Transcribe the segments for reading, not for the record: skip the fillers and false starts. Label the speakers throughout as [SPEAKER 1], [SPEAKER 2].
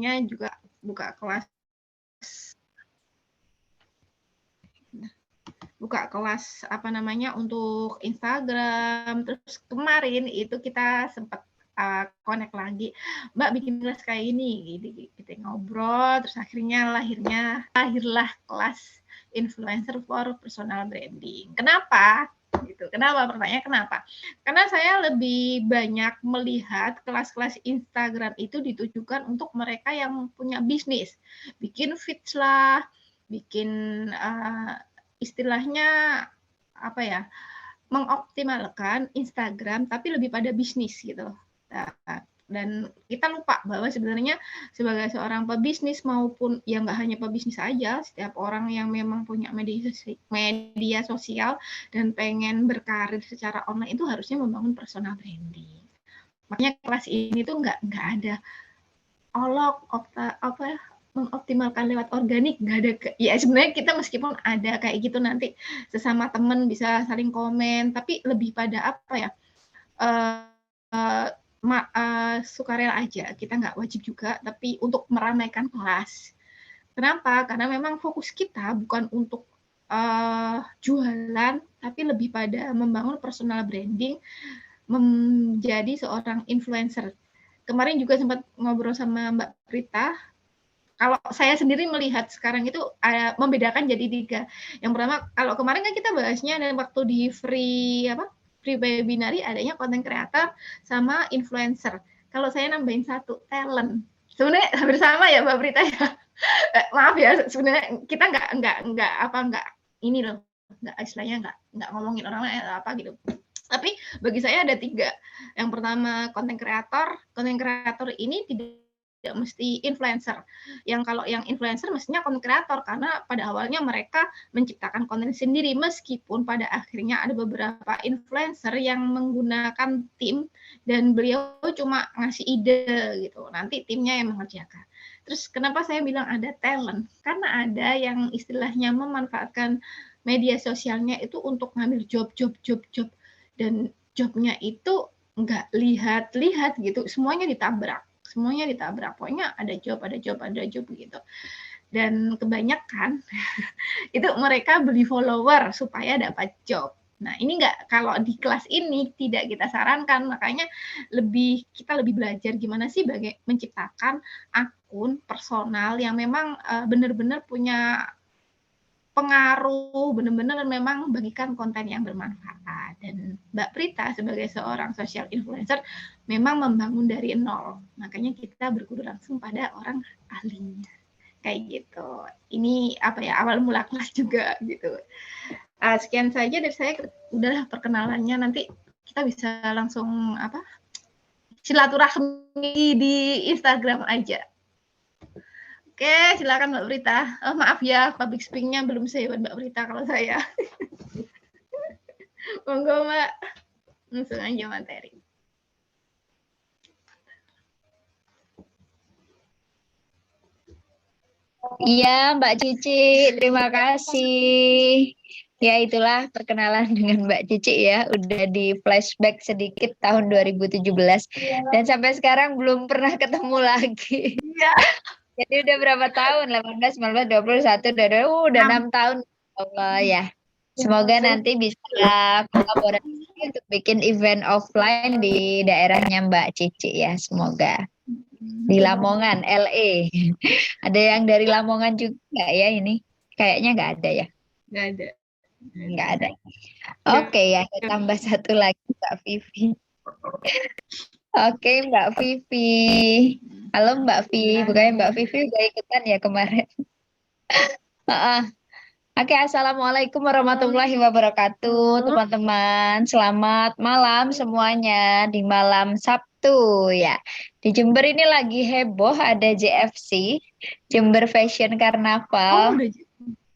[SPEAKER 1] akhirnya juga buka kelas untuk Instagram. Terus kemarin itu kita sempat connect lagi, Mbak bikin kelas kayak ini, kita ngobrol, terus akhirnya lahirlah kelas influencer for personal branding. Kenapa? Pertanyaannya kenapa? Karena saya lebih banyak melihat kelas-kelas Instagram itu ditujukan untuk mereka yang punya bisnis, bikin feeds lah, bikin istilahnya mengoptimalkan Instagram tapi lebih pada bisnis gitu. Dan kita lupa bahwa sebenarnya sebagai seorang pebisnis maupun ya nggak hanya pebisnis aja, setiap orang yang memang punya media sosial dan pengen berkarir secara online itu harusnya membangun personal branding. Makanya kelas ini tuh nggak ada mengoptimalkan lewat organik, nggak ada. Ya sebenarnya kita meskipun ada kayak gitu nanti sesama temen bisa saling komen, tapi lebih pada sukarela aja, kita nggak wajib juga, tapi untuk meramaikan kelas. Kenapa? Karena memang fokus kita bukan untuk jualan, tapi lebih pada membangun personal branding, menjadi seorang influencer. Kemarin juga sempat ngobrol sama Mbak Prita. Kalau saya sendiri melihat sekarang itu membedakan jadi 3. Yang pertama, kalau kemarin kan kita bahasnya dan waktu di free webinar adanya content creator sama influencer. Kalau saya nambahin 1, talent. Sebenarnya hampir sama ya Mbak Prita ya. Maaf ya, sebenarnya kita nggak ini loh, istilahnya nggak ngomongin orang lain gitu. Tapi bagi saya ada 3. Yang pertama content creator ini tidak mesti influencer. Kalau yang influencer mestinya content creator karena pada awalnya mereka menciptakan konten sendiri, meskipun pada akhirnya ada beberapa influencer yang menggunakan tim dan beliau cuma ngasih ide gitu. Nanti timnya yang mengerjakan. Terus kenapa saya bilang ada talent? Karena ada yang istilahnya memanfaatkan media sosialnya itu untuk ngambil job dan jobnya itu nggak lihat gitu, semuanya ditabrak. Pokoknya ada job gitu. Dan kebanyakan itu mereka beli follower supaya dapat job. Nah, ini kalau di kelas ini tidak kita sarankan, makanya kita lebih belajar gimana sih menciptakan akun personal yang memang benar-benar punya pengaruh, benar-benar memang bagikan konten yang bermanfaat. Dan Mbak Prita sebagai seorang social influencer memang membangun dari nol. Makanya kita berguru langsung pada orang ahlinya. Kayak gitu. Ini awal mula kelas juga gitu. Sekian saja dari saya, udahlah perkenalannya, nanti kita bisa langsung silaturahmi di Instagram aja. Oke, silakan Mbak Prita. Maaf ya, public speaking-nya belum sehebat Mbak Prita kalau saya. Monggo Mbak, langsung aja materi.
[SPEAKER 2] Iya, Mbak Cici, terima kasih. Ya, itulah perkenalan dengan Mbak Cici ya. Udah di flashback sedikit tahun 2017. Dan sampai sekarang belum pernah ketemu lagi.
[SPEAKER 1] Iya.
[SPEAKER 2] Jadi udah berapa tahun? 18, 19, 20, 21, udah 6 tahun. Allah ya. Semoga nanti bisa kolaborasi untuk bikin event offline di daerahnya Mbak Cici ya. Semoga. Di Lamongan, LA. Ada yang dari Lamongan juga nggak ya ini? Kayaknya nggak ada ya?
[SPEAKER 1] Nggak ada.
[SPEAKER 2] Nggak ada. Oke ya, tambah 1 lagi Mbak Vivi. Oke Mbak Vivi. Halo Mbak Vivi, bukannya Mbak Vivi udah ikutan ya kemarin? Oke, Assalamualaikum warahmatullahi wabarakatuh, teman-teman. Selamat malam semuanya di malam Sabtu ya. Di Jember ini lagi heboh ada JFC, Jember Fashion Carnaval.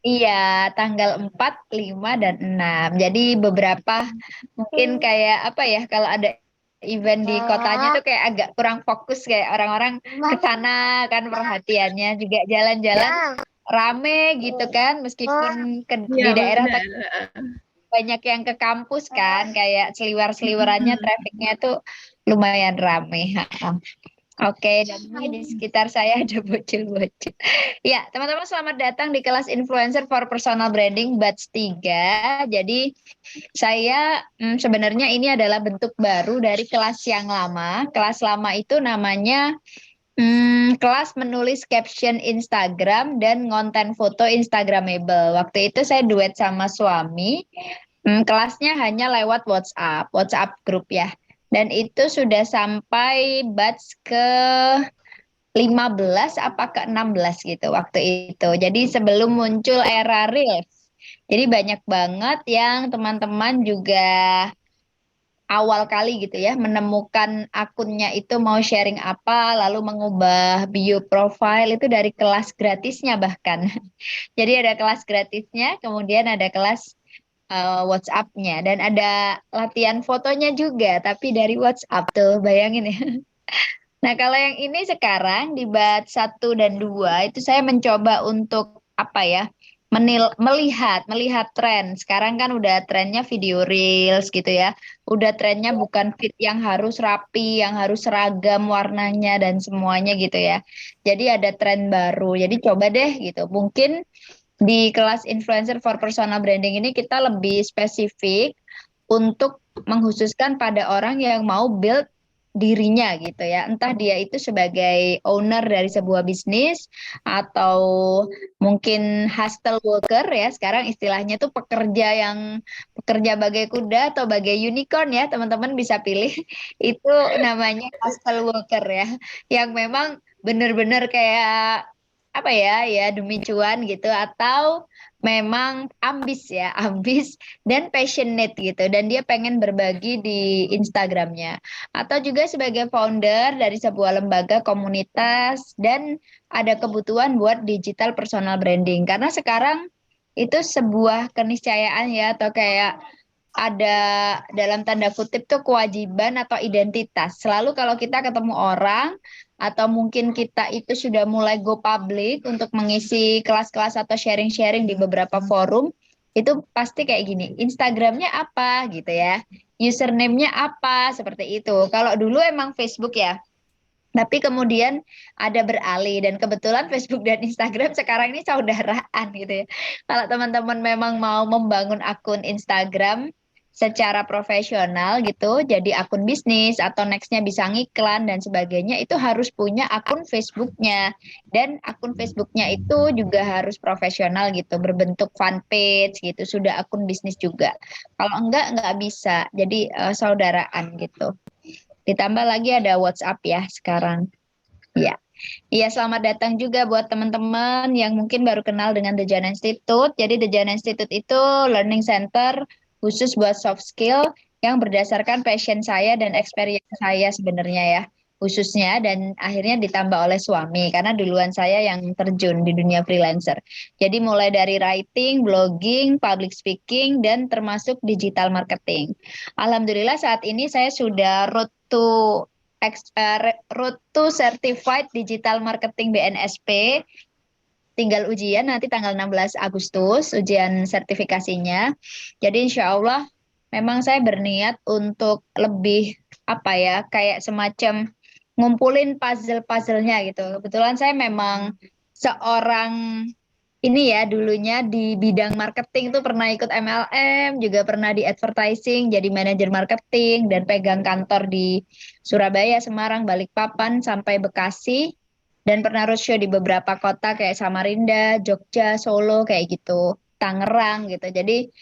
[SPEAKER 2] Iya, tanggal 4, 5, dan 6. Jadi beberapa mungkin kayak kalau ada event di kotanya tuh kayak agak kurang fokus, kayak orang-orang ke sana kan perhatiannya, juga jalan-jalan rame gitu kan, meskipun di daerah banyak yang ke kampus kan, kayak seliwer-seliwerannya trafficnya tuh lumayan rame. Oke, dan ini di sekitar saya ada bocil-bocil. Ya, teman-teman selamat datang di kelas Influencer for Personal Branding batch 3. Jadi saya sebenarnya ini adalah bentuk baru dari kelas yang lama. Kelas lama itu namanya kelas menulis caption Instagram dan ngonten foto Instagramable. Waktu itu saya duet sama suami. Kelasnya hanya lewat WhatsApp, WhatsApp grup ya. Dan itu sudah sampai batch ke 15 apa ke 16 gitu waktu itu. Jadi sebelum muncul era Reels. Jadi banyak banget yang teman-teman juga awal kali gitu ya menemukan akunnya itu mau sharing apa lalu mengubah bio profile itu dari kelas gratisnya bahkan. Jadi ada kelas gratisnya, kemudian ada kelas WhatsApp-nya dan ada latihan fotonya juga tapi dari WhatsApp tuh bayangin ya. Nah, kalau yang ini sekarang di batch 1 dan 2 itu saya mencoba untuk apa ya? Melihat tren. Sekarang kan udah trennya video reels gitu ya. Udah trennya bukan feed yang harus rapi, yang harus seragam warnanya dan semuanya gitu ya. Jadi ada tren baru. Jadi coba deh gitu. Mungkin di kelas Influencer for Personal Branding ini kita lebih spesifik untuk mengkhususkan pada orang yang mau build dirinya gitu ya. Entah dia itu sebagai owner dari sebuah bisnis atau mungkin hustle worker ya. Sekarang istilahnya tuh pekerja bagai kuda atau bagai unicorn ya. Teman-teman bisa pilih. Itu namanya hustle worker ya. Yang memang benar-benar kayak apa ya demi cuan gitu atau memang ambis ya ambis dan passionate gitu dan dia pengen berbagi di Instagramnya atau juga sebagai founder dari sebuah lembaga komunitas dan ada kebutuhan buat digital personal branding karena sekarang itu sebuah keniscayaan ya atau kayak ada dalam tanda kutip tuh kewajiban atau identitas. Selalu kalau kita ketemu orang atau mungkin kita itu sudah mulai go public untuk mengisi kelas-kelas atau sharing-sharing di beberapa forum, itu pasti kayak gini, Instagramnya apa gitu ya, username-nya apa, seperti itu. Kalau dulu emang Facebook ya, tapi kemudian ada beralih dan kebetulan Facebook dan Instagram sekarang ini saudaraan gitu ya. Kalau teman-teman memang mau membangun akun Instagram secara profesional gitu, jadi akun bisnis atau nextnya bisa ngiklan dan sebagainya, itu harus punya akun Facebooknya. Dan akun Facebooknya itu juga harus profesional gitu, berbentuk fanpage gitu, sudah akun bisnis juga. Kalau enggak bisa. Jadi saudaraan gitu. Ditambah lagi ada WhatsApp ya sekarang. Ya. Iya, selamat datang juga buat teman-teman yang mungkin baru kenal dengan The Jana Institute. Jadi The Jana Institute itu learning center khusus buat soft skill yang berdasarkan passion saya dan experience saya sebenarnya ya khususnya dan akhirnya ditambah oleh suami karena duluan saya yang terjun di dunia freelancer. Jadi mulai dari writing, blogging, public speaking dan termasuk digital marketing. Alhamdulillah saat ini saya sudah road to Certified Digital Marketing BNSP. Tinggal ujian nanti tanggal 16 Agustus, ujian sertifikasinya. Jadi insya Allah memang saya berniat untuk lebih apa ya, kayak semacam ngumpulin puzzle-puzzlenya gitu. Kebetulan saya memang seorang ini ya dulunya di bidang marketing tuh pernah ikut MLM, juga pernah di advertising, jadi manajer marketing dan pegang kantor di Surabaya, Semarang, Balikpapan sampai Bekasi dan pernah roadshow di beberapa kota kayak Samarinda, Jogja, Solo kayak gitu, Tangerang gitu. Jadi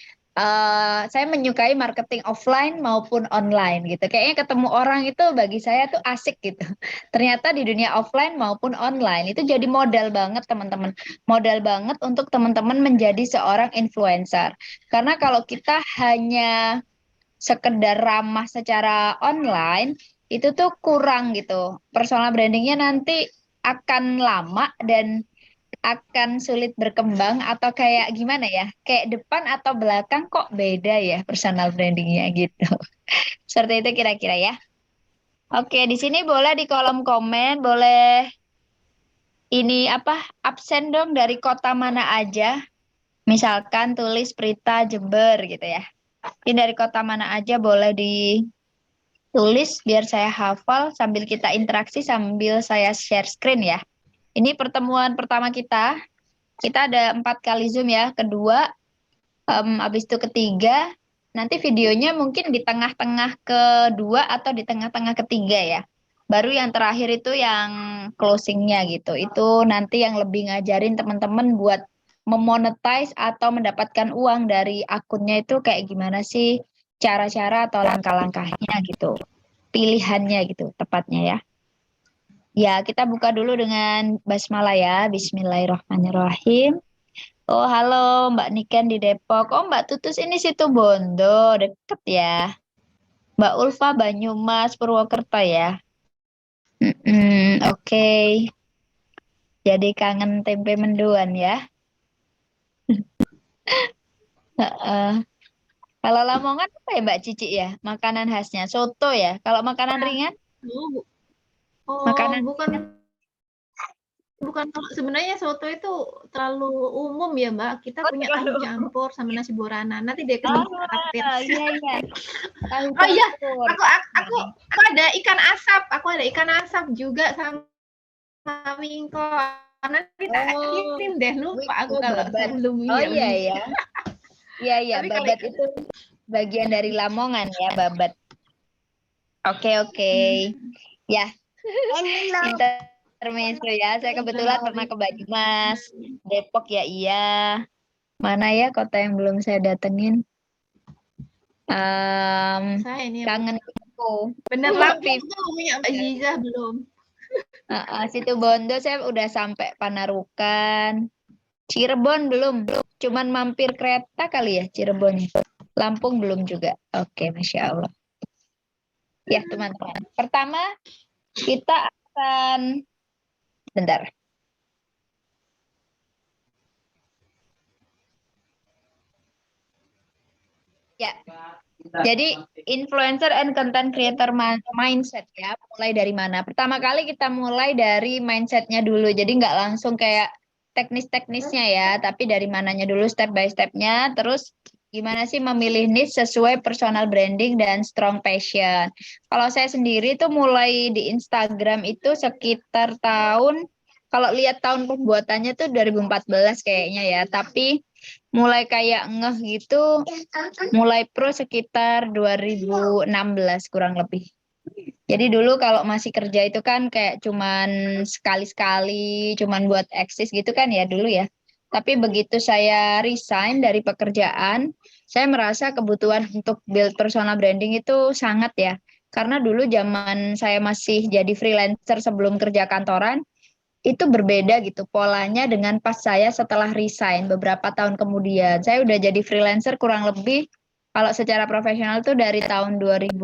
[SPEAKER 2] saya menyukai marketing offline maupun online gitu. Kayaknya ketemu orang itu bagi saya tuh asik gitu. Ternyata di dunia offline maupun online itu jadi modal banget teman-teman, modal banget untuk teman-teman menjadi seorang influencer. Karena kalau kita hanya sekedar ramah secara online, itu tuh kurang gitu. Personal brandingnya nanti akan lama dan akan sulit berkembang atau kayak gimana ya? Kayak depan atau belakang kok beda ya personal brandingnya gitu. Seperti itu kira-kira ya. Oke, di sini boleh di kolom komen, boleh ini apa absen dong dari kota mana aja. Misalkan tulis Prita Jember gitu ya. Ini dari kota mana aja boleh Tulis biar saya hafal sambil kita interaksi sambil saya share screen ya. Ini pertemuan pertama kita. Kita ada 4 kali Zoom ya. Kedua, habis itu ketiga. Nanti videonya mungkin di tengah-tengah kedua atau di tengah-tengah ketiga ya. Baru yang terakhir itu yang closingnya gitu. Itu nanti yang lebih ngajarin teman-teman buat memonetize atau mendapatkan uang dari akunnya itu kayak gimana sih cara-cara atau langkah-langkahnya gitu. Pilihannya gitu tepatnya ya. Ya, kita buka dulu dengan basmalah ya. Bismillahirrahmanirrahim. Oh, halo Mbak Niken di Depok. Oh, Mbak Tutus ini situ Bondo, deket ya. Mbak Ulfa Banyumas, Purwokerto ya. Oke. Jadi kangen tempe mendoan ya. Heeh. Kalau Lamongan apa ya Mbak Cici ya? Makanan khasnya soto ya. Kalau makanan ringan,
[SPEAKER 1] Oh,
[SPEAKER 2] makanan
[SPEAKER 1] bukan bukan kalau sebenarnya soto itu terlalu umum ya, Mbak. Kita
[SPEAKER 2] oh,
[SPEAKER 1] punya tahu
[SPEAKER 2] terlalu.
[SPEAKER 1] campur sama nasi boranan. Nanti deh
[SPEAKER 2] Oh,
[SPEAKER 1] kasih traktir.
[SPEAKER 2] iya iya. Tahu
[SPEAKER 1] Oh iya,
[SPEAKER 2] campur.
[SPEAKER 1] aku ada ikan asap. Aku ada ikan asap juga sama wingko. Nanti tak
[SPEAKER 2] Oh,
[SPEAKER 1] kirim deh. Lupa aku
[SPEAKER 2] wiko
[SPEAKER 1] kalau
[SPEAKER 2] babat.
[SPEAKER 1] sebelum
[SPEAKER 2] Oh
[SPEAKER 1] ya
[SPEAKER 2] iya ya. Iya iya,
[SPEAKER 1] Tapi kalau
[SPEAKER 2] babat itu bagian dari Lamongan ya, babat. Oke oke. Ya, intermezzo ya. Saya kebetulan pernah ke Banyumas, Depok ya iya. Mana ya kota yang belum saya datengin?
[SPEAKER 1] saya ini
[SPEAKER 2] Kangen itu.
[SPEAKER 1] bener Lampung tuh punya Mbak Ziza belum?
[SPEAKER 2] Situ Bondo saya udah sampai Panarukan. Cirebon belum. Cuman mampir kereta kali ya Cirebon. Lampung belum juga. Oke, Masya Allah. Ya, teman-teman. Pertama, kita akan... Bentar. Ya, jadi influencer and content creator mindset ya. Mulai dari mana? Pertama kali kita mulai dari mindsetnya dulu. Jadi nggak langsung kayak teknis-teknisnya ya, tapi dari mananya dulu step by stepnya. Terus gimana sih memilih niche sesuai personal branding dan strong passion. Kalau saya sendiri tuh mulai di Instagram itu sekitar tahun, kalau lihat tahun pembuatannya tuh 2014 kayaknya ya. Tapi mulai kayak ngeh gitu, mulai pro sekitar 2016 kurang lebih. Jadi dulu kalau masih kerja itu kan kayak cuman sekali-sekali, cuman buat eksis gitu kan ya dulu ya. Tapi begitu saya resign dari pekerjaan, saya merasa kebutuhan untuk build personal branding itu sangat ya. Karena dulu zaman saya masih jadi freelancer sebelum kerja kantoran, itu berbeda gitu polanya dengan pas saya setelah resign beberapa tahun kemudian. Saya udah jadi freelancer kurang lebih kalau secara profesional tuh dari tahun 2010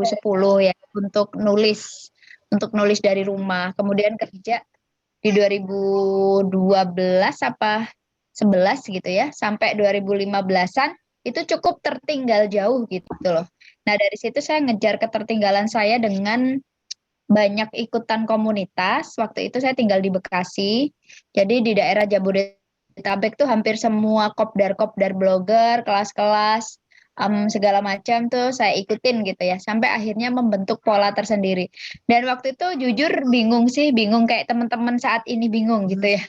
[SPEAKER 2] ya untuk nulis dari rumah. Kemudian kerja di 2012 apa 11 gitu ya sampai 2015-an itu cukup tertinggal jauh gitu loh. Nah, dari situ saya ngejar ketertinggalan saya dengan banyak ikutan komunitas. Waktu itu saya tinggal di Bekasi. Jadi di daerah Jabodetabek tuh hampir semua kopdar-kopdar blogger, kelas-kelas, segala macam tuh saya ikutin gitu ya. Sampai akhirnya membentuk pola tersendiri. Dan waktu itu jujur bingung sih, bingung kayak teman-teman saat ini bingung gitu ya.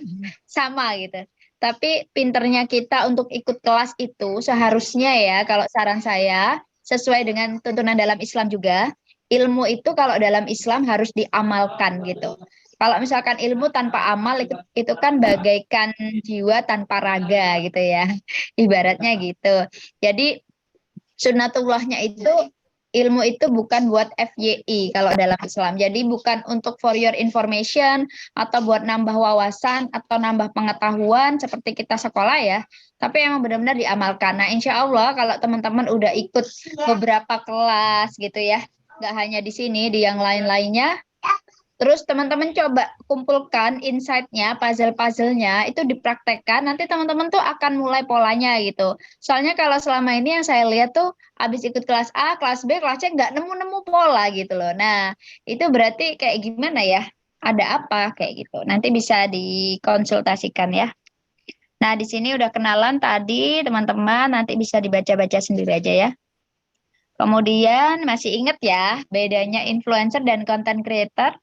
[SPEAKER 2] Sama gitu. Tapi pinternya kita untuk ikut kelas itu seharusnya ya kalau saran saya sesuai dengan tuntunan dalam Islam juga ilmu itu kalau dalam Islam harus diamalkan gitu. Kalau misalkan ilmu tanpa amal itu kan bagaikan jiwa tanpa raga gitu ya. Ibaratnya gitu. Jadi sunnatullahnya itu ilmu itu bukan buat FYI kalau dalam Islam. Jadi bukan untuk for your information atau buat nambah wawasan atau nambah pengetahuan seperti kita sekolah ya. Tapi emang benar-benar diamalkan. Nah, insya Allah kalau teman-teman udah ikut beberapa kelas gitu ya, nggak hanya di sini, di yang lain-lainnya, terus teman-teman coba kumpulkan insight-nya, puzzle-puzzle-nya, itu dipraktekkan, nanti teman-teman tuh akan mulai polanya gitu. Soalnya kalau selama ini yang saya lihat tuh, habis ikut kelas A, kelas B, kelas C, nggak nemu-nemu pola gitu loh. Nah, itu berarti kayak gimana ya? Ada apa kayak gitu. Nanti bisa dikonsultasikan ya. Nah, di sini udah kenalan tadi teman-teman, nanti bisa dibaca-baca sendiri aja ya. Kemudian masih inget ya bedanya influencer dan content creator?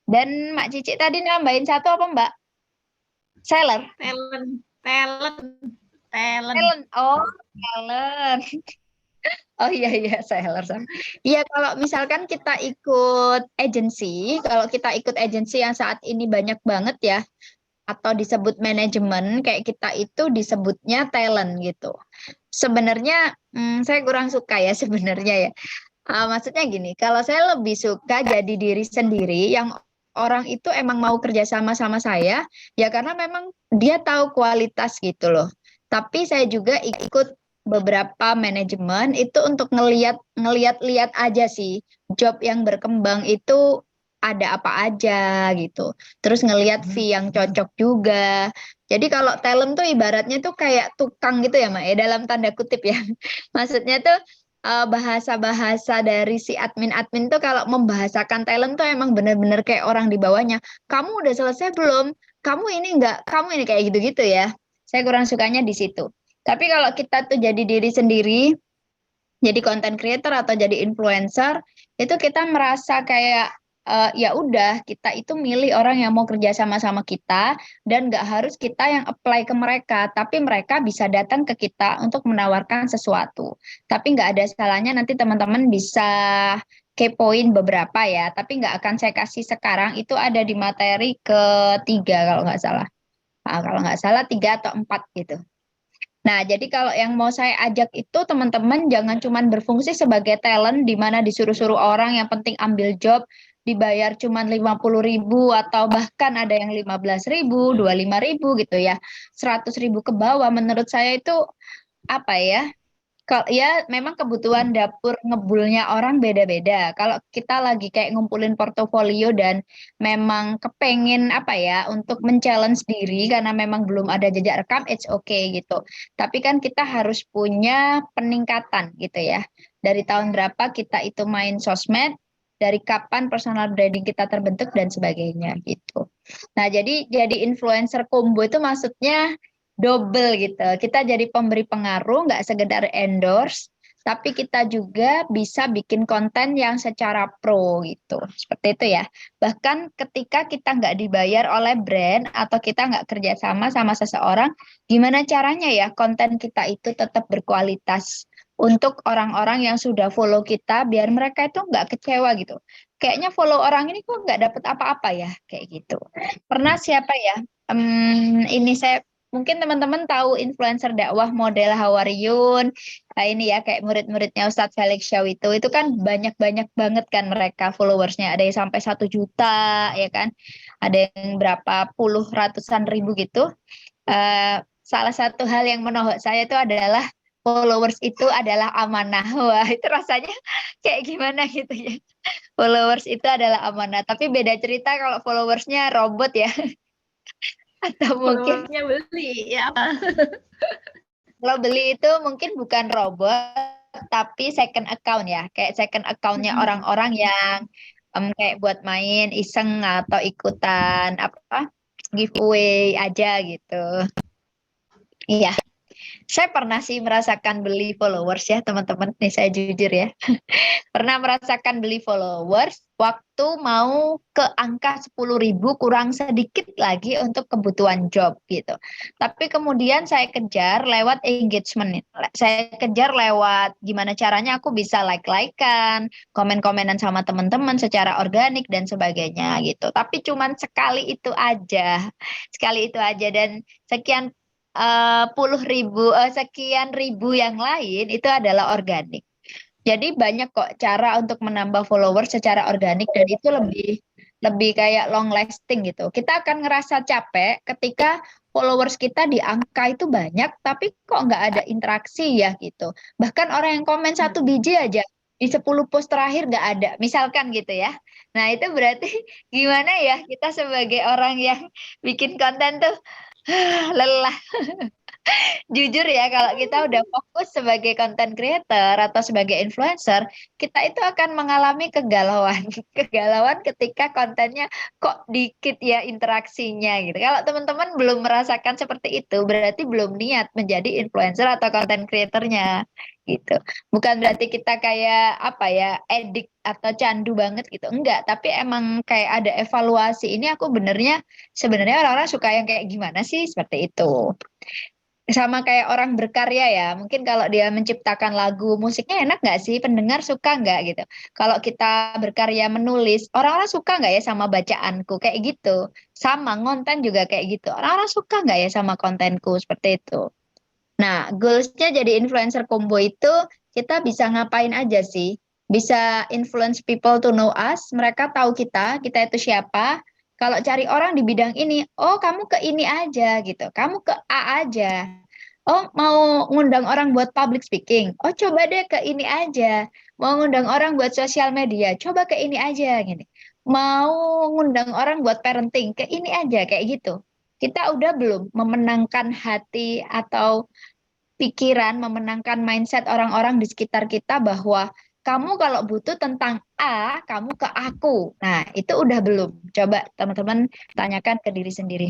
[SPEAKER 2] Dan Mak Cici tadi nambahin satu apa Mbak? Seller?
[SPEAKER 1] Talent, talent, talent.
[SPEAKER 2] Talent. Oh, talent. Oh iya iya seller sama. Iya kalau misalkan kita ikut agency, kalau kita ikut agency yang saat ini banyak banget ya, atau disebut manajemen, kayak kita itu disebutnya talent gitu. Sebenarnya saya kurang suka ya sebenarnya ya. Maksudnya gini, kalau saya lebih suka jadi diri sendiri yang orang itu emang mau kerjasama sama saya, ya karena memang dia tahu kualitas gitu loh. Tapi saya juga ikut beberapa manajemen itu untuk ngeliat-liat aja sih job yang berkembang itu ada apa aja gitu. Terus ngeliat fee yang cocok juga. Jadi kalau talent tuh ibaratnya tuh kayak tukang gitu ya, Mak, ya dalam tanda kutip ya. Maksudnya tuh bahasa-bahasa dari si admin-admin tuh kalau membahasakan talent tuh emang bener-bener kayak orang di bawahnya. Kamu udah selesai belum? Kamu ini enggak? Kamu ini kayak gitu-gitu ya. Saya kurang sukanya di situ. Tapi kalau kita tuh jadi diri sendiri, jadi content creator atau jadi influencer, itu kita merasa kayak ya udah kita itu milih orang yang mau kerja sama-sama kita dan nggak harus kita yang apply ke mereka, tapi mereka bisa datang ke kita untuk menawarkan sesuatu. Tapi nggak ada salahnya nanti teman-teman bisa kepoin beberapa ya, tapi nggak akan saya kasih sekarang, itu ada di materi ketiga kalau nggak salah. Kalau nggak salah 3 atau 4 gitu. Nah, jadi kalau yang mau saya ajak itu teman-teman jangan cuman berfungsi sebagai talent di mana disuruh-suruh orang yang penting ambil job dibayar cuman 50.000 atau bahkan ada yang 15.000, 25.000 gitu ya. 100.000 ke bawah menurut saya itu apa ya? Kalau ya memang kebutuhan dapur ngebulnya orang beda-beda. Kalau kita lagi kayak ngumpulin portofolio dan memang kepengen apa ya untuk men-challenge diri karena memang belum ada jejak rekam, it's okay gitu. Tapi kan kita harus punya peningkatan gitu ya. Dari tahun berapa kita itu main sosmed, dari kapan personal branding kita terbentuk dan sebagainya gitu. Nah, jadi influencer combo itu maksudnya double gitu. Kita jadi pemberi pengaruh, nggak sekedar endorse, tapi kita juga bisa bikin konten yang secara pro gitu. Seperti itu ya. Bahkan ketika kita nggak dibayar oleh brand atau kita nggak kerjasama sama seseorang, gimana caranya ya konten kita itu tetap berkualitas untuk orang-orang yang sudah follow kita, biar mereka itu nggak kecewa gitu. Kayaknya follow orang ini kok nggak dapet apa-apa ya, kayak gitu. Pernah siapa ya? Ini saya mungkin teman-teman tahu influencer dakwah model Hawariyun. Nah, ini ya kayak murid-muridnya Ustadz Felix Shaw itu kan banyak-banyak banget kan mereka followersnya. Ada yang sampai 1 juta ya kan. Ada yang berapa puluh ratusan ribu gitu. Salah satu hal yang menohok saya itu adalah followers itu adalah amanah. Wah, itu rasanya kayak gimana gitu ya. Followers itu adalah amanah. Tapi beda cerita kalau followersnya robot ya. Atau mungkin
[SPEAKER 1] Followersnya beli ya apa?
[SPEAKER 2] kalau beli itu mungkin bukan robot, tapi second account ya. Kayak second accountnya orang-orang yang kayak buat main iseng atau ikutan apa giveaway aja gitu. Iya, saya pernah sih merasakan beli followers ya teman-teman. Nih saya jujur ya. Pernah merasakan beli followers waktu mau ke angka 10.000 kurang sedikit lagi untuk kebutuhan job gitu. Tapi kemudian saya kejar lewat engagement. Saya kejar lewat gimana caranya aku bisa like-likean, komen-komenan sama teman-teman secara organik dan sebagainya gitu. Tapi cuman sekali itu aja. Sekali itu aja dan sekian sekian ribu yang lain itu adalah organik. Jadi banyak kok cara untuk menambah follower secara organik dan itu lebih lebih kayak long lasting gitu. Kita akan ngerasa capek ketika followers kita di angka itu banyak tapi kok nggak ada interaksi ya gitu. Bahkan orang yang komen 1 biji aja di 10 post terakhir nggak ada, misalkan gitu ya. Nah itu berarti gimana ya kita sebagai orang yang bikin konten tuh lelah. Jujur ya, kalau kita udah fokus sebagai content creator atau sebagai influencer, kita itu akan mengalami kegalauan. Kegalauan ketika kontennya kok dikit ya interaksinya gitu. Kalau teman-teman belum merasakan seperti itu, berarti belum niat menjadi influencer atau content creatornya gitu. Bukan berarti kita kayak apa ya, edik atau candu banget gitu. Enggak, tapi emang kayak ada evaluasi. Ini aku sebenarnya orang-orang suka yang kayak gimana sih seperti itu. Sama kayak orang berkarya ya, mungkin kalau dia menciptakan lagu, musiknya enak nggak sih, pendengar suka nggak gitu. Kalau kita berkarya menulis, orang-orang suka nggak ya sama bacaanku, kayak gitu. Sama ngonten juga kayak gitu, orang-orang suka nggak ya sama kontenku, seperti itu. Nah, goals-nya jadi influencer combo itu, kita bisa ngapain aja sih? Bisa influence people to know us, mereka tahu kita itu siapa. Kalau cari orang di bidang ini, oh kamu ke ini aja gitu, kamu ke A aja. Oh, mau ngundang orang buat public speaking. Oh, coba deh ke ini aja. Mau ngundang orang buat sosial media. Coba ke ini aja gini. Mau ngundang orang buat parenting. Ke ini aja kayak gitu. Kita udah belum memenangkan hati atau pikiran, memenangkan mindset orang-orang di sekitar kita bahwa kamu kalau butuh tentang A, kamu ke aku. Nah, itu udah belum. Coba teman-teman tanyakan ke diri sendiri.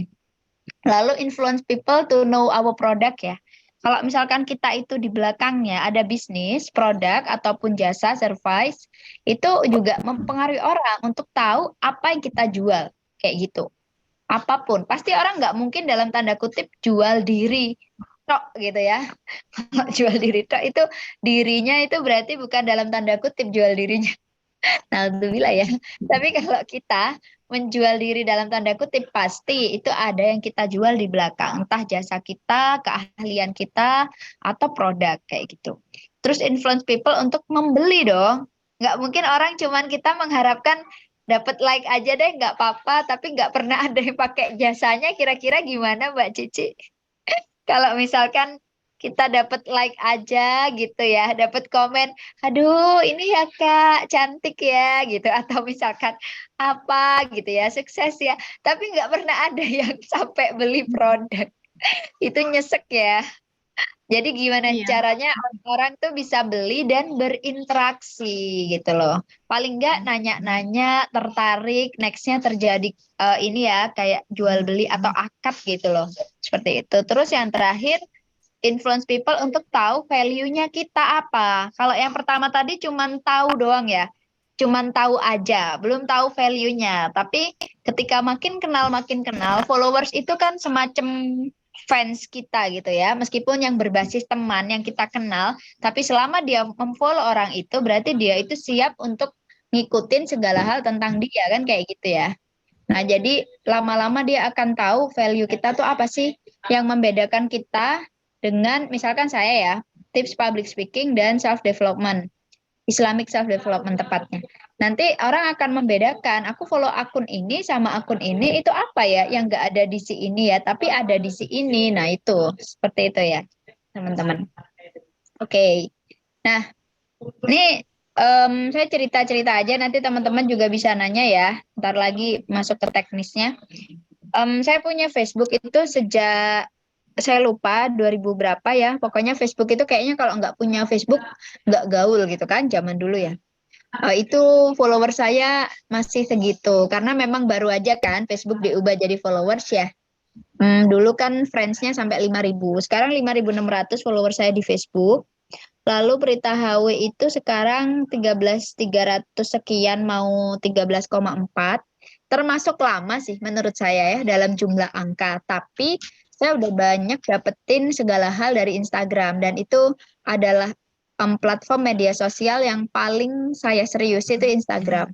[SPEAKER 2] Lalu influence people to know our product ya. Kalau misalkan kita itu di belakangnya ada bisnis, produk, ataupun jasa, service, itu juga mempengaruhi orang untuk tahu apa yang kita jual. Kayak gitu. Apapun. Pasti orang nggak mungkin dalam tanda kutip jual diri tok gitu ya. Kalau jual diri tok itu dirinya itu berarti bukan dalam tanda kutip jual dirinya. Alhamdulillah ya. Tapi kalau kita menjual diri dalam tanda kutip, pasti itu ada yang kita jual di belakang. Entah jasa kita, keahlian kita, atau produk kayak gitu. Terus influence people untuk membeli dong. Nggak mungkin orang cuman kita mengharapkan dapat like aja deh, nggak apa-apa, tapi nggak pernah ada yang pakai jasanya. Kira-kira gimana Mbak Cici? Kalau misalkan kita dapat like aja gitu ya, dapat komen, aduh ini ya Kak cantik ya gitu, atau misalkan apa gitu ya, sukses ya, tapi nggak pernah ada yang sampai beli produk, itu nyesek ya. Jadi gimana
[SPEAKER 1] Iya.
[SPEAKER 2] caranya orang tuh bisa beli dan berinteraksi gitu loh. Paling nggak nanya-nanya, tertarik, nextnya terjadi ini ya kayak jual beli atau akad gitu loh. Seperti itu. Terus yang terakhir influence people untuk tahu value-nya kita apa. Kalau yang pertama tadi cuman tahu doang ya. Cuman tahu aja, belum tahu value-nya. Tapi ketika makin kenal, followers itu kan semacam fans kita gitu ya. Meskipun yang berbasis teman yang kita kenal, tapi selama dia memfollow orang itu berarti dia itu siap untuk ngikutin segala hal tentang dia kan kayak gitu ya. Nah, jadi lama-lama dia akan tahu value kita tuh apa sih yang membedakan kita dengan misalkan saya ya, tips public speaking dan self development. Islamic self development tepatnya. Nanti orang akan membedakan, aku follow akun ini sama akun ini itu apa ya yang nggak ada di si ini ya, tapi ada di si ini. Nah, itu seperti itu ya, teman-teman. Oke. Nah, ini saya cerita-cerita aja nanti teman-teman juga bisa nanya ya. Ntar lagi masuk ke teknisnya. Saya punya Facebook itu sejak saya lupa 2000 berapa ya. Pokoknya Facebook itu kayaknya kalau nggak punya Facebook nggak gaul gitu kan zaman dulu ya. Itu follower saya masih segitu karena memang baru aja kan Facebook diubah jadi followers ya. Dulu kan friends-nya sampai 5.000. Sekarang 5.600 follower saya di Facebook. Lalu Berita HW itu sekarang 13.300 sekian mau 13,4. Termasuk lama sih menurut saya ya dalam jumlah angka. Tapi saya udah banyak dapetin segala hal dari Instagram dan itu adalah platform media sosial yang paling saya serius itu Instagram.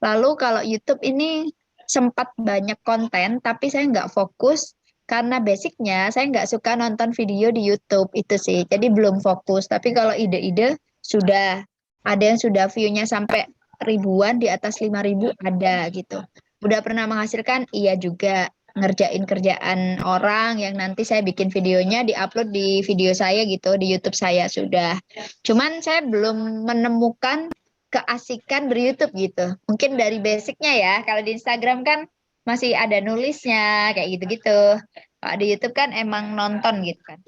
[SPEAKER 2] Lalu kalau YouTube ini sempat banyak konten tapi saya nggak fokus karena basicnya saya nggak suka nonton video di YouTube itu sih. Jadi belum fokus. Tapi kalau ide-ide sudah ada yang sudah view-nya sampai ribuan di atas 5.000 ada gitu. Udah pernah menghasilkan? Iya juga ngerjain kerjaan orang yang nanti saya bikin videonya diupload di video saya gitu di YouTube saya sudah. Cuman saya belum menemukan keasikan ber-YouTube gitu. Mungkin dari basicnya ya. Kalau di Instagram kan masih ada nulisnya kayak gitu-gitu. Kalau di YouTube kan emang nonton gitu kan.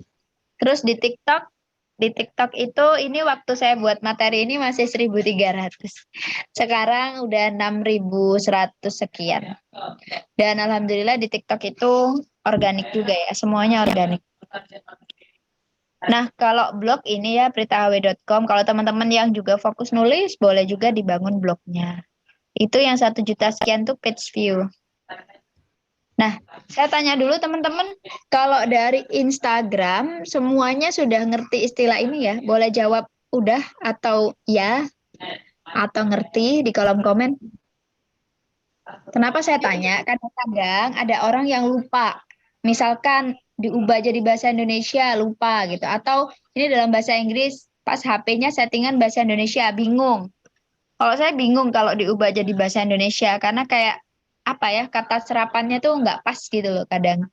[SPEAKER 2] Terus di TikTok itu ini waktu saya buat materi ini masih 1.300. Sekarang udah 6.100 sekian. Dan alhamdulillah di TikTok itu organik juga ya, semuanya organik. Nah, kalau blog ini ya pritahawe.com, kalau teman-teman yang juga fokus nulis, boleh juga dibangun blognya. Itu yang 1 juta sekian tuh page view. Nah, saya tanya dulu teman-teman, kalau dari Instagram semuanya sudah ngerti istilah ini ya? Boleh jawab udah atau ya atau ngerti di kolom komen. Kenapa saya tanya? Kadang-kadang ada orang yang lupa. Misalkan diubah jadi bahasa Indonesia, lupa gitu. Atau ini dalam bahasa Inggris, pas HP-nya settingan bahasa Indonesia, bingung. Kalau saya bingung kalau diubah jadi bahasa Indonesia, karena kayak apa ya, kata serapannya tuh nggak pas gitu loh kadang.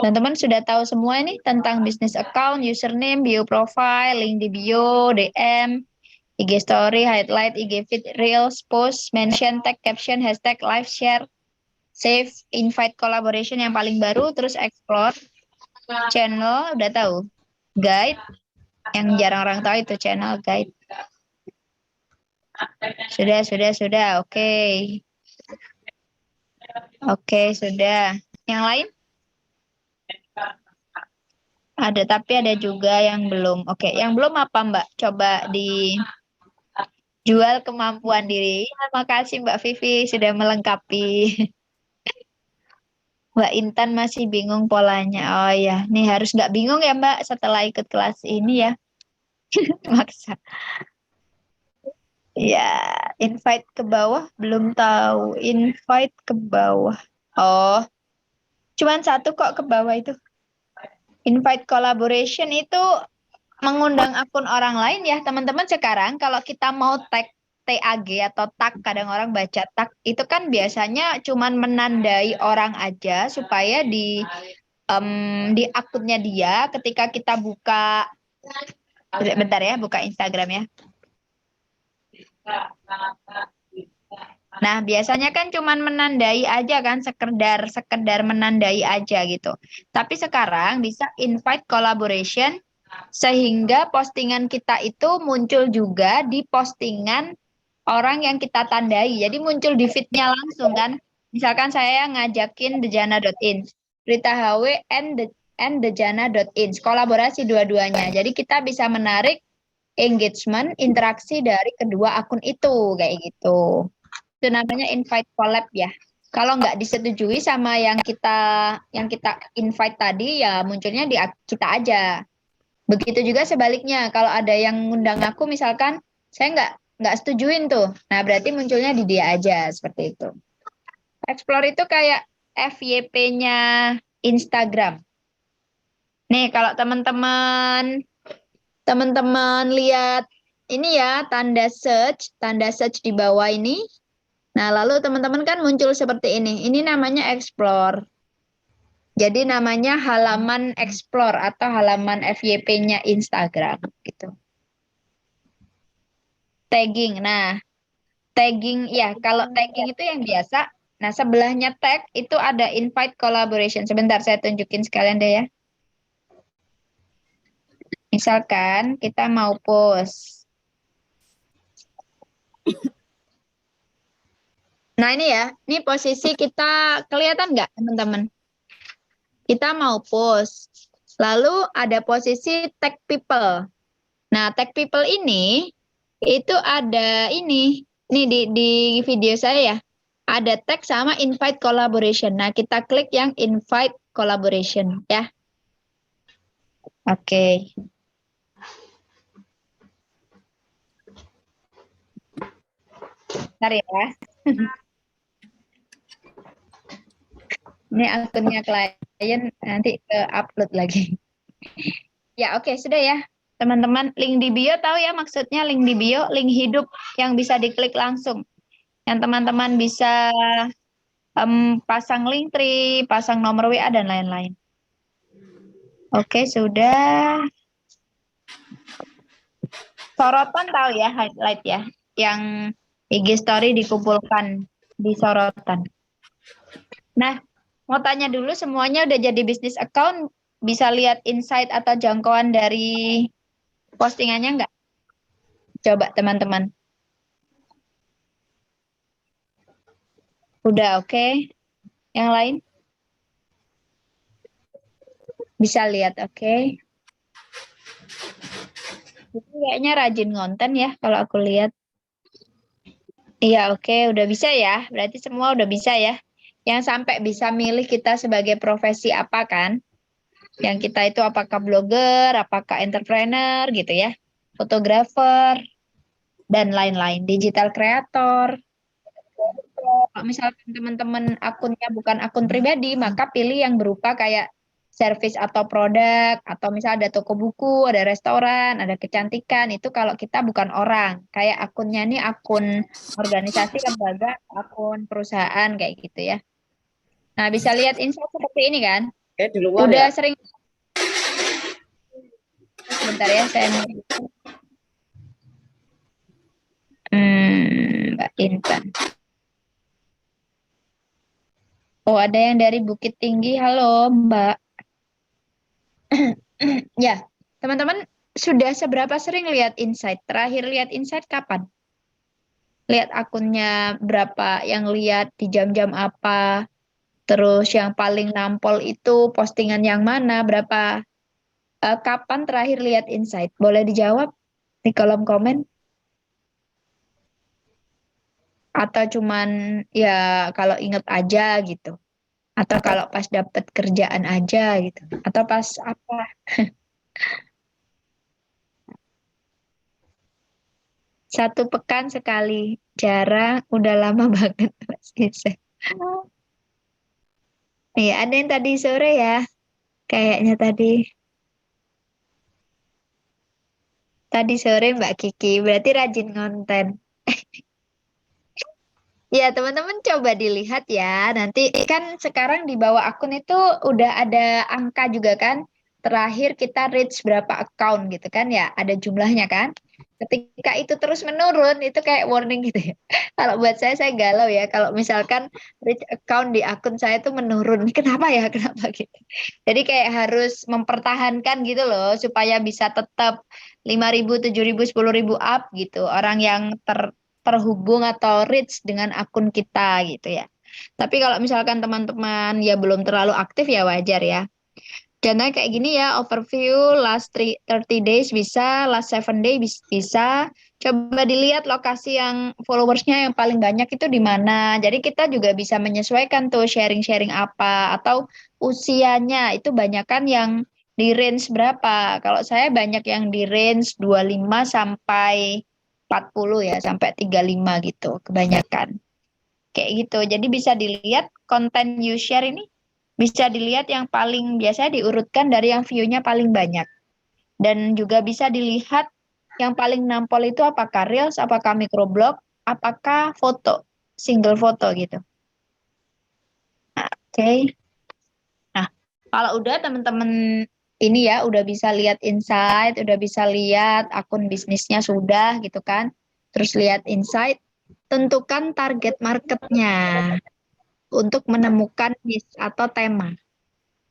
[SPEAKER 2] Teman-teman sudah tahu semua ini tentang business account, username, bio profile, link di bio, DM, IG story, highlight, IG feed, reels, post, mention, tag, caption, hashtag, live, share, save, invite, collaboration yang paling baru, terus explore, channel, udah tahu, guide, yang jarang orang tahu itu channel, guide. Sudah, oke. Oke, sudah. Yang lain? Ada, tapi ada juga yang belum. Oke, yang belum apa Mbak? Coba dijual kemampuan diri. Terima kasih Mbak Vivi sudah melengkapi. Mbak Intan masih bingung polanya. Oh ya, nih harus nggak bingung ya Mbak setelah ikut kelas ini ya. Maksa. Ya, invite ke bawah belum tahu. Invite ke bawah. Oh, cuman satu kok ke bawah itu. Invite collaboration itu mengundang akun orang lain ya teman-teman. Sekarang kalau kita mau tag TAG atau tag, kadang orang baca tag, itu kan biasanya cuman menandai orang aja supaya di akunnya dia ketika kita buka, bentar ya, buka Instagram ya. Nah, biasanya kan cuman menandai aja kan, sekedar menandai aja gitu. Tapi sekarang bisa invite collaboration sehingga postingan kita itu muncul juga di postingan orang yang kita tandai. Jadi muncul di feed-nya langsung kan. Misalkan saya ngajakin dejana.in, Rita HW and dejana.in, kolaborasi dua-duanya. Jadi kita bisa menarik engagement, interaksi dari kedua akun itu kayak gitu. Itu namanya invite collab ya. Kalau nggak disetujui sama yang kita invite tadi ya munculnya di kita aja. Begitu juga sebaliknya, kalau ada yang ngundang aku misalkan saya nggak setujuin tuh. Nah, berarti munculnya di dia aja seperti itu. Explore itu kayak FYP-nya Instagram. Nih, kalau teman-teman lihat ini ya tanda search di bawah ini. Nah, lalu teman-teman kan muncul seperti ini. Ini namanya explore. Jadi namanya halaman explore atau halaman FYP-nya Instagram gitu. Tagging. Nah, tagging ya, kalau tagging itu yang biasa. Nah, sebelahnya tag itu ada invite collaboration. Sebentar saya tunjukin sekalian deh ya. Misalkan kita mau post. Nah, ini ya, ini posisi kita kelihatan nggak teman-teman? Kita mau post. Lalu ada posisi tag people. Nah, tag people ini itu ada ini. Nih di video saya ya. Ada tag sama invite collaboration. Nah, kita klik yang invite collaboration ya. Oke. Bentar ya. Ini akunnya klien nanti ke upload lagi. Ya, oke, sudah ya. Teman-teman, link di bio tahu ya maksudnya link di bio, link hidup yang bisa diklik langsung. Yang teman-teman bisa pasang link tree, pasang nomor WA dan lain-lain. Oke, sudah. Sorotan tahu ya, highlight ya. Yang IG story dikumpulkan di sorotan. Nah, mau tanya dulu semuanya udah jadi bisnis account bisa lihat insight atau jangkauan dari postingannya nggak? Coba teman-teman. Udah oke? Yang lain? Bisa lihat oke? Itu kayaknya rajin konten ya kalau aku lihat. Iya oke, udah bisa ya. Berarti semua udah bisa ya. Yang sampai bisa milih kita sebagai profesi apa kan? Yang kita itu apakah blogger, apakah entrepreneur gitu ya, fotografer, dan lain-lain, digital creator. Kalau misalkan teman-teman akunnya bukan akun pribadi, maka pilih yang berupa kayak service atau produk, atau misalnya ada toko buku, ada restoran, ada kecantikan, itu kalau kita bukan orang. Kayak akunnya ini akun organisasi, lembaga, akun perusahaan, kayak gitu ya. Nah, bisa lihat insight seperti ini kan?
[SPEAKER 3] Di luar
[SPEAKER 2] Udah
[SPEAKER 3] ya.
[SPEAKER 2] sering, sebentar ya, saya mau. Mbak Intan. Oh, ada yang dari Bukit Tinggi. Halo, Mbak. Ya, teman-teman sudah seberapa sering lihat Insight? Terakhir lihat Insight kapan? Lihat akunnya berapa? Yang lihat di jam-jam apa? Terus yang paling nampol itu postingan yang mana? Berapa? Kapan terakhir lihat Insight? Boleh dijawab di kolom komen? Atau cuman ya kalau inget aja gitu? Atau kalau pas dapet kerjaan aja gitu? Atau pas apa? Satu pekan sekali. Jarang, udah lama banget Mas Gesa. Iya, ada yang tadi sore ya. Kayaknya tadi. Tadi sore Mbak Kiki. Berarti rajin konten. Ya, teman-teman coba dilihat ya. Nanti kan sekarang di bawah akun itu udah ada angka juga kan. Terakhir kita reach berapa account gitu kan ya. Ada jumlahnya kan. Ketika itu terus menurun, itu kayak warning gitu ya. Kalau buat saya galau ya. Kalau misalkan reach account di akun saya itu menurun. Kenapa ya? Kenapa gitu. Jadi kayak harus mempertahankan gitu loh. Supaya bisa tetap 5.000, 7.000, 10.000 up gitu. Orang yang terhubung atau reach dengan akun kita gitu ya. Tapi kalau misalkan teman-teman ya belum terlalu aktif ya wajar ya. Contohnya kayak gini ya, overview last 30 days bisa, last 7 days bisa. Coba dilihat lokasi yang followersnya yang paling banyak itu di mana. Jadi kita juga bisa menyesuaikan tuh sharing-sharing apa atau usianya itu banyak kan yang di range berapa. Kalau saya banyak yang di range 25 sampai 40 ya, sampai 35 gitu kebanyakan. Kayak gitu. Jadi bisa dilihat konten you share ini bisa dilihat yang paling biasa diurutkan dari yang view-nya paling banyak. Dan juga bisa dilihat yang paling nampol itu apakah reels, apakah microblog, apakah foto, single foto gitu. Oke. Nah, kalau udah teman-teman ini ya udah bisa lihat insight, udah bisa lihat akun bisnisnya sudah gitu kan. Terus lihat insight, tentukan target marketnya untuk menemukan niche atau tema.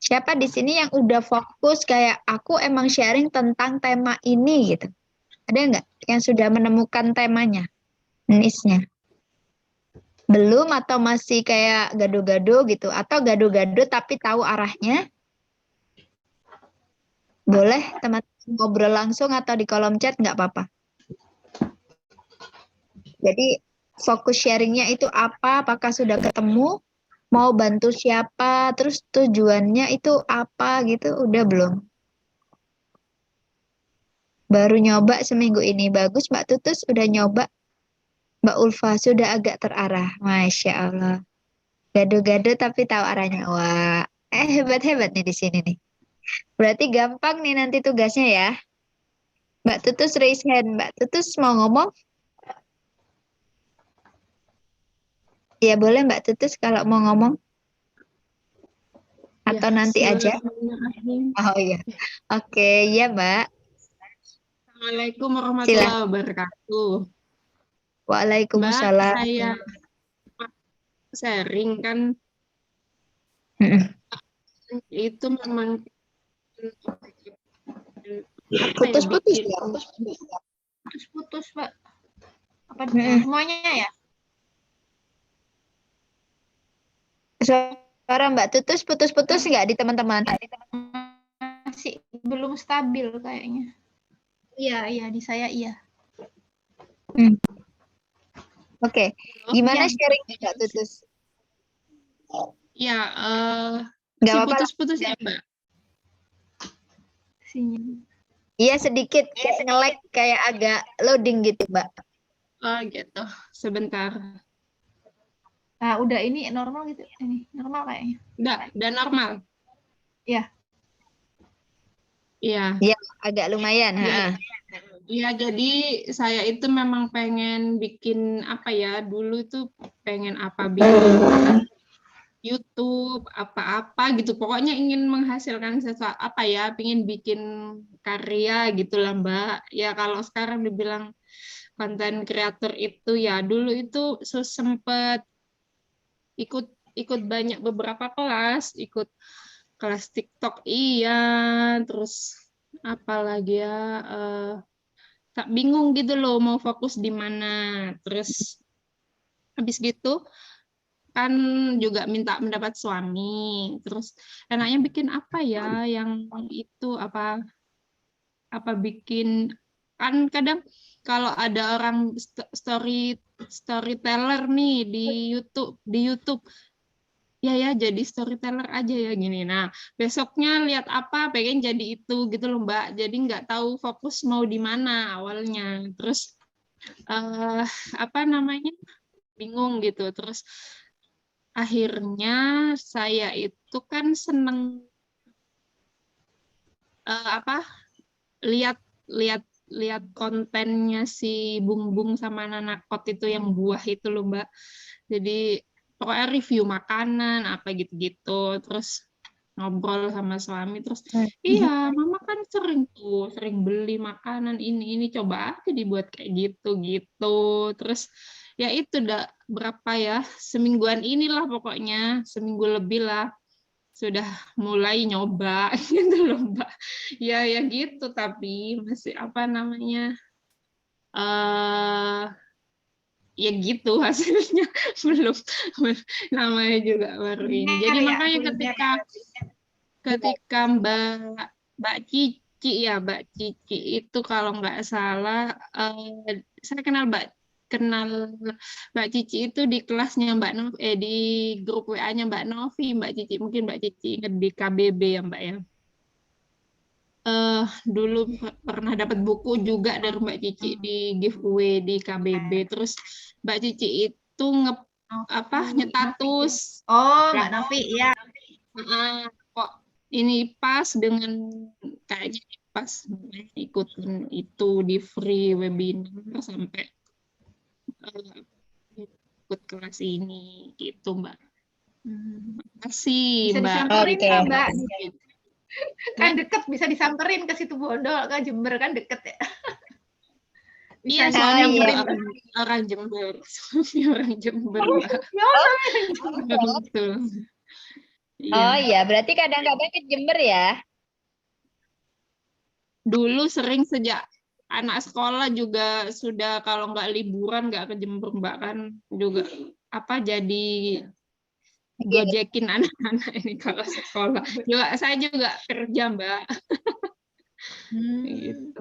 [SPEAKER 2] Siapa di sini yang udah fokus kayak aku emang sharing tentang tema ini gitu? Ada nggak yang sudah menemukan temanya, niche-nya? Belum atau masih kayak gado-gado gitu? Atau gado-gado tapi tahu arahnya? Boleh teman-teman ngobrol langsung atau di kolom chat nggak apa-apa. Jadi fokus sharingnya itu apa? Apakah sudah ketemu? Mau bantu siapa? Terus tujuannya itu apa gitu? Udah belum? Baru nyoba seminggu ini. Bagus Mbak Tutus udah nyoba. Mbak Ulfa sudah agak terarah. Masya Allah. Gado-gado tapi tahu arahnya. Wah, hebat-hebat nih di sini nih. Berarti gampang nih nanti tugasnya ya. Mbak Tutus raise hand. Mbak Tutus mau ngomong? Ya boleh Mbak Tutus kalau mau ngomong.
[SPEAKER 4] Ya,
[SPEAKER 2] Atau nanti aja.
[SPEAKER 4] bismillahirrahmanirrahim.
[SPEAKER 2] Oh iya. Oke, ya Mbak.
[SPEAKER 4] Assalamualaikum
[SPEAKER 2] Silahkan.
[SPEAKER 4] warahmatullahi wabarakatuh. Mbak,
[SPEAKER 2] Waalaikumsalam.
[SPEAKER 4] saya sharing kan
[SPEAKER 2] Mm-mm.
[SPEAKER 4] itu memang apa ya,
[SPEAKER 2] Putus-putus
[SPEAKER 4] bikin
[SPEAKER 2] ya.
[SPEAKER 1] Putus-putus, Mbak. Apa
[SPEAKER 2] Mm-mm.
[SPEAKER 1] semuanya ya?
[SPEAKER 2] Suara Mbak Tutus putus-putus nggak di teman-teman?
[SPEAKER 1] Masih belum stabil kayaknya. Iya, di saya iya.
[SPEAKER 2] Oke, gimana
[SPEAKER 1] Iya.
[SPEAKER 2] sharing Mbak Tutus?
[SPEAKER 4] ya
[SPEAKER 2] Nggak
[SPEAKER 4] si
[SPEAKER 2] apa-apa.
[SPEAKER 4] putus-putus ya Mbak.
[SPEAKER 1] Sinyal.
[SPEAKER 2] Iya sedikit kayak nge-lag, kayak agak loading gitu Mbak.
[SPEAKER 4] Oh gitu, sebentar.
[SPEAKER 1] Nah, udah ini normal gitu. Ini normal kayaknya.
[SPEAKER 4] Udah normal.
[SPEAKER 1] Iya.
[SPEAKER 4] Iya.
[SPEAKER 2] Ya agak lumayan.
[SPEAKER 4] Iya.
[SPEAKER 2] ha.
[SPEAKER 4] Iya, jadi saya itu memang pengen bikin apa ya, dulu itu pengen apa, bikin YouTube, apa-apa gitu. Pokoknya ingin menghasilkan sesuatu, apa ya, pengen bikin karya gitu lah Mbak. Ya kalau sekarang dibilang konten kreator itu ya, dulu itu sempet ikut ikut banyak beberapa kelas, ikut kelas TikTok iya, terus apalagi ya, tak bingung gitu loh mau fokus di mana. Terus habis gitu kan juga minta pendapat suami. Terus enaknya bikin apa ya yang itu, apa bikin, kan kadang kalau ada orang storyteller nih di YouTube ya jadi storyteller aja ya gini. Nah, besoknya lihat apa pengen jadi itu gitu loh Mbak. Jadi nggak tahu fokus mau di mana awalnya. Terus apa namanya, bingung gitu. Terus akhirnya saya itu kan seneng apa, lihat lihat lihat kontennya si Bung Bung sama Nanakot itu yang buah itu loh Mbak. Jadi pokoknya review makanan apa gitu-gitu, terus ngobrol sama suami, terus iya mama kan sering beli makanan ini coba aja dibuat kayak gitu, terus ya itu udah berapa ya, semingguan inilah, pokoknya seminggu lebih lah sudah mulai nyoba gitu loh Mbak. Ya gitu, tapi masih apa namanya, ya gitu hasilnya. belum Namanya juga baru ini. Jadi makanya ketika Mbak Cici ya, Mbak Cici itu kalau nggak salah, saya kenal Mbak Cici itu di kelasnya Mbak Novi, di grup WA-nya Mbak Novi. Mbak Cici, mungkin Mbak Cici ingat di KBB ya Mbak ya. Dulu pernah dapat buku juga dari Mbak Cici di giveaway di KBB. Terus Mbak Cici itu nyetatus.
[SPEAKER 1] Oh, Mbak Novi, ya.
[SPEAKER 4] Kok ini pas dengan, kayaknya pas ikutin itu di free webinar sampai ikut kelas ini gitu Mbak. Makasih
[SPEAKER 1] Bisa
[SPEAKER 4] Mbak.
[SPEAKER 1] disamperin
[SPEAKER 2] Oke.
[SPEAKER 1] nggak, Mbak? Kan deket, bisa disamperin ke situ Bondol, ke Jember kan deket ya.
[SPEAKER 4] Iya,
[SPEAKER 1] Bisa
[SPEAKER 4] soalnya
[SPEAKER 1] nyamperin.
[SPEAKER 4] orang Jember. Suami orang Jember, Mbak. Betul.
[SPEAKER 2] Oh
[SPEAKER 4] Iya.
[SPEAKER 2] iya, berarti kadang-kadang ke Jember ya?
[SPEAKER 4] Dulu sering, sejak anak sekolah juga sudah, kalau nggak liburan nggak ke Jember Mbak, kan juga apa, jadi gojekin anak-anak ini kalau sekolah. Saya juga kerja Mbak. Gitu.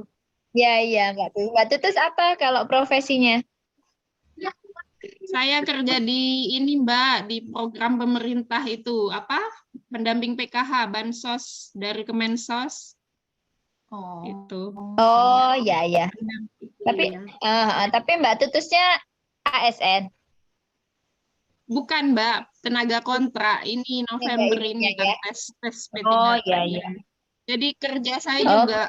[SPEAKER 2] Iya Mbak Tutus. Mbak Tutus apa kalau profesinya?
[SPEAKER 4] Saya kerja di ini Mbak, di program pemerintah itu, apa, pendamping PKH, bansos dari Kemensos. Itu.
[SPEAKER 2] Oh iya. Tapi
[SPEAKER 4] Iya.
[SPEAKER 2] tapi Mbak Tutusnya ASN.
[SPEAKER 4] Bukan Mbak, tenaga kontrak. Ini November ini kan
[SPEAKER 2] ya?
[SPEAKER 4] tes
[SPEAKER 2] Oh
[SPEAKER 4] P3K.
[SPEAKER 2] iya.
[SPEAKER 4] Jadi kerja saya
[SPEAKER 2] Oh,
[SPEAKER 4] juga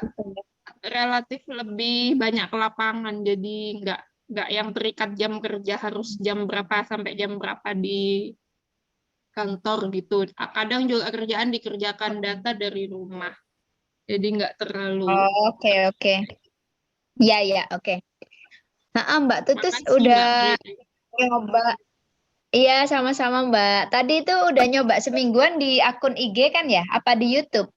[SPEAKER 4] relatif lebih banyak ke lapangan, jadi nggak yang terikat jam kerja harus jam berapa sampai jam berapa di kantor gitu. Kadang juga kerjaan dikerjakan data dari rumah, jadi nggak terlalu.
[SPEAKER 2] oke. Iya, oke. Nah, Mbak Tutus
[SPEAKER 4] Makasih
[SPEAKER 2] udah
[SPEAKER 4] Mbak Brita.
[SPEAKER 2] nyoba. Iya, sama-sama Mbak. Tadi itu udah nyoba semingguan di akun IG kan ya? Apa di YouTube?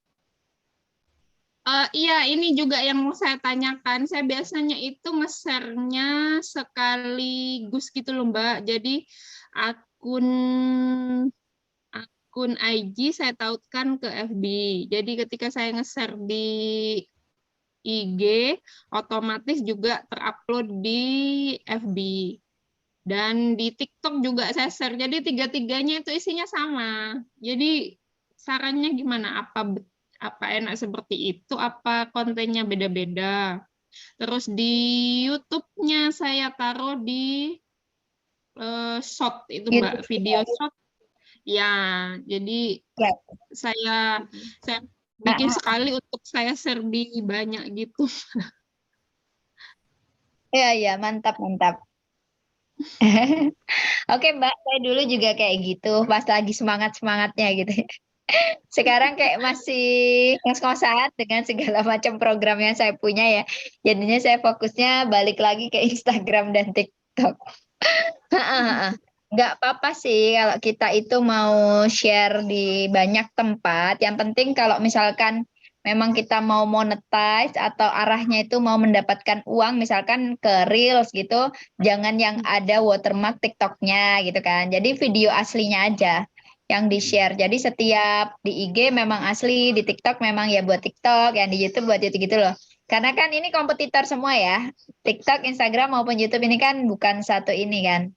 [SPEAKER 4] Iya, ini juga yang mau saya tanyakan. Saya biasanya itu nge-share-nya sekaligus gitu loh, Mbak. Jadi akun akun IG saya tautkan ke FB. Jadi ketika saya nge-share di IG, otomatis juga terupload di FB. Dan di TikTok juga saya share. Jadi tiga-tiganya itu isinya sama. Jadi sarannya gimana? Apa enak seperti itu? Apa kontennya beda-beda? Terus di YouTube-nya saya taruh di short itu Mbak,
[SPEAKER 2] YouTube
[SPEAKER 4] video short. Ya, jadi
[SPEAKER 2] ya.
[SPEAKER 4] saya saya
[SPEAKER 2] Ah,
[SPEAKER 4] bikin
[SPEAKER 2] ah.
[SPEAKER 4] sekali untuk saya share di banyak gitu.
[SPEAKER 2] Ya, ya, mantap, mantap. Oke, Mbak, saya dulu juga kayak gitu, pas lagi semangat-semangatnya gitu. Sekarang kayak masih ngos-ngosan dengan segala macam program yang saya punya ya. Jadinya saya fokusnya balik lagi ke Instagram dan TikTok. Nggak apa-apa sih kalau kita itu mau share di banyak tempat. Yang penting kalau misalkan memang kita mau monetize atau arahnya itu mau mendapatkan uang, misalkan ke Reels gitu, jangan yang ada watermark TikToknya gitu kan. Jadi video aslinya aja yang di-share. Jadi setiap di IG memang asli, di TikTok memang ya buat TikTok, yang di YouTube buat YouTube gitu loh. Karena kan ini kompetitor semua ya. TikTok, Instagram maupun YouTube ini kan bukan satu ini kan.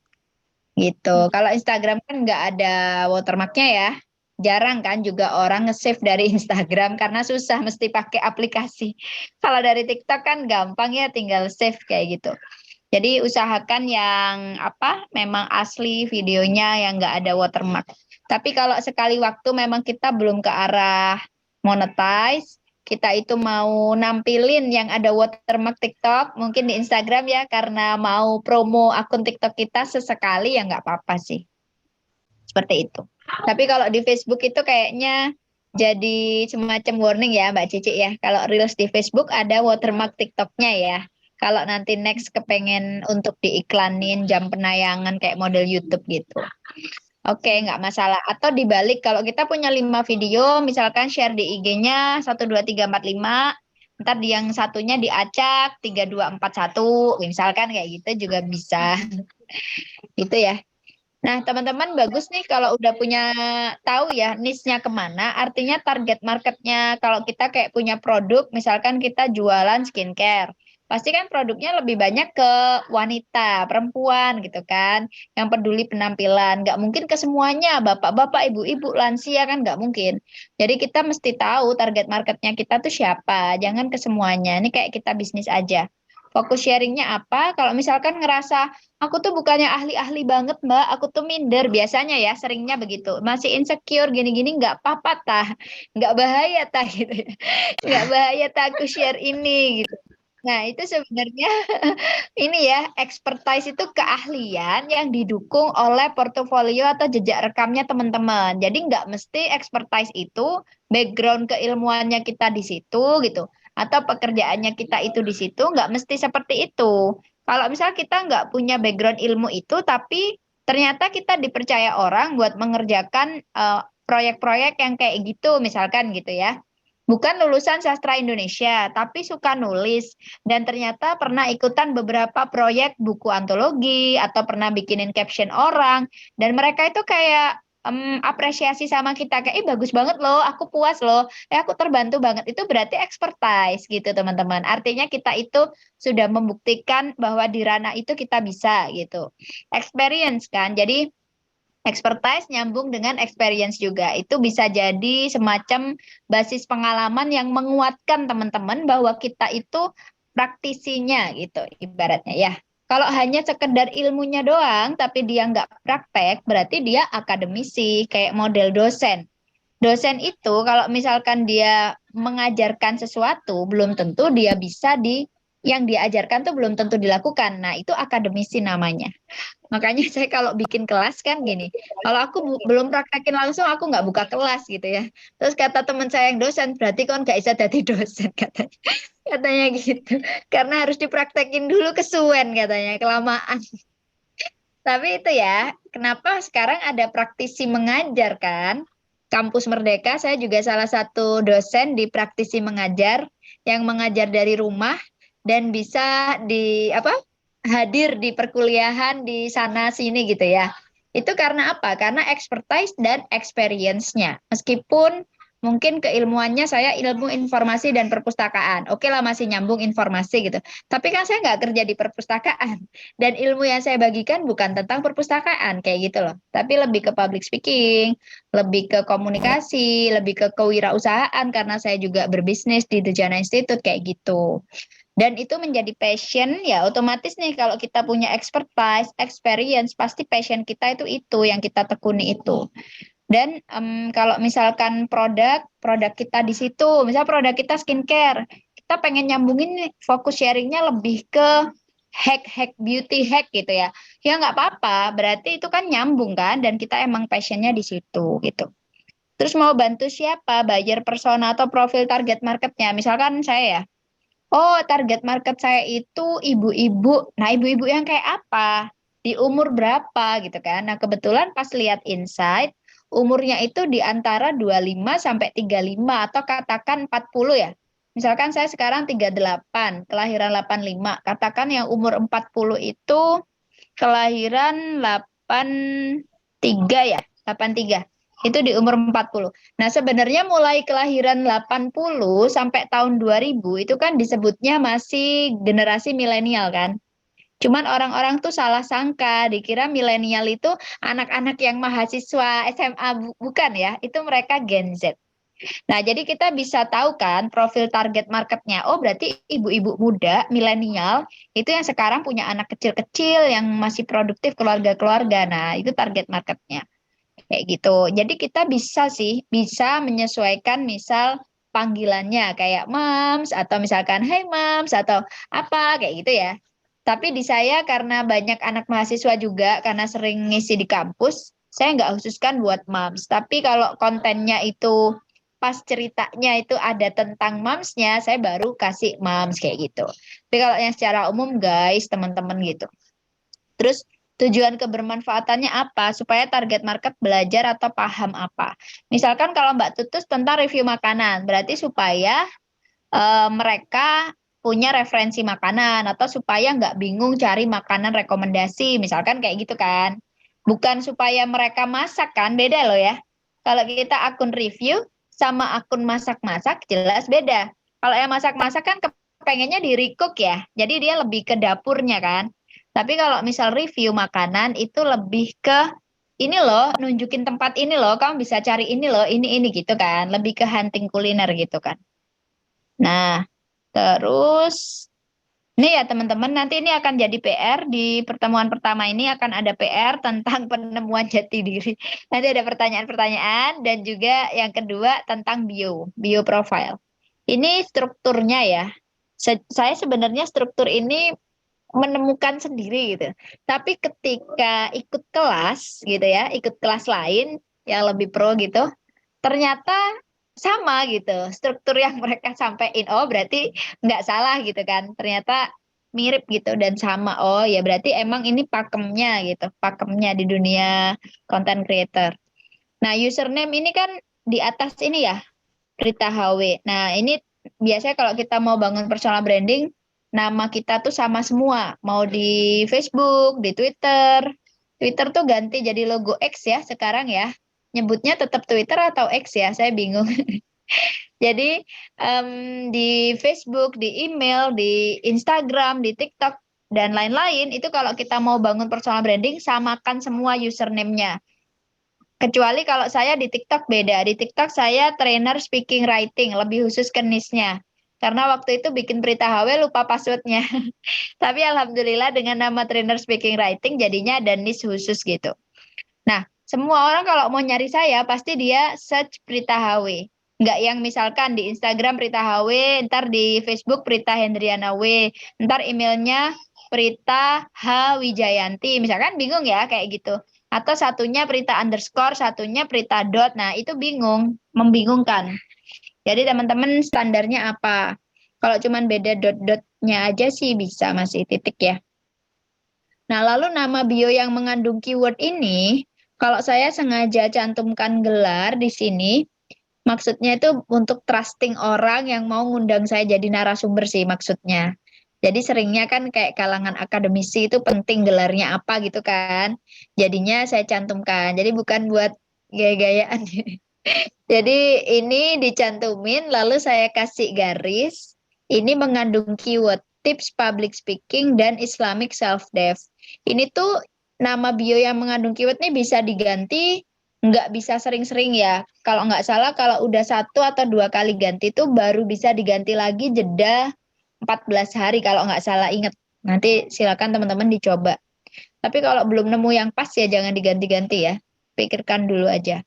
[SPEAKER 2] Gitu. Kalau Instagram kan nggak ada watermarknya ya. Jarang kan juga orang nge-save dari Instagram karena susah mesti pakai aplikasi. Kalau dari TikTok kan gampang ya tinggal save kayak gitu. Jadi usahakan yang apa memang asli videonya yang nggak ada watermark. Tapi kalau sekali waktu memang kita belum ke arah monetize, kita itu mau nampilin yang ada watermark TikTok, mungkin di Instagram ya karena mau promo akun TikTok kita sesekali ya nggak apa-apa sih. Seperti itu. Tapi kalau di Facebook itu kayaknya jadi semacam warning ya Mbak Cici ya. Kalau Reels di Facebook ada watermark TikToknya ya. Kalau nanti next kepengen untuk diiklanin jam penayangan kayak model YouTube gitu. Oke, nggak masalah. Atau dibalik, kalau kita punya 5 video, misalkan share di IG-nya 1, 2, 3, 4, 5, ntar di yang satunya diacak 3, 2, 4, 1, misalkan kayak gitu juga bisa. Gitu ya. Nah, teman-teman bagus nih kalau udah punya tahu ya niche-nya kemana, artinya target marketnya. Kalau kita kayak punya produk, misalkan kita jualan skincare, pasti kan produknya lebih banyak ke wanita, perempuan gitu kan, yang peduli penampilan. Nggak mungkin ke semuanya, bapak-bapak, ibu-ibu, lansia kan nggak mungkin. Jadi kita mesti tahu target marketnya kita tuh siapa, jangan ke semuanya. Ini kayak kita bisnis aja. Fokus sharingnya apa? Kalau misalkan ngerasa aku tuh bukannya ahli-ahli banget, Mbak. Aku tuh minder. Biasanya ya, seringnya begitu. Masih insecure gini-gini, nggak apa-apa, tah. Nggak bahaya, tah, gitu ya. Nggak bahaya, tah, aku share ini, gitu. Nah, itu sebenarnya ini ya, expertise itu keahlian yang didukung oleh portofolio atau jejak rekamnya teman-teman. Jadi nggak mesti expertise itu background keilmuannya kita di situ gitu. Atau pekerjaannya kita itu di situ, nggak mesti seperti itu. Kalau misal kita nggak punya background ilmu itu, tapi ternyata kita dipercaya orang buat mengerjakan proyek-proyek yang kayak gitu, misalkan gitu ya. Bukan lulusan sastra Indonesia, tapi suka nulis. Dan ternyata pernah ikutan beberapa proyek buku antologi, atau pernah bikinin caption orang. Dan mereka itu kayak apresiasi sama kita. Kayak, bagus banget loh, aku puas loh. Aku terbantu banget. Itu berarti expertise gitu teman-teman. Artinya kita itu sudah membuktikan bahwa di ranah itu kita bisa gitu. Experience kan. Jadi expertise nyambung dengan experience juga. Itu bisa jadi semacam basis pengalaman yang menguatkan teman-teman bahwa kita itu praktisinya gitu ibaratnya ya. Kalau hanya sekedar ilmunya doang tapi dia nggak praktek, berarti dia akademisi kayak model dosen. Dosen itu kalau misalkan dia mengajarkan sesuatu, belum tentu dia bisa yang diajarkan tuh belum tentu dilakukan. Nah, itu akademisi namanya. Makanya saya kalau bikin kelas kan gini, kalau aku belum praktekin langsung, aku nggak buka kelas gitu ya. Terus kata teman saya yang dosen, berarti kan nggak bisa jadi dosen katanya. Katanya gitu. Karena harus dipraktekin dulu kesuwen katanya, kelamaan. Tapi itu ya, kenapa sekarang ada praktisi mengajar kan? Kampus Merdeka, saya juga salah satu dosen di praktisi mengajar. yang mengajar dari rumah dan bisa hadir di perkuliahan di sana sini gitu ya. Itu karena apa? Karena expertise dan experience-nya. Meskipun mungkin keilmuannya saya ilmu informasi dan perpustakaan. Oke lah masih nyambung informasi gitu. Tapi kan saya nggak kerja di perpustakaan. Dan ilmu yang saya bagikan bukan tentang perpustakaan kayak gitu loh. Tapi lebih ke public speaking, lebih ke komunikasi, lebih ke kewirausahaan karena saya juga berbisnis di The Jana Institute kayak gitu. Dan itu menjadi passion, ya otomatis nih kalau kita punya expertise, experience, pasti passion kita itu yang kita tekuni itu. Dan kalau misalkan produk kita di situ, misal produk kita skincare, kita pengen nyambungin nih, fokus sharingnya lebih ke hack beauty hack gitu ya. Ya nggak apa-apa, berarti itu kan nyambung kan, dan kita emang passionnya di situ gitu. Terus mau bantu siapa? Buyer persona atau profil target marketnya. Misalkan saya ya, oh, target market saya itu ibu-ibu. Nah, ibu-ibu yang kayak apa? Di umur berapa gitu kan. Nah, kebetulan pas lihat insight, umurnya itu di antara 25 sampai 35 atau katakan 40 ya. Misalkan saya sekarang 38, kelahiran 85. Katakan yang umur 40 itu kelahiran 83 ya, 83. Itu di umur 40. Nah, sebenarnya mulai kelahiran 80 sampai tahun 2000 itu kan disebutnya masih generasi milenial kan. Cuman orang-orang tuh salah sangka, dikira milenial itu anak-anak yang mahasiswa SMA, bukan ya, itu mereka Gen Z. Nah, jadi kita bisa tahu kan profil target marketnya. Oh, berarti ibu-ibu muda, milenial, itu yang sekarang punya anak kecil-kecil yang masih produktif keluarga-keluarga. Nah, itu target marketnya. Kayak gitu. Jadi kita bisa menyesuaikan misal panggilannya kayak moms atau misalkan hey moms atau apa kayak gitu ya. Tapi di saya karena banyak anak mahasiswa juga karena sering ngisi di kampus, saya nggak khususkan buat moms. Tapi kalau kontennya itu pas ceritanya itu ada tentang momsnya, saya baru kasih moms kayak gitu. Tapi kalau yang secara umum guys, teman-teman gitu. Terus tujuan kebermanfaatannya apa? Supaya target market belajar atau paham apa. Misalkan kalau Mbak Tutus tentang review makanan, berarti supaya mereka punya referensi makanan atau supaya nggak bingung cari makanan rekomendasi, misalkan kayak gitu kan. Bukan supaya mereka masak kan, beda loh ya. Kalau kita akun review sama akun masak-masak jelas beda. Kalau yang masak-masak kan pengennya di recook ya, jadi dia lebih ke dapurnya kan. Tapi kalau misal review makanan itu lebih ke ini loh, nunjukin tempat ini loh, kamu bisa cari ini loh, ini gitu kan. Lebih ke hunting kuliner gitu kan. Nah, terus nih ya teman-teman, nanti ini akan jadi PR di pertemuan pertama ini akan ada PR tentang penemuan jati diri. Nanti ada pertanyaan-pertanyaan dan juga yang kedua tentang bio profile. Ini strukturnya ya. Saya sebenarnya struktur ini menemukan sendiri gitu. Tapi ketika ikut kelas gitu ya, ikut kelas lain yang lebih pro gitu, ternyata sama gitu. Struktur yang mereka sampaikan, oh berarti nggak salah gitu kan. Ternyata mirip gitu dan sama. Oh ya berarti emang ini pakemnya gitu, pakemnya di dunia content creator. Nah, username ini kan di atas ini ya, Prita HW. Nah, ini biasanya kalau kita mau bangun personal branding, nama kita tuh sama semua. Mau di Facebook, di Twitter. Twitter tuh ganti jadi logo X ya sekarang ya. Nyebutnya tetap Twitter atau X ya, saya bingung. Jadi di Facebook, di email, di Instagram, di TikTok, dan lain-lain, itu kalau kita mau bangun personal branding, samakan semua username-nya. Kecuali kalau saya di TikTok beda. Di TikTok saya trainer speaking writing, lebih khusus ke niche-nya. Karena waktu itu bikin Prita HW lupa passwordnya. Tapi alhamdulillah dengan nama trainer speaking writing jadinya ada niche khusus gitu. Nah, semua orang kalau mau nyari saya pasti dia search Prita HW. Nggak yang misalkan di Instagram Prita HW, ntar di Facebook Prita Hendriana W, ntar emailnya Prita H Wijayanti. Misalkan bingung ya kayak gitu. Atau satunya Prita underscore, satunya Prita dot. Nah, itu bingung, membingungkan. Jadi teman-teman standarnya apa? Kalau cuman beda dot-dotnya aja sih bisa masih titik ya. Nah, lalu nama bio yang mengandung keyword ini, kalau saya sengaja cantumkan gelar di sini, Maksudnya itu untuk trusting orang yang mau ngundang saya jadi narasumber sih maksudnya. Jadi seringnya kan kayak kalangan akademisi itu penting gelarnya apa gitu kan. Jadinya saya cantumkan. Jadi bukan buat gaya-gayaan. Jadi ini dicantumin lalu saya kasih garis. Ini mengandung keyword tips public speaking dan Islamic self-dev. Ini tuh nama bio yang mengandung keyword ini bisa diganti, nggak bisa sering-sering ya. Kalau nggak salah kalau udah 1 atau 2 kali ganti itu baru bisa diganti lagi jeda 14 hari kalau nggak salah inget. Nanti silakan teman-teman dicoba. Tapi kalau belum nemu yang pas ya jangan diganti-ganti ya. Pikirkan dulu aja.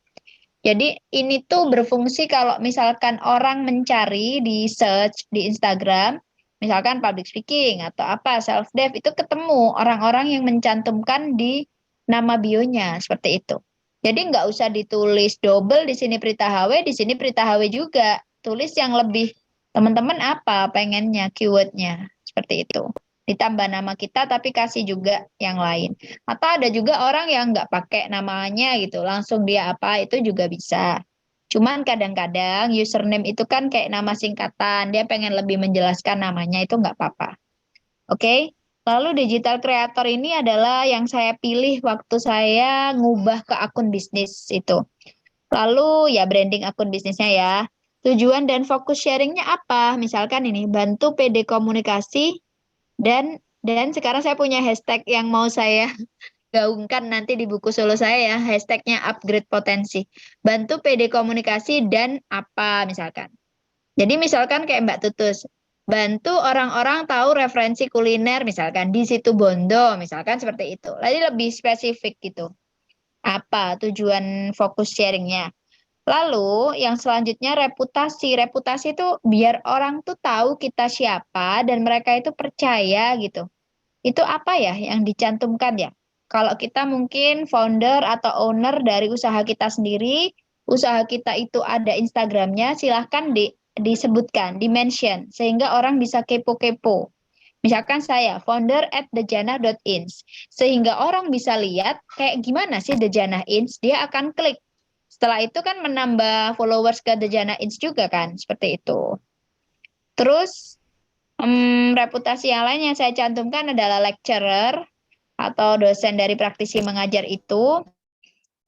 [SPEAKER 2] Jadi ini tuh berfungsi kalau misalkan orang mencari di search di Instagram, misalkan public speaking atau apa self-dev itu ketemu orang-orang yang mencantumkan di nama bionya seperti itu. Jadi nggak usah ditulis double di sini Prita HW, di sini Prita HW juga. Tulis yang lebih teman-teman apa pengennya keywordnya seperti itu. Ditambah nama kita tapi kasih juga yang lain. Atau ada juga orang yang nggak pakai namanya gitu, langsung dia apa itu juga bisa. Cuman kadang-kadang username itu kan kayak nama singkatan, dia pengen lebih menjelaskan namanya itu nggak apa-apa. Oke? Lalu digital creator ini adalah yang saya pilih waktu saya ngubah ke akun bisnis itu. Lalu ya branding akun bisnisnya ya. Tujuan dan fokus sharingnya apa? Misalkan ini, bantu PD komunikasi dan sekarang saya punya hashtag yang mau saya gaungkan nanti di buku solo saya ya, hashtagnya upgrade potensi. Bantu PD komunikasi dan apa misalkan. Jadi misalkan kayak Mbak Tutus, bantu orang-orang tahu referensi kuliner misalkan di situ Bondo, misalkan seperti itu. Jadi lebih spesifik gitu. Apa tujuan fokus sharingnya. Lalu yang selanjutnya reputasi. Reputasi itu biar orang tuh tahu kita siapa dan mereka itu percaya gitu. Itu apa ya yang dicantumkan ya? Kalau kita mungkin founder atau owner dari usaha kita sendiri, usaha kita itu ada Instagramnya, silahkan disebutkan, di-mention, sehingga orang bisa kepo-kepo. Misalkan saya, founder at dejana.ins. Sehingga orang bisa lihat kayak gimana sih Dejana Ins, dia akan klik. Setelah itu kan menambah followers ke Dejana Ins juga kan, seperti itu. Terus reputasi yang lain yang saya cantumkan adalah lecturer atau dosen dari praktisi mengajar itu.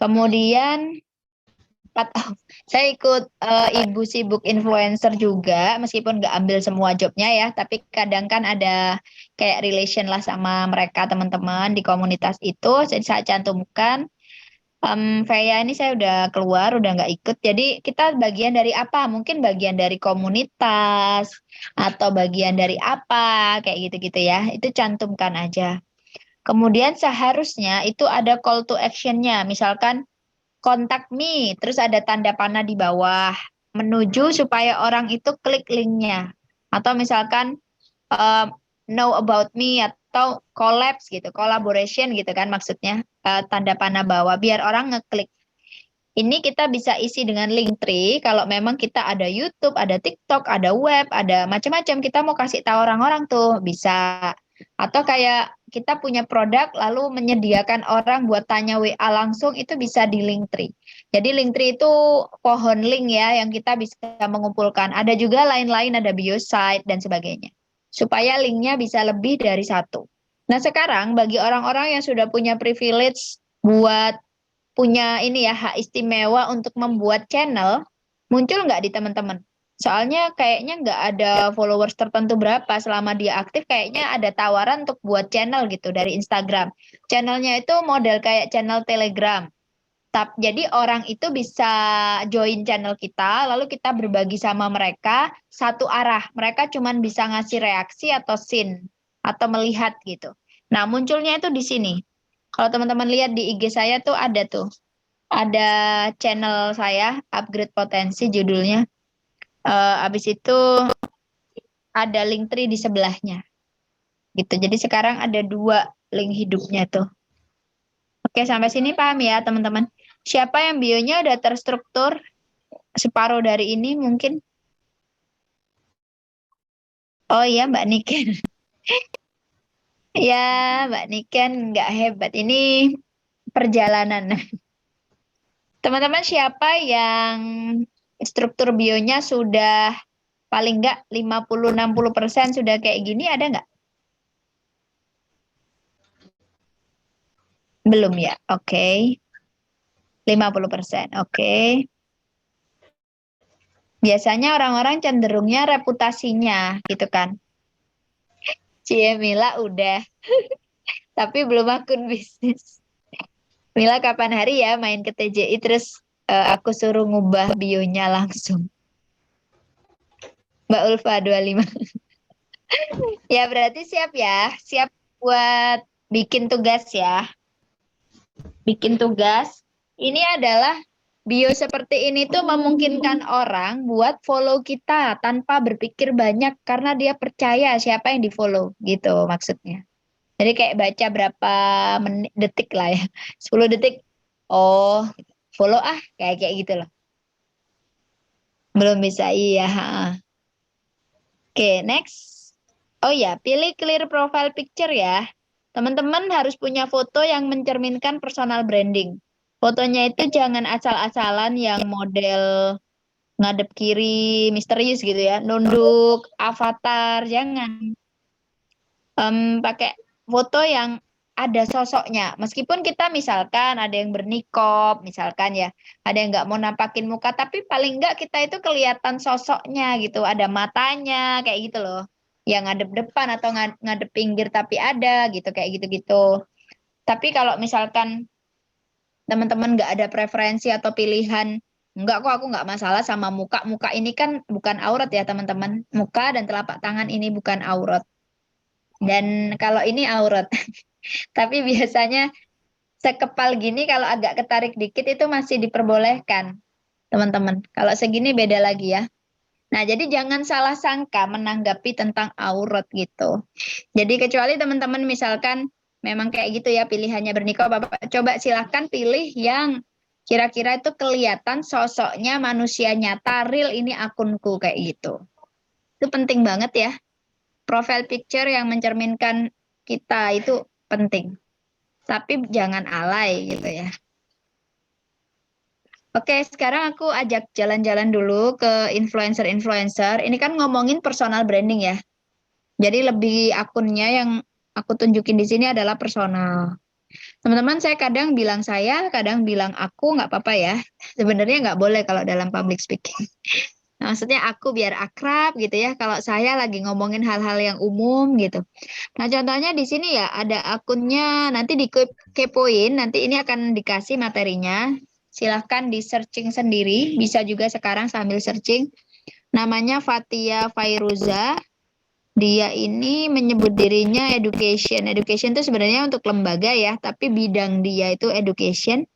[SPEAKER 2] Kemudian saya ikut Ibu Sibuk Influencer juga, meskipun nggak ambil semua jobnya ya, tapi kadang kan ada kayak relation lah sama mereka teman-teman di komunitas itu. Jadi saya cantumkan. Freya ini saya udah keluar, udah nggak ikut. Jadi kita bagian dari apa? Mungkin bagian dari komunitas atau bagian dari apa, kayak gitu-gitu ya. Itu cantumkan aja. Kemudian seharusnya itu ada call to action-nya. Misalkan kontak me, terus ada tanda panah di bawah. Menuju supaya orang itu klik linknya. Atau misalkan uh, know about me atau collabs gitu, collaboration gitu kan maksudnya tanda panah bawah biar orang ngeklik. Ini kita bisa isi dengan link tree kalau memang kita ada YouTube, ada TikTok, ada web, ada macam-macam kita mau kasih tahu orang-orang tuh bisa. Atau kayak kita punya produk lalu menyediakan orang buat tanya WA langsung itu bisa di link tree. Jadi link tree itu pohon link ya yang kita bisa mengumpulkan. Ada juga lain-lain ada bio site dan sebagainya. Supaya linknya bisa lebih dari satu. Nah sekarang bagi orang-orang yang sudah punya privilege buat punya ini ya hak istimewa untuk membuat channel, muncul nggak di teman-teman? Soalnya kayaknya nggak ada followers tertentu berapa selama dia aktif kayaknya ada tawaran untuk buat channel gitu dari Instagram. Channelnya itu model kayak channel Telegram. Jadi orang itu bisa join channel kita, lalu kita berbagi sama mereka satu arah. Mereka cuman bisa ngasih reaksi atau scene atau melihat gitu. Nah munculnya itu di sini. Kalau teman-teman lihat di IG saya tuh ada tuh. Ada channel saya, Upgrade Potensi judulnya. Habis itu ada link tree di sebelahnya. Gitu. Jadi sekarang ada 2 link hidupnya tuh. Oke, sampai sini paham ya teman-teman. Siapa yang bionya udah terstruktur separuh dari ini mungkin? Oh iya Mbak Niken. Ya Mbak Niken nggak hebat. Ini perjalanan. Teman-teman siapa yang struktur bionya sudah paling enggak 50-60% sudah kayak gini, ada nggak? Belum ya, oke. 50%, oke. Biasanya orang-orang cenderungnya reputasinya gitu kan. Cie Mila udah, tapi belum akun bisnis. Mila kapan hari ya main ke TJI terus aku suruh ngubah bionya langsung. Mbak Ulfa 25. Ya berarti siap ya, siap buat bikin tugas ya. Bikin tugas. Ini adalah bio seperti ini tuh memungkinkan orang buat follow kita tanpa berpikir banyak karena dia percaya siapa yang di-follow gitu maksudnya. Jadi kayak baca berapa detik lah ya. 10 detik. Oh, follow kayak kayak gitu loh. Belum bisa iya. Oke, next. Oh ya, pilih clear profile picture ya. Teman-teman harus punya foto yang mencerminkan personal branding. Fotonya itu jangan asal-asalan yang model ngadep kiri, misterius gitu ya. Nunduk, avatar, jangan. Pakai foto yang ada sosoknya. Meskipun kita misalkan ada yang bernikop, misalkan ya, ada yang nggak mau nampakin muka, tapi paling nggak kita itu kelihatan sosoknya gitu, ada matanya kayak gitu loh. Yang ngadep depan atau ngadep pinggir tapi ada gitu kayak gitu-gitu. Tapi kalau misalkan teman-teman nggak ada preferensi atau pilihan, nggak kok aku nggak masalah sama muka. Muka ini kan bukan aurat ya teman-teman. Muka dan telapak tangan ini bukan aurat. Dan kalau ini aurat. Tapi biasanya sekepal gini kalau agak ketarik dikit itu masih diperbolehkan, teman-teman. Kalau segini beda lagi ya. Nah, jadi jangan salah sangka menanggapi tentang aurat gitu. Jadi kecuali teman-teman misalkan memang kayak gitu ya pilihannya bernikah, Bapak coba silahkan pilih yang kira-kira itu kelihatan sosoknya manusia nyata, real ini akunku kayak gitu. Itu penting banget ya. Profile picture yang mencerminkan kita itu penting. Tapi jangan alay gitu ya. Oke, sekarang aku ajak jalan-jalan dulu ke influencer-influencer. Ini kan ngomongin personal branding ya. Jadi lebih akunnya yang aku tunjukin di sini adalah personal. Teman-teman, saya kadang bilang saya, kadang bilang aku, nggak apa-apa ya. Sebenarnya nggak boleh kalau dalam public speaking. Nah, maksudnya aku biar akrab gitu ya. Kalau saya lagi ngomongin hal-hal yang umum gitu. Nah, contohnya di sini ya ada akunnya, nanti dikepoin, nanti ini akan dikasih materinya. Silahkan di searching sendiri, bisa juga sekarang sambil searching. Namanya Fatia Fairuza. Dia ini menyebut dirinya education. Education itu sebenarnya untuk lembaga ya, tapi bidang dia itu education.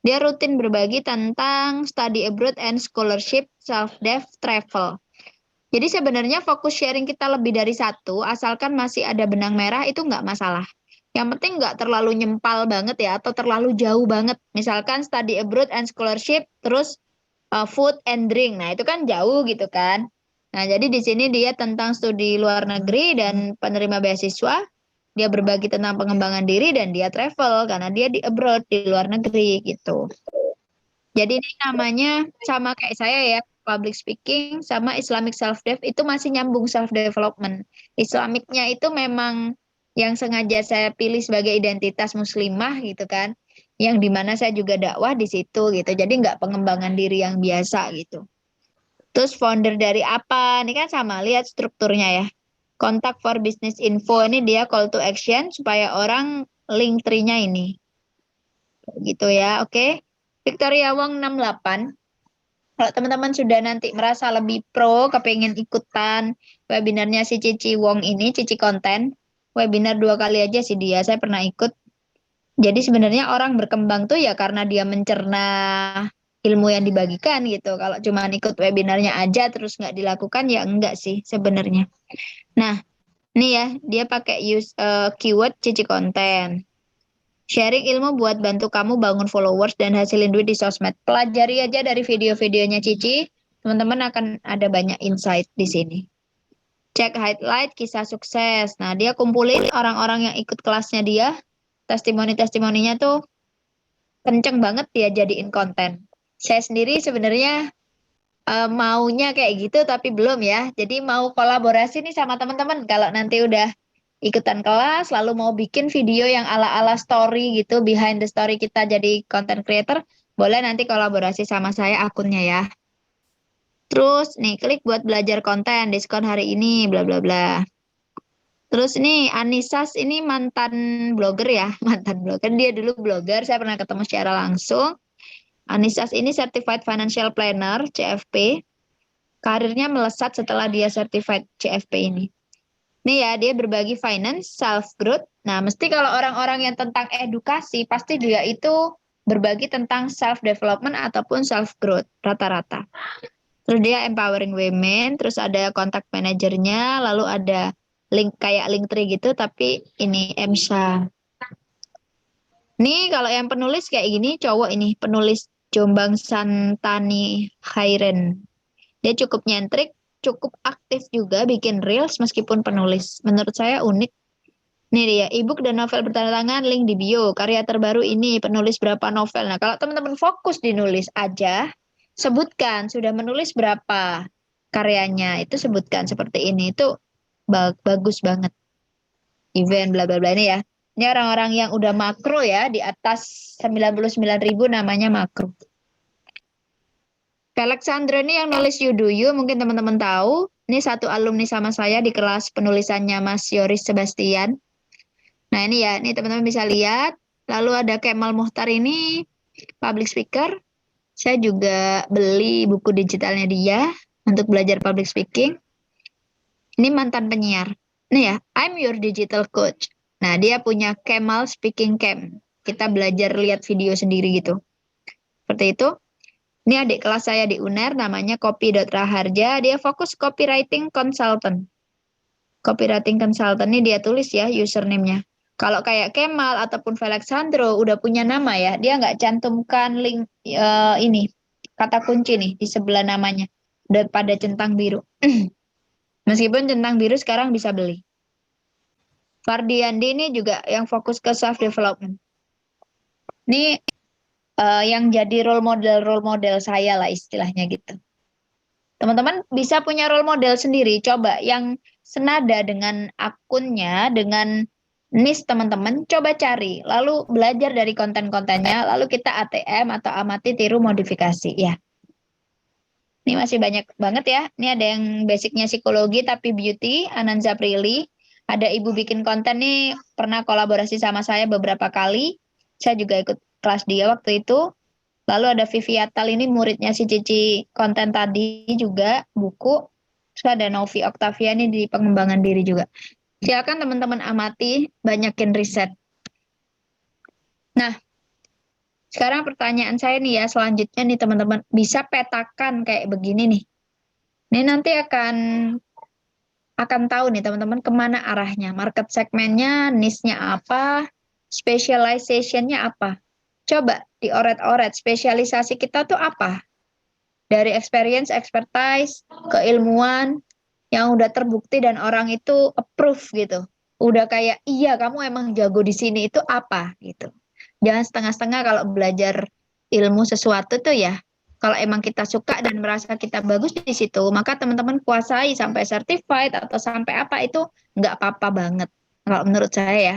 [SPEAKER 2] Dia rutin berbagi tentang study abroad and scholarship, self-dev, travel. Jadi sebenarnya fokus sharing kita lebih dari satu, asalkan masih ada benang merah itu nggak masalah. Yang penting nggak terlalu nyempal banget ya, atau terlalu jauh banget. Misalkan study abroad and scholarship, terus food and drink. Nah itu kan jauh gitu kan. Nah jadi di sini dia tentang studi luar negeri dan penerima beasiswa. Dia berbagi tentang pengembangan diri dan dia travel karena dia di abroad, di luar negeri gitu. Jadi ini namanya sama kayak saya ya, public speaking sama Islamic self-dev itu masih nyambung self-development. Islamicnya itu memang yang sengaja saya pilih sebagai identitas muslimah gitu kan, yang dimana saya juga dakwah di situ gitu. Jadi nggak pengembangan diri yang biasa gitu. Terus founder dari apa? Ini kan sama, lihat strukturnya ya. Kontak for business info ini dia call to action supaya orang link tree-nya ini. Gitu ya, oke. Victoria Wong 68. Kalau teman-teman sudah nanti merasa lebih pro, kepengen ikutan webinarnya si Cici Wong ini, Cici Konten. Webinar 2 kali aja sih dia, saya pernah ikut. Jadi sebenarnya orang berkembang tuh ya karena dia mencerna ilmu yang dibagikan gitu. Kalau cuma ikut webinarnya aja terus nggak dilakukan ya enggak sih sebenarnya. Nah, ini ya, dia pakai use keyword Cici Konten. Sharing ilmu buat bantu kamu bangun followers dan hasilin duit di sosmed. Pelajari aja dari video-videonya Cici. Teman-teman akan ada banyak insight di sini. Cek highlight kisah sukses. Nah, dia kumpulin orang-orang yang ikut kelasnya dia. Testimoni-testimoninya tuh kenceng banget dia jadiin konten. Saya sendiri sebenarnya maunya kayak gitu tapi belum ya. Jadi mau kolaborasi nih sama teman-teman. Kalau nanti udah ikutan kelas, lalu mau bikin video yang ala-ala story gitu, behind the story kita jadi content creator, boleh nanti kolaborasi sama saya akunnya ya. Terus nih klik buat belajar konten, diskon hari ini, bla bla bla. Terus ini Anisas ini mantan blogger ya, mantan blogger. Dia dulu blogger, saya pernah ketemu secara langsung. Anisas ini Certified Financial Planner, CFP. Karirnya melesat setelah dia Certified CFP ini. Nih ya, dia berbagi finance, self-growth. Nah, mesti kalau orang-orang yang tentang edukasi, pasti dia itu berbagi tentang self-development ataupun self-growth, rata-rata. Terus dia empowering women, terus ada kontak manajernya, lalu ada link kayak Linktree gitu, tapi ini MSA. Nih kalau yang penulis kayak gini, cowok ini, penulis Jombang Santani Khairen. Dia cukup nyentrik, cukup aktif juga bikin reels meskipun penulis. Menurut saya unik. Nih dia, ebook dan novel bertanda tangan, link di bio. Karya terbaru ini, penulis berapa novel. Nah, kalau teman-teman fokus di nulis aja, sebutkan sudah menulis berapa karyanya. Itu sebutkan seperti ini. Itu bagus banget. Event bla bla bla ini ya. Ini orang-orang yang udah makro ya, di atas 99.000 namanya makro. Alexandra ini yang nulis You Do You, mungkin teman-teman tahu. Ini satu alumni sama saya di kelas penulisannya Mas Yoris Sebastian. Nah ini ya, ini teman-teman bisa lihat. Lalu ada Kemal Muhtar ini, public speaker. Saya juga beli buku digitalnya dia untuk belajar public speaking. Ini mantan penyiar. Ini ya, I'm your digital coach. Nah dia punya Kemal Speaking Camp. Kita belajar lihat video sendiri gitu. Seperti itu. Ini adik kelas saya di UNER, namanya Kopi.Raharja. Dia fokus copywriting consultant. Copywriting consultant ini dia tulis ya username-nya. Kalau kayak Kemal ataupun Felixandro udah punya nama ya, dia nggak cantumkan link ini, kata kunci nih di sebelah namanya. Udah pada centang biru. Meskipun centang biru sekarang bisa beli. Fardiandi ini juga yang fokus ke self-development. Ini yang jadi role model saya lah istilahnya gitu. Teman-teman bisa punya role model sendiri, coba yang senada dengan akunnya, dengan niche teman-teman, coba cari, lalu belajar dari konten-kontennya, lalu kita ATM atau amati tiru modifikasi ya. Ini masih banyak banget ya. Ini ada yang basicnya psikologi tapi beauty, Ananza Prilly. Ada ibu bikin konten nih, pernah kolaborasi sama saya beberapa kali. Saya juga ikut kelas dia waktu itu. Lalu ada Vivi Atal ini muridnya si Cici konten tadi juga, buku. Terus ada Novi Octavia ini di pengembangan diri juga. Silakan teman-teman amati, banyakin riset. Nah, sekarang pertanyaan saya nih ya, selanjutnya nih teman-teman, bisa petakan kayak begini nih. Ini nanti akan tahu nih teman-teman kemana arahnya, market segmennya, niche-nya apa, specialization-nya apa. Coba dioret-oret, spesialisasi kita tuh apa? Dari experience, expertise, keilmuan yang udah terbukti dan orang itu approve gitu. Udah kayak, iya kamu emang jago di sini itu apa gitu. Jangan setengah-setengah kalau belajar ilmu sesuatu tuh ya. Kalau emang kita suka dan merasa kita bagus di situ, maka teman-teman kuasai sampai certified atau sampai apa itu nggak apa-apa banget. Kalau menurut saya ya.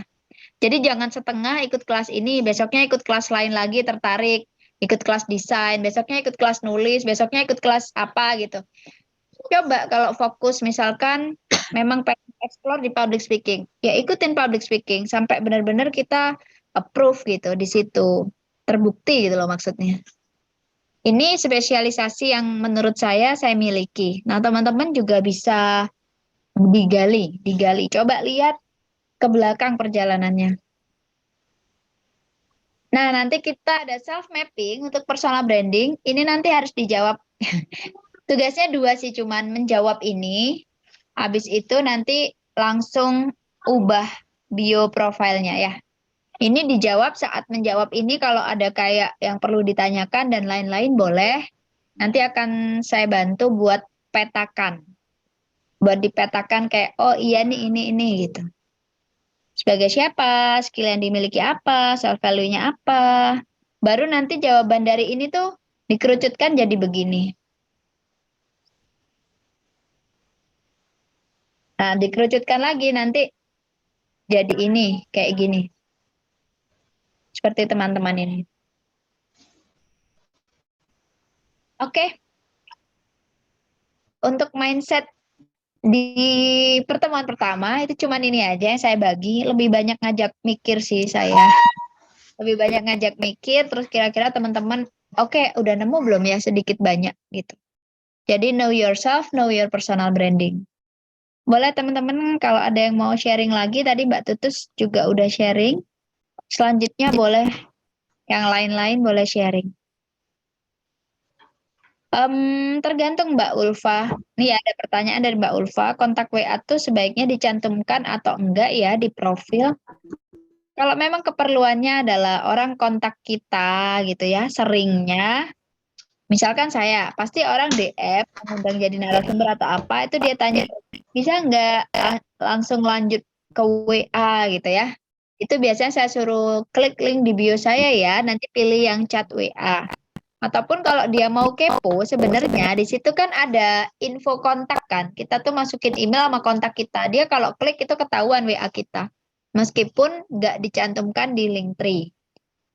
[SPEAKER 2] Jadi jangan setengah ikut kelas ini, besoknya ikut kelas lain lagi tertarik, ikut kelas desain, besoknya ikut kelas nulis, besoknya ikut kelas apa gitu. Coba kalau fokus misalkan memang pengen explore di public speaking, ya ikutin public speaking sampai benar-benar kita approve gitu di situ, terbukti gitu loh maksudnya. Ini spesialisasi yang menurut saya miliki. Nah teman-teman juga bisa digali. Coba lihat ke belakang perjalanannya. Nah, nanti kita ada self mapping untuk personal branding. Ini nanti harus dijawab. Tugasnya dua sih, cuman menjawab ini. Habis itu nanti langsung ubah bio profilnya ya. Ini dijawab saat menjawab ini kalau ada kayak yang perlu ditanyakan dan lain-lain boleh. Nanti akan saya bantu buat petakan. Buat dipetakan kayak, oh iya nih ini gitu. Sebagai siapa, skill yang dimiliki apa, self value-nya apa. Baru nanti jawaban dari ini tuh dikerucutkan jadi begini. Nah, dikerucutkan lagi nanti jadi ini, kayak gini. Seperti teman-teman ini. Oke. Untuk mindset di pertemuan pertama itu cuman ini aja yang saya bagi. Lebih banyak ngajak mikir sih saya. Lebih banyak ngajak mikir, terus kira-kira teman-teman, oke, udah nemu belum ya sedikit banyak gitu. Jadi know yourself, know your personal branding. Boleh teman-teman kalau ada yang mau sharing lagi, tadi Mbak Tutus juga udah sharing. Selanjutnya boleh yang lain-lain boleh sharing. Tergantung Mbak Ulfa. Nih ada pertanyaan dari Mbak Ulfa, kontak WA tuh sebaiknya dicantumkan atau enggak ya di profil? Kalau memang keperluannya adalah orang kontak kita gitu ya, seringnya. Misalkan saya, pasti orang DM, mengundang jadi narasumber atau apa, itu dia tanya, bisa nggak langsung lanjut ke WA gitu ya. Itu biasanya saya suruh klik link di bio saya ya, nanti pilih yang chat WA. Ataupun kalau dia mau kepo, sebenarnya di situ kan ada info kontak kan. Kita tuh masukin email sama kontak kita. Dia kalau klik itu ketahuan WA kita. Meskipun nggak dicantumkan di Linktree.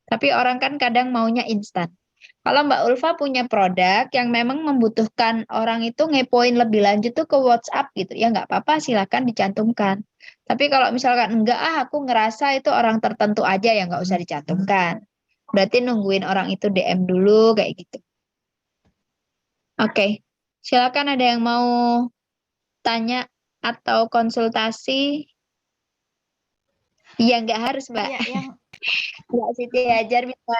[SPEAKER 2] Tapi orang kan kadang maunya instan. Kalau Mbak Ulfa punya produk yang memang membutuhkan orang itu ngepoin lebih lanjut tuh ke WhatsApp gitu, ya nggak apa-apa, silakan dicantumkan. Tapi kalau misalkan enggak, aku ngerasa itu orang tertentu aja yang nggak usah dicantumkan. Berarti nungguin orang itu DM dulu kayak gitu. Oke, silakan ada yang mau tanya atau konsultasi. Iya, nggak harus, Mbak.
[SPEAKER 1] Ya, yang
[SPEAKER 2] Mbak Siti Hajar bisa.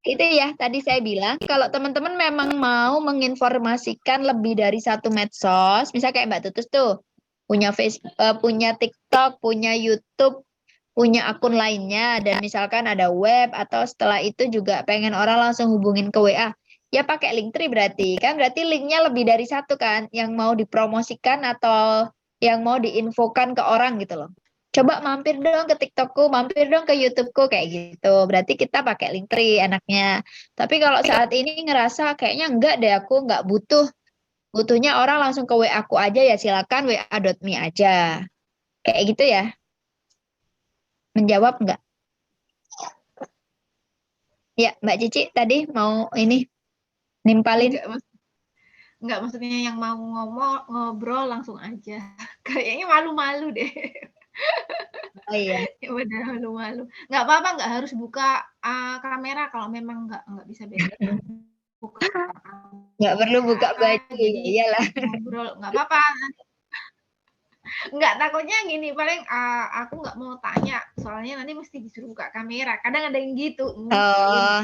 [SPEAKER 2] Itu ya, tadi saya bilang, kalau teman-teman memang mau menginformasikan lebih dari satu medsos, misalnya kayak Mbak Tutus tuh, punya Facebook, punya TikTok, punya YouTube, punya akun lainnya, dan misalkan ada web, atau setelah itu juga pengen orang langsung hubungin ke WA, ya pakai Linktree berarti. Kan berarti linknya lebih dari satu kan, yang mau dipromosikan atau yang mau diinfokan ke orang gitu loh. Coba mampir dong ke TikTokku, mampir dong ke YouTubeku kayak gitu. Berarti kita pakai Linktree enaknya. Tapi kalau saat ini ngerasa kayaknya enggak deh, aku enggak butuh. Butuhnya orang langsung ke WA aku aja ya, silakan wa.me aja. Kayak gitu ya. Menjawab enggak? Ya, Mbak Cici tadi mau ini nimpalin.
[SPEAKER 1] enggak maksudnya yang mau ngobrol langsung aja. Kayaknya malu-malu deh.
[SPEAKER 2] Oh iya.
[SPEAKER 1] Ya udah malu-malu. Nggak apa-apa, nggak harus buka kamera kalau memang nggak bisa buka
[SPEAKER 2] Nggak perlu buka baju,
[SPEAKER 1] jadi
[SPEAKER 2] iyalah.
[SPEAKER 1] ngobrol nggak apa-apa. Nggak, takutnya gini, paling aku nggak mau tanya, soalnya nanti mesti disuruh buka kamera. Kadang ada yang gitu.
[SPEAKER 2] Oh.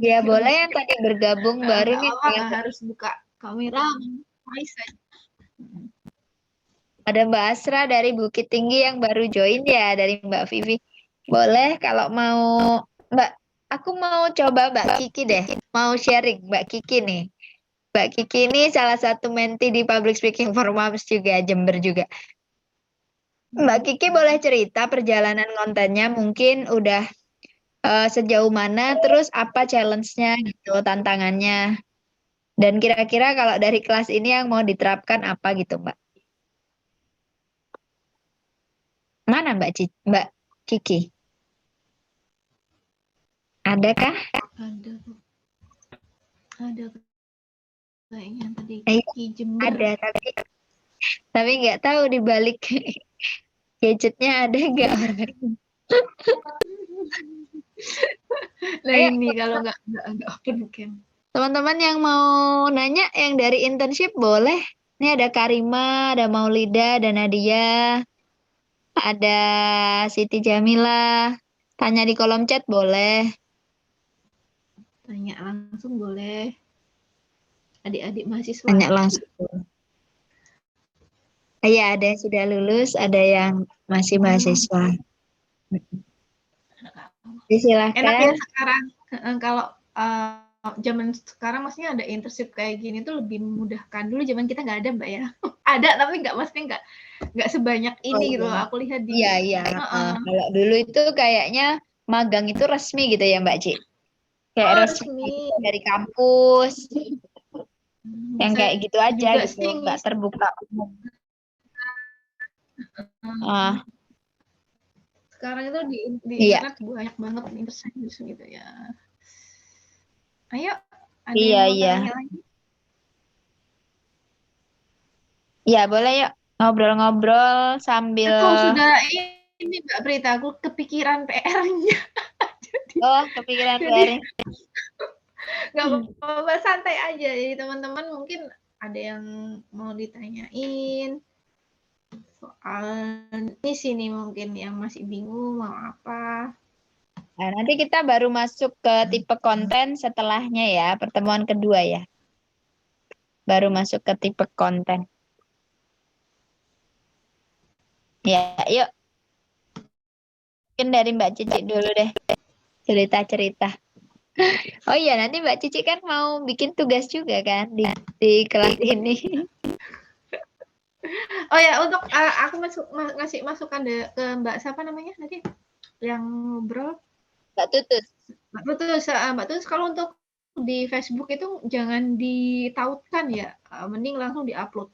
[SPEAKER 2] Ya boleh yang tadi bergabung baru nih.
[SPEAKER 1] Nggak harus buka kamera.
[SPEAKER 2] Ada Mbak Asra dari Bukit Tinggi yang baru join ya, dari Mbak Vivi. Boleh kalau mau, Mbak, aku mau coba Mbak Kiki deh, mau sharing Mbak Kiki nih. Mbak Kiki ini salah satu menti di Public Speaking for Moms juga, Jember juga. Mbak Kiki boleh cerita perjalanan kontennya, mungkin udah sejauh mana, terus apa challenge-nya gitu, tantangannya. Dan kira-kira kalau dari kelas ini yang mau diterapkan apa gitu, Mbak? Mana Mbak Kiki? Adakah?
[SPEAKER 1] Ada kayaknya tadi
[SPEAKER 2] Kiki
[SPEAKER 1] Jember.
[SPEAKER 2] ada, tapi nggak tahu di balik gadgetnya ada nggak orang.
[SPEAKER 1] Nah ini kalau nggak open cam.
[SPEAKER 2] Teman-teman yang mau nanya yang dari internship boleh. Ini ada Karima, ada Maulida, ada Nadia, ada Siti Jamila. Tanya di kolom chat boleh.
[SPEAKER 1] Tanya langsung boleh. Adik-adik mahasiswa.
[SPEAKER 2] Tanya langsung. Iya, ada yang sudah lulus, ada yang masih mahasiswa. Silakan.
[SPEAKER 1] Enak ya sekarang kalau zaman sekarang maksudnya ada internship kayak gini tuh lebih memudahkan. Dulu zaman kita nggak ada, Mbak ya. Ada tapi maksudnya nggak sebanyak ini gitu. Aku lihat di.
[SPEAKER 2] Iya. Kalau dulu itu kayaknya magang itu resmi gitu ya Mbak Ci. Kayak resmi dari kampus. Yang
[SPEAKER 1] bisa
[SPEAKER 2] kayak gitu aja
[SPEAKER 1] juga
[SPEAKER 2] gitu,
[SPEAKER 1] sih
[SPEAKER 2] nggak terbuka umum. Ah,
[SPEAKER 1] sekarang itu di
[SPEAKER 2] iya,
[SPEAKER 1] internet banyak banget nih terus gitu ya. Ayo, ada
[SPEAKER 2] iya,
[SPEAKER 1] yang mau
[SPEAKER 2] iya.
[SPEAKER 1] tanya lagi?
[SPEAKER 2] Ya, boleh yuk ngobrol-ngobrol sambil.
[SPEAKER 1] Atau sudah ini Mbak Prita, aku kepikiran PR-nya.
[SPEAKER 2] Oh, kepikiran
[SPEAKER 1] Jadi
[SPEAKER 2] dari.
[SPEAKER 1] nggak apa-apa, santai aja. Jadi teman-teman mungkin ada yang mau ditanyain soal ini sini mungkin yang masih bingung mau apa.
[SPEAKER 2] Nah, nanti kita baru masuk ke tipe konten setelahnya ya, pertemuan kedua ya. Baru masuk ke tipe konten. Ya, yuk. Mungkin dari Mbak Cici dulu deh, cerita-cerita. Oh iya, nanti Mbak Cici kan mau bikin tugas juga kan di kelas ini.
[SPEAKER 1] Oh ya, untuk aku ngasih masukan ke Mbak siapa namanya tadi yang ngobrol?
[SPEAKER 2] Mbak Tutut.
[SPEAKER 1] Mbak Tutus kalau untuk di Facebook itu jangan ditautkan ya, mending langsung diupload.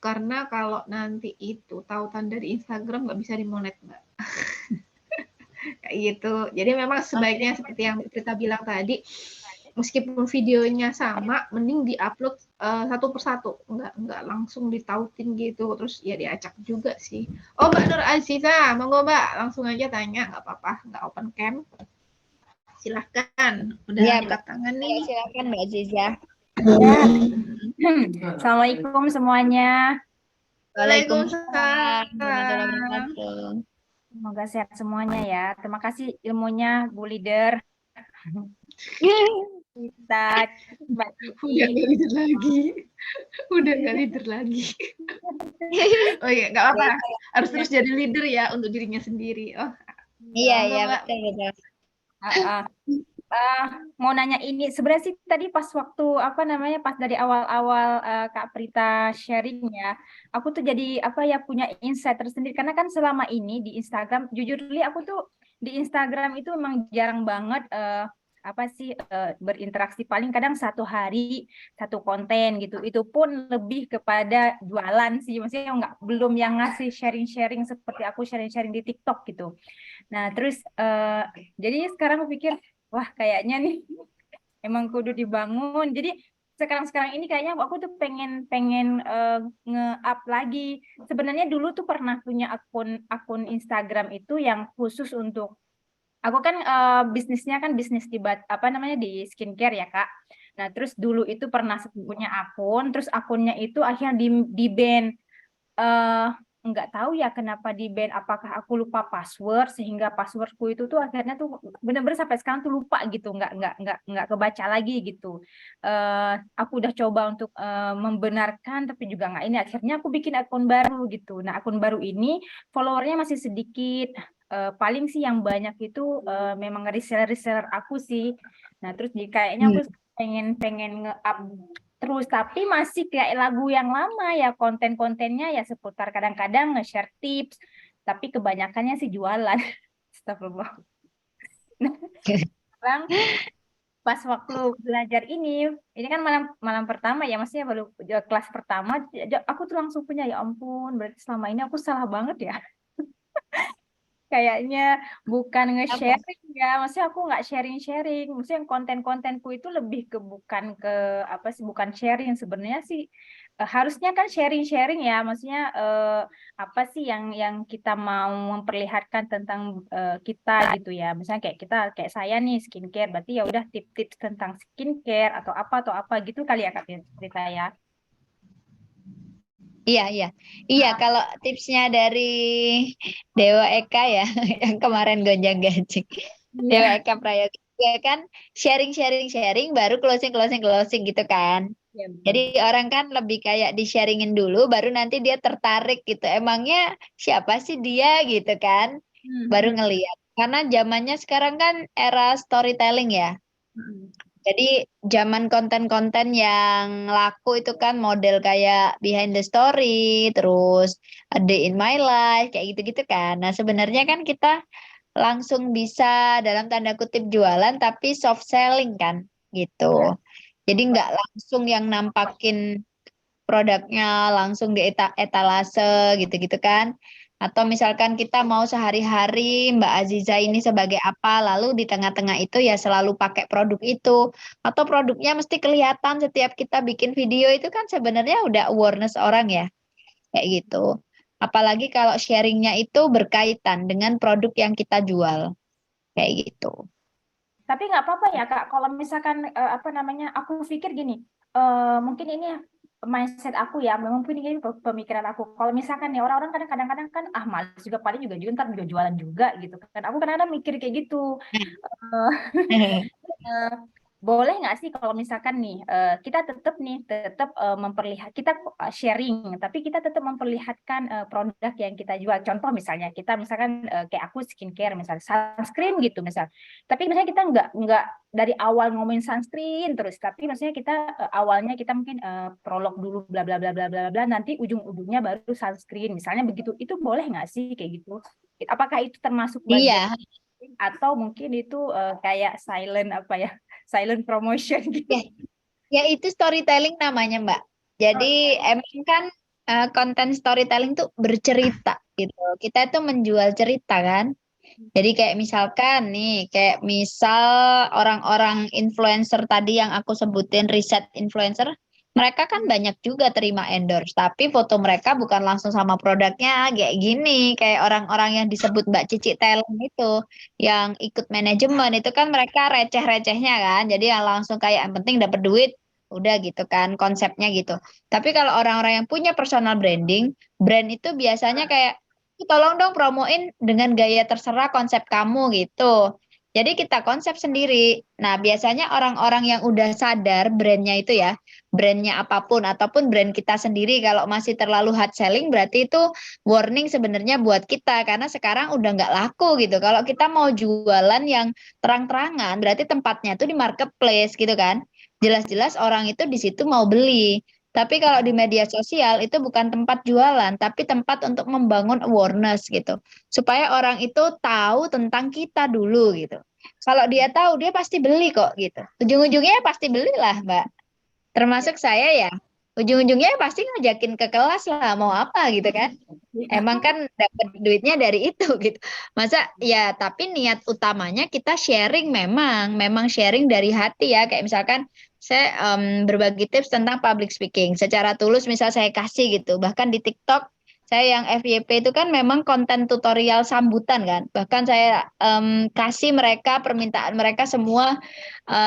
[SPEAKER 1] Karena kalau nanti itu tautan dari Instagram nggak bisa dimonet, Mbak. Kayak gitu. Jadi memang sebaiknya seperti yang kita bilang tadi, meskipun videonya sama, mending diupload satu persatu, nggak langsung ditautin gitu, terus ya diacak juga sih. Oh Mbak Nur Aziza, monggo Mbak, langsung aja tanya, nggak apa-apa, nggak open cam. Silahkan, udah
[SPEAKER 2] Iya,
[SPEAKER 1] angkat tangan
[SPEAKER 2] Ayo,
[SPEAKER 1] nih.
[SPEAKER 2] silakan Mbak Ziza.
[SPEAKER 3] Ya. Assalamualaikum semuanya.
[SPEAKER 2] Waalaikumsalam warahmatullahi
[SPEAKER 1] Waalaikumsalam.
[SPEAKER 2] wabarakatuh.
[SPEAKER 3] Semoga sehat semuanya ya. Terima kasih ilmunya Bu Leader. Kita Mbak
[SPEAKER 1] Udah
[SPEAKER 3] Cici.
[SPEAKER 1] nggak leader lagi. Udah nggak leader lagi. Oh iya, nggak apa-apa. Harus terus jadi leader ya untuk dirinya sendiri. Oh,
[SPEAKER 2] Iya,
[SPEAKER 1] monggo
[SPEAKER 2] iya,
[SPEAKER 1] Mbak.
[SPEAKER 2] betul, betul.
[SPEAKER 3] Ah, mau nanya ini sebenarnya sih tadi pas waktu apa namanya pas dari awal-awal Kak Prita sharing ya, aku tuh jadi apa ya punya insight tersendiri karena kan selama ini di Instagram jujur li aku tuh di Instagram itu memang jarang banget apa sih berinteraksi paling kadang satu hari satu konten gitu itu pun lebih kepada jualan sih maksudnya belum yang ngasih sharing-sharing seperti aku sharing-sharing di TikTok gitu. Nah, terus jadi sekarang aku pikir, wah kayaknya nih emang kudu dibangun. Jadi sekarang-sekarang ini kayaknya aku tuh pengen pengen nge-up lagi. Sebenarnya dulu tuh pernah punya akun Instagram itu yang khusus untuk aku kan bisnisnya kan bisnis di apa namanya di skincare ya Kak. Nah, terus dulu itu pernah punya akun, terus akunnya itu akhirnya di ban eh nggak tahu ya kenapa di ban apakah aku lupa password sehingga passwordku itu tuh akhirnya tuh benar-benar sampai sekarang tuh lupa gitu nggak kebaca lagi gitu aku udah coba untuk membenarkan tapi juga nggak ini akhirnya aku bikin akun baru gitu nah akun baru ini followernya masih sedikit paling sih yang banyak itu memang reseller aku sih nah terus kayaknya aku pengen pengen nge-up terus tapi masih kayak lagu yang lama ya konten-kontennya ya seputar kadang-kadang nge-share tips tapi kebanyakannya sih jualan. Astagfirullah. Nah, sekarang pas waktu belajar ini kan malam malam pertama ya maksudnya baru kelas pertama aku tuh langsung punya ya ampun berarti selama ini aku salah banget ya. Kayaknya bukan
[SPEAKER 2] Apa?
[SPEAKER 3] nge-sharing ya, maksudnya aku nggak sharing-sharing, maksudnya yang konten-kontenku itu lebih ke bukan ke apa sih, bukan sharing sebenarnya sih harusnya kan sharing-sharing ya, maksudnya apa sih yang kita mau memperlihatkan tentang kita gitu ya, misalnya kayak kita kayak saya nih skincare, berarti ya udah tips-tips tentang skincare atau apa gitu kali ya Kak cerita ya.
[SPEAKER 2] Iya, iya. Iya, kalau tipsnya dari Dewa Eka ya, yang kemarin gonjang-ganjing. Dewa
[SPEAKER 3] Iya.
[SPEAKER 2] Eka Prayogi ya kan sharing baru closing gitu kan.
[SPEAKER 3] Iya
[SPEAKER 2] Jadi
[SPEAKER 3] betul.
[SPEAKER 2] orang kan lebih kayak di-sharingin dulu baru nanti dia tertarik gitu. Emangnya siapa sih dia gitu kan? Baru
[SPEAKER 3] Hmm.
[SPEAKER 2] ngeliat. Karena zamannya sekarang kan era storytelling ya.
[SPEAKER 3] Hmm.
[SPEAKER 2] Jadi zaman konten-konten yang laku itu kan model kayak behind the story, terus a day in my life, kayak gitu-gitu kan. Nah sebenarnya kan kita langsung bisa dalam tanda kutip jualan tapi soft selling kan gitu. Jadi nggak langsung yang nampakin produknya langsung di etalase gitu-gitu kan. Atau misalkan kita mau sehari-hari Mbak Aziza ini sebagai apa, lalu di tengah-tengah itu ya selalu pakai produk itu. Atau produknya mesti kelihatan setiap kita bikin video itu kan sebenarnya udah awareness orang ya, kayak gitu. Apalagi kalau sharingnya itu berkaitan dengan produk yang kita jual, kayak gitu.
[SPEAKER 3] Tapi nggak apa-apa ya Kak, kalau misalkan apa namanya, aku pikir gini, mungkin ini mindset aku ya, mungkin ini pemikiran aku. Kalau misalkan nih orang-orang kadang-kadang kan malas juga, paling juga ntar juga jualan juga gitu kan. Aku kadang-kadang mikir kayak gitu. Eh, eh, boleh nggak sih kalau misalkan nih kita tetap memperlihat kita sharing, tapi kita tetap memperlihatkan produk yang kita jual. Contoh misalnya kita misalkan kayak aku skincare misalnya sunscreen gitu misal. Tapi misalnya kita nggak dari awal ngomongin sunscreen terus, tapi maksudnya kita awalnya kita mungkin prolog dulu bla bla bla bla bla bla, nanti ujung-ujungnya baru sunscreen misalnya begitu. Itu boleh nggak sih kayak gitu? Apakah itu termasuk bagian
[SPEAKER 2] Iya,
[SPEAKER 3] atau mungkin itu kayak silent apa ya, silent promotion gitu?
[SPEAKER 2] ya, ya itu storytelling namanya Mbak. Jadi emang kan konten storytelling tuh bercerita gitu. Kita itu menjual cerita kan. Jadi kayak misalkan nih, kayak misal orang-orang influencer tadi yang aku sebutin riset influencer, mereka kan banyak juga terima endorse, tapi foto mereka bukan langsung sama produknya kayak gini, kayak orang-orang yang disebut Mbak Cici Talent itu, yang ikut manajemen itu kan mereka receh-recehnya kan, jadi yang langsung kayak yang penting dapat duit, udah gitu kan konsepnya gitu. Tapi kalau orang-orang yang punya personal branding, brand itu biasanya kayak tolong dong promoin dengan gaya terserah konsep kamu gitu. Jadi kita konsep sendiri. Nah, biasanya orang-orang yang udah sadar brandnya itu ya, brandnya apapun ataupun brand kita sendiri kalau masih terlalu hard selling berarti itu warning sebenarnya buat kita karena sekarang udah nggak laku gitu. Kalau kita mau jualan yang terang-terangan berarti tempatnya tuh di marketplace gitu kan. Jelas-jelas orang itu di situ mau beli. Tapi kalau di media sosial itu bukan tempat jualan, tapi tempat untuk membangun awareness gitu. Supaya orang itu tahu tentang kita dulu gitu. Kalau dia tahu, dia pasti beli kok gitu. Ujung-ujungnya pasti belilah, Mbak. Termasuk saya ya. Ujung-ujungnya pasti ngajakin ke kelas lah, mau apa gitu kan. Emang kan dapat duitnya dari itu gitu. Masa ya tapi niat utamanya kita sharing memang sharing dari hati ya. Kayak misalkan saya berbagi tips tentang public speaking secara tulus misal saya kasih gitu. Bahkan di TikTok saya yang FYP itu kan memang konten tutorial sambutan kan. Bahkan saya kasih mereka permintaan mereka semua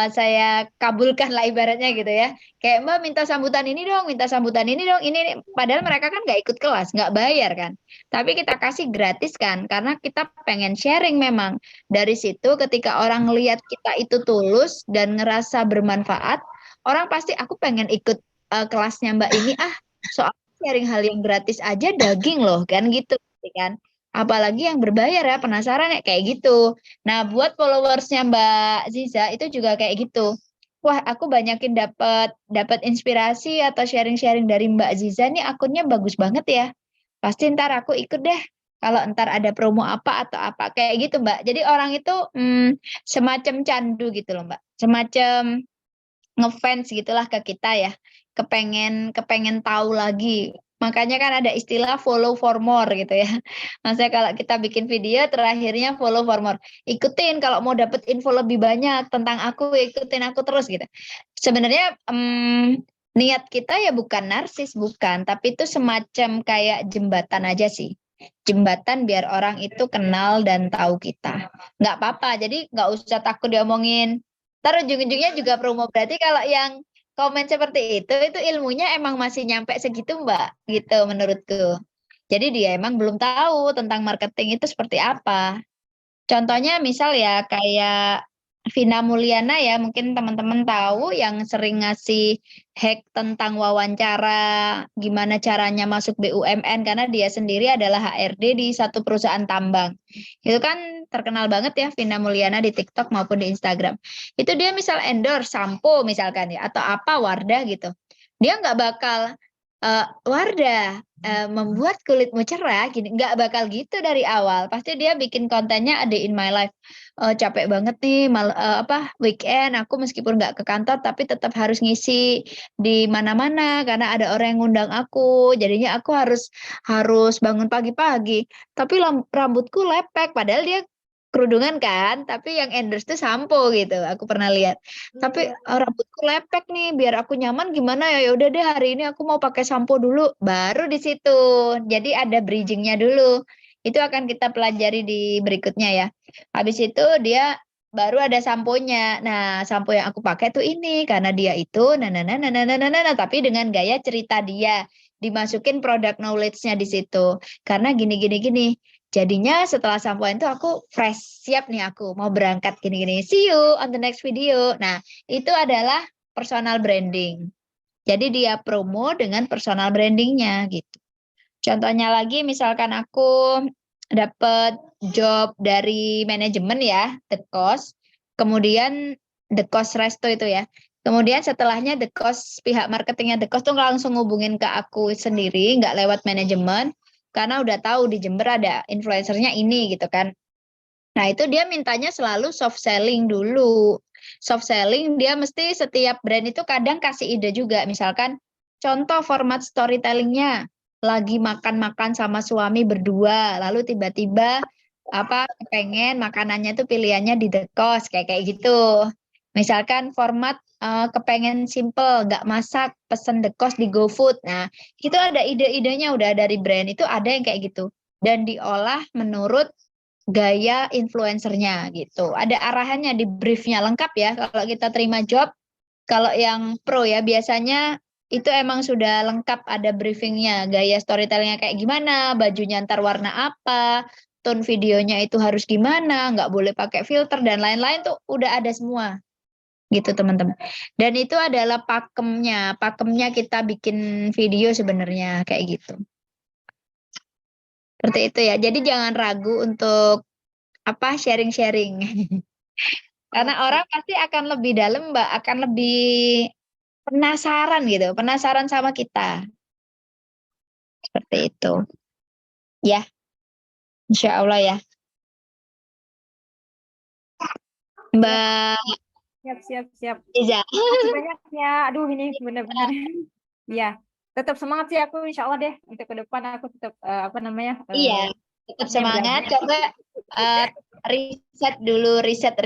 [SPEAKER 2] saya kabulkan lah ibaratnya gitu ya. Kayak Mbak minta sambutan ini dong, minta sambutan ini dong, ini. Padahal mereka kan nggak ikut kelas, nggak bayar kan. Tapi kita kasih gratis kan, karena kita pengen sharing memang. Dari situ ketika orang ngelihat kita itu tulus dan ngerasa bermanfaat, orang pasti aku pengen ikut kelasnya Mbak ini soal sharing hal yang gratis aja daging loh kan gitu kan. Apalagi yang berbayar ya, penasaran ya kayak gitu. Nah, buat followersnya Mbak Ziza itu juga kayak gitu. Wah, aku banyakin dapat inspirasi atau sharing-sharing dari Mbak Ziza nih akunnya bagus banget ya. Pasti ntar aku ikut deh. Kalau ntar ada promo apa atau apa kayak gitu Mbak. Jadi orang itu semacam candu gitu loh Mbak. Semacam ngefans gitulah ke kita ya. Kepengen tahu lagi. Makanya kan ada istilah follow for more gitu ya. Maksudnya kalau kita bikin video terakhirnya follow for more. Ikutin kalau mau dapet info lebih banyak tentang aku, ikutin aku terus gitu. Sebenarnya niat kita ya bukan narsis, bukan. Tapi itu semacam kayak jembatan aja sih. Jembatan biar orang itu kenal dan tahu kita. Nggak apa-apa, jadi nggak usah takut diomongin. Ntar ujung-ujungnya juga promo. Berarti kalau yang komen seperti itu ilmunya emang masih nyampe segitu Mbak, gitu menurutku. Jadi dia emang belum tahu tentang marketing itu seperti apa. Contohnya misal ya kayak Vina Mulyana ya, mungkin teman-teman tahu yang sering ngasih hack tentang wawancara, gimana caranya masuk BUMN karena dia sendiri adalah HRD di satu perusahaan tambang. Itu kan terkenal banget ya Vina Mulyana di TikTok maupun di Instagram. Itu dia misal endorse sampo misalkan ya, atau apa Wardah gitu. Dia nggak bakal Wardah, membuat kulitmu cerah gini, nggak bakal gitu dari awal. Pasti dia bikin kontennya ada in my life. Capek banget nih weekend aku meskipun nggak ke kantor tapi tetap harus ngisi di mana-mana karena ada orang yang ngundang aku. Jadinya aku harus bangun pagi-pagi. Tapi rambutku lepek padahal dia kerudungan kan, tapi yang endorse tuh sampo gitu. Aku pernah lihat. Tapi rambutku lepek nih, biar aku nyaman gimana ya? Ya udah deh hari ini aku mau pakai sampo dulu, baru di situ. Jadi ada bridgingnya dulu. Itu akan kita pelajari di berikutnya ya. Habis itu dia baru ada samponya. Nah, sampo yang aku pakai tuh ini karena dia itu tapi dengan gaya cerita dia. Dimasukin product knowledge-nya di situ. Karena gini. Jadinya setelah sampoan itu aku fresh, siap nih aku mau berangkat gini-gini. See you on the next video. Nah, itu adalah personal branding. Jadi dia promo dengan personal brandingnya gitu. Contohnya lagi misalkan aku dapat job dari manajemen ya, The Cost. Kemudian The Cost Resto itu ya. Kemudian setelahnya The Cost, pihak marketingnya The Cost tuh langsung ngubungin ke aku sendiri, nggak lewat manajemen. Karena udah tahu di Jember ada influencernya ini gitu kan. Nah itu dia mintanya selalu soft selling dulu. Soft selling dia mesti setiap brand itu kadang kasih ide juga. Misalkan contoh format storytellingnya. Lagi makan-makan sama suami berdua. Lalu tiba-tiba pengen makanannya tuh pilihannya di The Cost kayak gitu. Misalkan format kepengen simple, nggak masak, pesen The Cost di GoFood. Nah, itu ada ide-idenya udah dari brand itu ada yang kayak gitu. Dan diolah menurut gaya influencernya gitu. Ada arahannya di briefnya lengkap ya. Kalau kita terima job, kalau yang pro ya biasanya itu emang sudah lengkap ada briefingnya. Gaya storytellingnya kayak gimana, bajunya ntar warna apa, tone videonya itu harus gimana, nggak boleh pakai filter dan lain-lain tuh udah ada semua gitu teman-teman. Dan itu adalah pakemnya kita bikin video sebenarnya kayak gitu. Seperti itu ya. Jadi jangan ragu untuk sharing-sharing. Karena orang pasti akan lebih dalam, Mbak, akan lebih penasaran gitu, penasaran sama kita. Seperti itu. Ya, insya Allah ya. Mbak
[SPEAKER 3] Siap.
[SPEAKER 2] Iza.
[SPEAKER 3] Makasih banyak ya. Aduh, ini benar-benar. Iya, tetap semangat sih aku insya Allah deh untuk ke depan aku tetap
[SPEAKER 2] Iya, tetap
[SPEAKER 3] pengen
[SPEAKER 2] semangat.
[SPEAKER 3] belajar.
[SPEAKER 2] Coba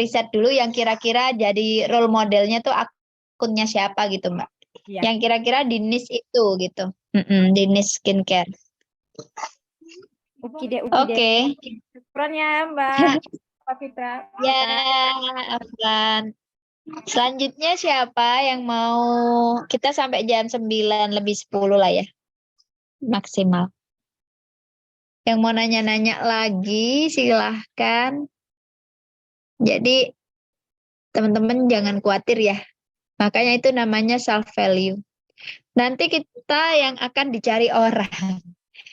[SPEAKER 2] riset dulu yang kira-kira jadi role modelnya tuh akunnya siapa gitu, Mbak.
[SPEAKER 3] Iya.
[SPEAKER 2] Yang kira-kira di niche itu gitu. Di niche skincare.
[SPEAKER 3] Oke deh.
[SPEAKER 2] Oke.
[SPEAKER 3] Syukron ya Mbak Fitra.
[SPEAKER 2] Ya, Afwan. Selanjutnya siapa yang mau kita sampai jam 9 lebih 10 lah ya. Maksimal. Yang mau nanya-nanya lagi silahkan. Jadi teman-teman jangan khawatir ya. Makanya itu namanya self value. Nanti kita yang akan dicari orang.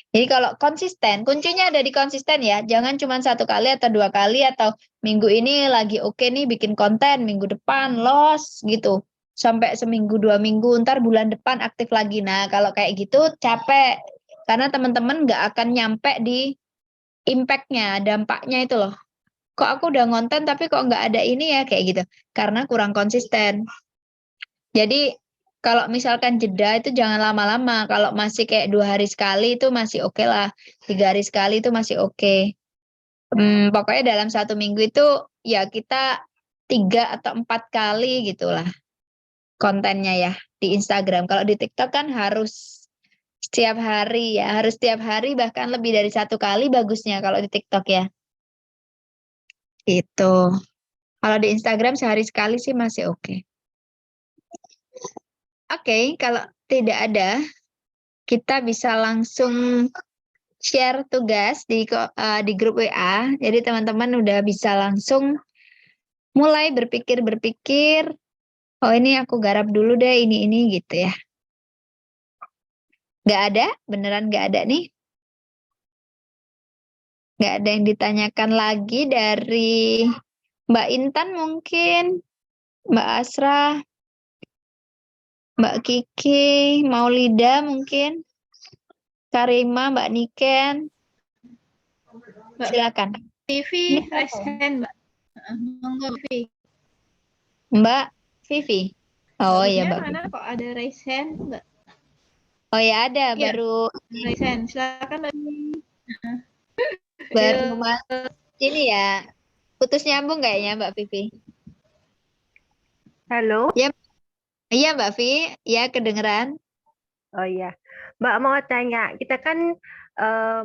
[SPEAKER 2] Jadi kalau konsisten, kuncinya ada di konsisten ya. Jangan cuma 1 kali atau 2 kali atau minggu ini lagi oke nih bikin konten, minggu depan los gitu. Sampai seminggu 2 minggu, ntar bulan depan aktif lagi. Nah kalau kayak gitu capek. Karena teman-teman nggak akan nyampe di impact-nya, dampaknya itu loh. Kok aku udah ngonten tapi kok nggak ada ini ya kayak gitu. Karena kurang konsisten. Jadi kalau misalkan jeda itu jangan lama-lama. Kalau masih kayak 2 hari sekali itu masih oke lah. 3 hari sekali itu masih oke. Pokoknya dalam 1 minggu itu ya kita 3 atau 4 kali gitulah kontennya ya di Instagram. Kalau di TikTok kan harus setiap hari ya. Harus setiap hari bahkan lebih dari 1 kali bagusnya kalau di TikTok ya. Itu. Kalau di Instagram sehari sekali sih masih oke. Oke, kalau tidak ada, kita bisa langsung share tugas di grup WA. Jadi teman-teman udah bisa langsung mulai berpikir, oh ini aku garap dulu deh ini gitu ya. Nggak ada? Beneran nggak ada nih? Nggak ada yang ditanyakan lagi dari Mbak Intan mungkin, Mbak Asra. Mbak Kiki, Maulida mungkin, Karima, Mbak Niken,
[SPEAKER 1] Mbak
[SPEAKER 2] silakan.
[SPEAKER 1] Vivi, raise hand, Mbak. Monggo, Vivi.
[SPEAKER 2] Mbak Vivi. Oh
[SPEAKER 1] Mbak
[SPEAKER 2] iya
[SPEAKER 1] Vivi
[SPEAKER 2] Mbak
[SPEAKER 1] mana
[SPEAKER 2] Vivi.
[SPEAKER 1] kok ada raise hand, Mbak?
[SPEAKER 2] Oh ya ada,
[SPEAKER 1] Iya.
[SPEAKER 2] baru
[SPEAKER 1] Raise hand. Silakan, Mbak Vivi.
[SPEAKER 2] baru mas ini ya, putus nyambung kayaknya Mbak Vivi.
[SPEAKER 5] Halo,
[SPEAKER 2] Ya, iya Mbak Vi, ya kedengeran.
[SPEAKER 5] oh iya, Mbak mau tanya, kita kan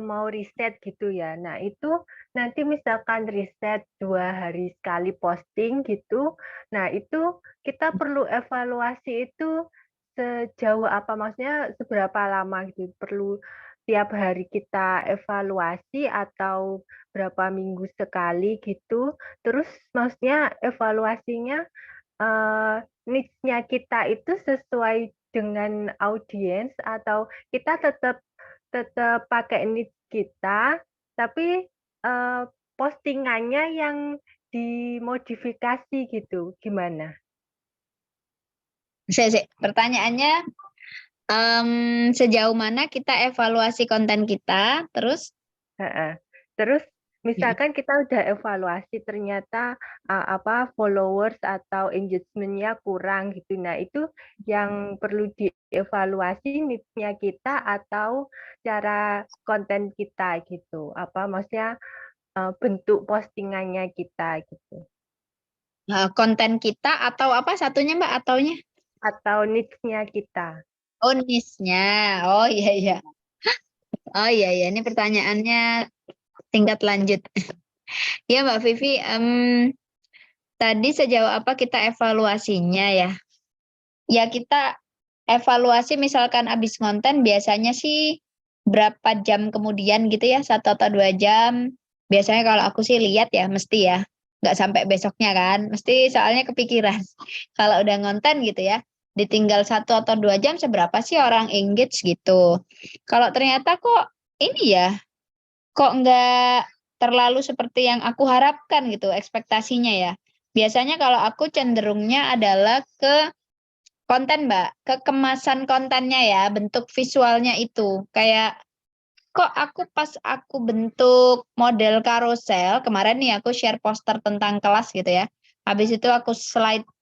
[SPEAKER 5] mau riset gitu ya. Nah itu nanti misalkan riset 2 hari sekali posting gitu. Nah itu kita perlu evaluasi itu sejauh apa? Maksudnya seberapa lama gitu? Perlu tiap hari kita evaluasi atau berapa minggu sekali gitu? Terus maksudnya evaluasinya niche-nya kita itu sesuai dengan audiens atau kita tetap tetap pakai niche kita, tapi postingannya yang dimodifikasi gitu, gimana?
[SPEAKER 2] Pertanyaannya sejauh mana kita evaluasi konten kita, terus
[SPEAKER 5] Heeh. Terus misalkan kita udah evaluasi ternyata apa followers atau engagement-nya kurang gitu. Nah, itu yang perlu dievaluasi niche-nya kita atau cara konten kita gitu. Apa maksudnya bentuk postingannya kita gitu.
[SPEAKER 2] konten kita atau apa satunya Mbak ataunya?
[SPEAKER 5] Atau niche-nya kita.
[SPEAKER 2] Oh niche-nya, oh iya iya. Oh iya iya, ini pertanyaannya tingkat lanjut. Ya Mbak Vivi, tadi sejauh apa kita evaluasinya ya? Ya kita evaluasi misalkan habis konten biasanya sih berapa jam kemudian gitu ya, 1 atau 2 jam. Biasanya kalau aku sih lihat ya, mesti ya, nggak sampai besoknya kan, mesti soalnya kepikiran. Kalau udah ngonten gitu ya, ditinggal 1 atau 2 jam seberapa sih orang engage gitu. Kalau ternyata kok ini ya, kok nggak terlalu seperti yang aku harapkan gitu ekspektasinya ya. Biasanya kalau aku cenderungnya adalah ke konten Mbak, ke kemasan kontennya ya, bentuk visualnya itu. Kayak kok aku pas aku bentuk model karusel, kemarin nih aku share poster tentang kelas gitu ya. Habis itu aku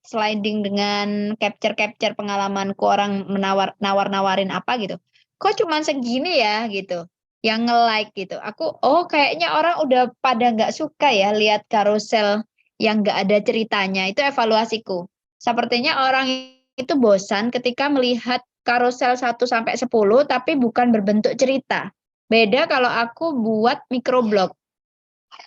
[SPEAKER 2] sliding dengan capture pengalamanku orang nawarin apa gitu. Kok cuman segini ya gitu. Yang nge-like gitu. Aku kayaknya orang udah pada nggak suka ya lihat karusel yang nggak ada ceritanya. Itu evaluasiku. Sepertinya orang itu bosan ketika melihat karusel 1 sampai 10 tapi bukan berbentuk cerita. Beda kalau aku buat microblog.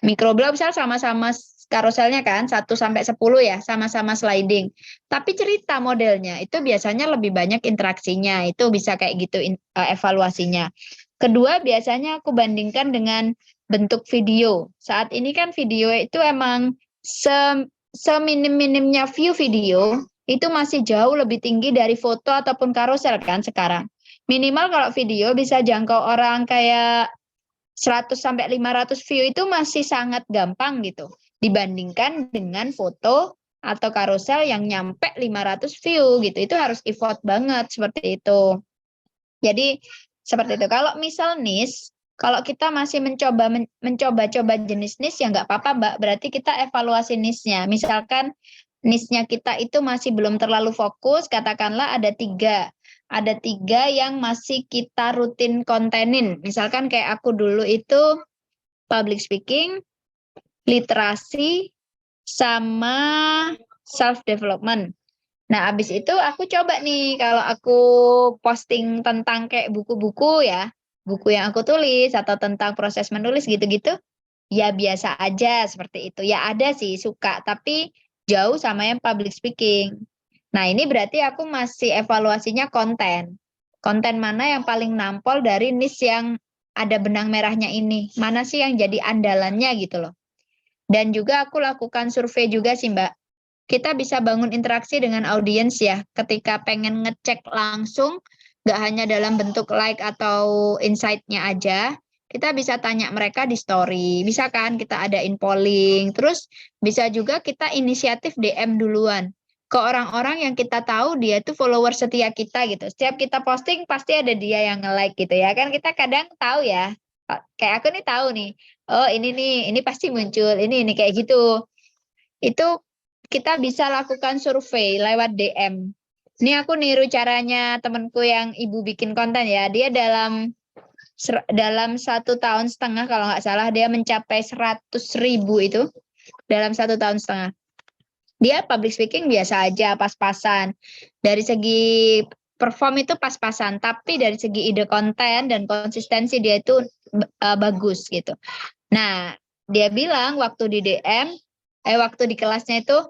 [SPEAKER 2] Microblog misal sama-sama karuselnya kan 1 sampai 10 ya, sama-sama sliding. Tapi cerita modelnya itu biasanya lebih banyak interaksinya. Itu bisa kayak gitu evaluasinya. Kedua biasanya aku bandingkan dengan bentuk video. Saat ini kan video itu emang seminim-minimnya view video itu masih jauh lebih tinggi dari foto ataupun karusel kan sekarang. Minimal kalau video bisa jangkau orang kayak 100 sampai 500 view itu masih sangat gampang gitu dibandingkan dengan foto atau karusel yang nyampe 500 view gitu. Itu harus effort banget seperti itu. Jadi seperti itu. Kalau misal niche, kalau kita masih mencoba-coba jenis niche ya nggak apa-apa Mbak. Berarti kita evaluasi niche-nya. Misalkan niche-nya kita itu masih belum terlalu fokus, katakanlah ada 3. Ada 3 yang masih kita rutin kontenin. Misalkan kayak aku dulu itu public speaking, literasi, sama self-development. Nah, habis itu aku coba nih kalau aku posting tentang kayak buku-buku ya, buku yang aku tulis atau tentang proses menulis gitu-gitu, ya biasa aja seperti itu. Ya ada sih suka, tapi jauh sama yang public speaking. Nah, ini berarti aku masih evaluasinya konten. Konten mana yang paling nampol dari niche yang ada benang merahnya ini? Mana sih yang jadi andalannya gitu loh. Dan juga aku lakukan survei juga sih Mbak. Kita bisa bangun interaksi dengan audiens ya. Ketika pengen ngecek langsung, nggak hanya dalam bentuk like atau insight-nya aja, kita bisa tanya mereka di story. Bisa kan kita adain polling. Terus bisa juga kita inisiatif DM duluan. ke orang-orang yang kita tahu dia tuh follower setia kita gitu. Setiap kita posting pasti ada dia yang nge-like gitu ya. Kan kita kadang tahu ya. Kayak aku nih tahu nih. Oh, ini nih, ini pasti muncul. Ini kayak gitu. Itu kita bisa lakukan survei lewat DM. Ini aku niru caranya temanku yang ibu bikin konten ya. Dia dalam 1,5 tahun kalau nggak salah dia mencapai 100.000 itu dalam 1,5 tahun. Dia public speaking biasa aja, pas-pasan. Dari segi perform itu pas-pasan, tapi dari segi ide konten dan konsistensi dia itu bagus gitu. Nah, dia bilang waktu di DM, waktu di kelasnya itu,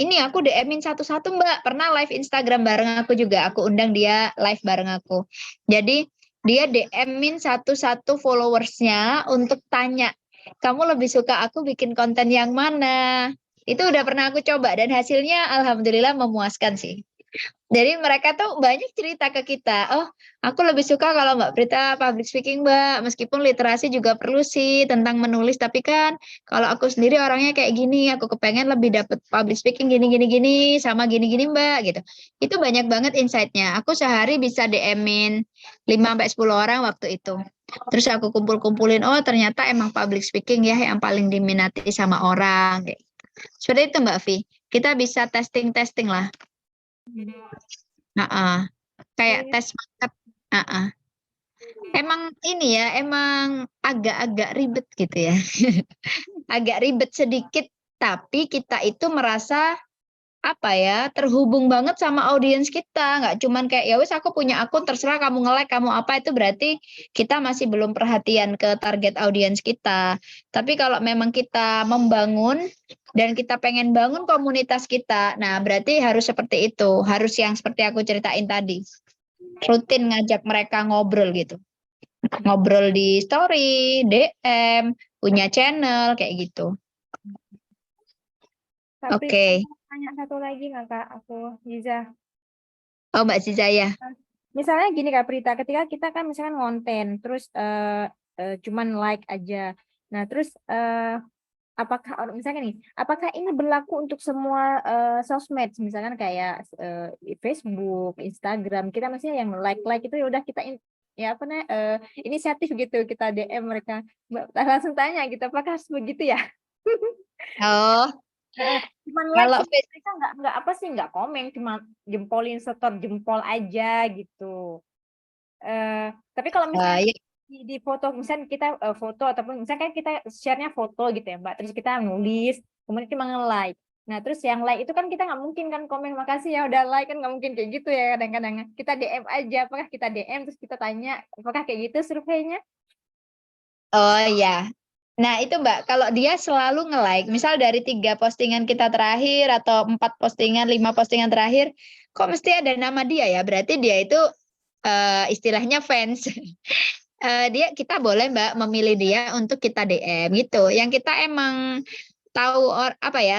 [SPEAKER 2] ini aku DM-in satu-satu Mbak, pernah live Instagram bareng aku juga, aku undang dia live bareng aku. Jadi dia DM-in satu-satu followersnya untuk tanya, kamu lebih suka aku bikin konten yang mana? Itu udah pernah aku coba dan hasilnya alhamdulillah memuaskan sih. Jadi mereka tuh banyak cerita ke kita, oh aku lebih suka kalau Mbak Prita public speaking Mbak, meskipun literasi juga perlu sih tentang menulis, tapi kan kalau aku sendiri orangnya kayak gini, aku kepengen lebih dapet public speaking gini, sama gini Mbak gitu. Itu banyak banget insight-nya. Aku sehari bisa DM-in 5-10 orang waktu itu. Terus aku kumpul-kumpulin, oh ternyata emang public speaking ya yang paling diminati sama orang. Seperti itu Mbak Vi, kita bisa testing lah. Kayak tes market. Emang ini ya, emang agak-agak ribet gitu ya. Agak ribet sedikit, tapi kita itu merasa apa ya, terhubung banget sama audiens kita. Nggak cuman kayak ya wes aku punya akun terserah kamu nge-like kamu apa, itu berarti kita masih belum perhatian ke target audiens kita. Tapi kalau memang kita membangun dan kita pengen bangun komunitas kita, nah berarti harus seperti itu, harus yang seperti aku ceritain tadi, rutin ngajak mereka ngobrol gitu, ngobrol di story, DM, punya channel kayak gitu.
[SPEAKER 3] Tapi
[SPEAKER 2] Oke.
[SPEAKER 3] tanya satu lagi nggak Kak, aku Ziza.
[SPEAKER 2] Oh Mbak Ziza ya.
[SPEAKER 3] Misalnya gini Kak Prita, ketika kita kan misalkan konten, terus cuman like aja. Nah terus apakah misalkan nih, apakah ini berlaku untuk semua sosmed, misalkan kayak Facebook, Instagram, kita maksudnya yang like itu ya udah kita ya apa namanya inisiatif gitu, kita DM mereka, langsung tanya gitu, apakah harus begitu ya?
[SPEAKER 2] Oh,
[SPEAKER 3] Cuman like
[SPEAKER 2] kalau
[SPEAKER 3] mereka nggak apa sih, nggak komen, cuma jempolin, setor jempol aja gitu. Tapi kalau misalnya
[SPEAKER 2] ya,
[SPEAKER 3] di foto, misalnya kita foto ataupun misalnya kan kita share-nya foto gitu ya Mbak, terus kita nulis, kemudian cuma nge-like. Nah terus yang like itu kan kita nggak mungkin kan komen makasih ya udah like, kan nggak mungkin kayak gitu ya, kadang-kadang kita DM aja, apakah kita DM terus kita tanya apakah kayak gitu surveinya?
[SPEAKER 2] oh ya. Nah itu Mbak, kalau dia selalu nge-like, misal dari 3 postingan kita terakhir atau 4 postingan, 5 postingan terakhir, kok mesti ada nama dia ya? Berarti dia itu istilahnya fans. Kita boleh Mbak memilih dia untuk kita DM gitu. Yang kita emang tahu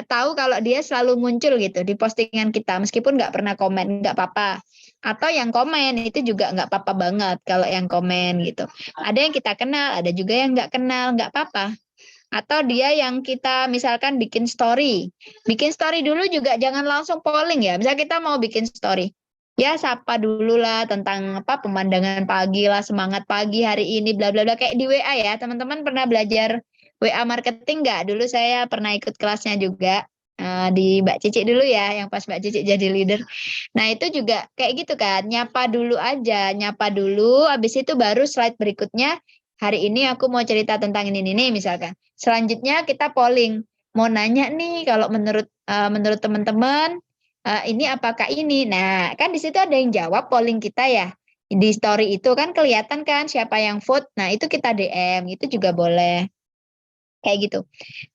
[SPEAKER 2] tahu kalau dia selalu muncul gitu di postingan kita, meskipun nggak pernah komen, nggak apa-apa. Atau yang komen itu juga nggak apa-apa banget kalau yang komen gitu. Ada yang kita kenal, ada juga yang nggak kenal, nggak apa-apa. Atau dia yang kita misalkan bikin story. Bikin story dulu juga jangan langsung polling ya. Misal kita mau bikin story. Ya sapa dulu lah tentang apa pemandangan pagi lah, semangat pagi hari ini, bla bla bla, kayak di WA ya. Teman-teman pernah belajar WA marketing nggak? Dulu saya pernah ikut kelasnya juga di Mbak Cici dulu ya, yang pas Mbak Cici jadi leader. Nah itu juga kayak gitu kan, nyapa dulu aja, nyapa dulu, habis itu baru slide berikutnya, hari ini aku mau cerita tentang ini misalkan. Selanjutnya kita polling, mau nanya nih kalau menurut teman-teman ini apakah ini. Nah kan di situ ada yang jawab polling kita ya. Di story itu kan kelihatan kan siapa yang vote. Nah itu kita DM, itu juga boleh. Kayak gitu.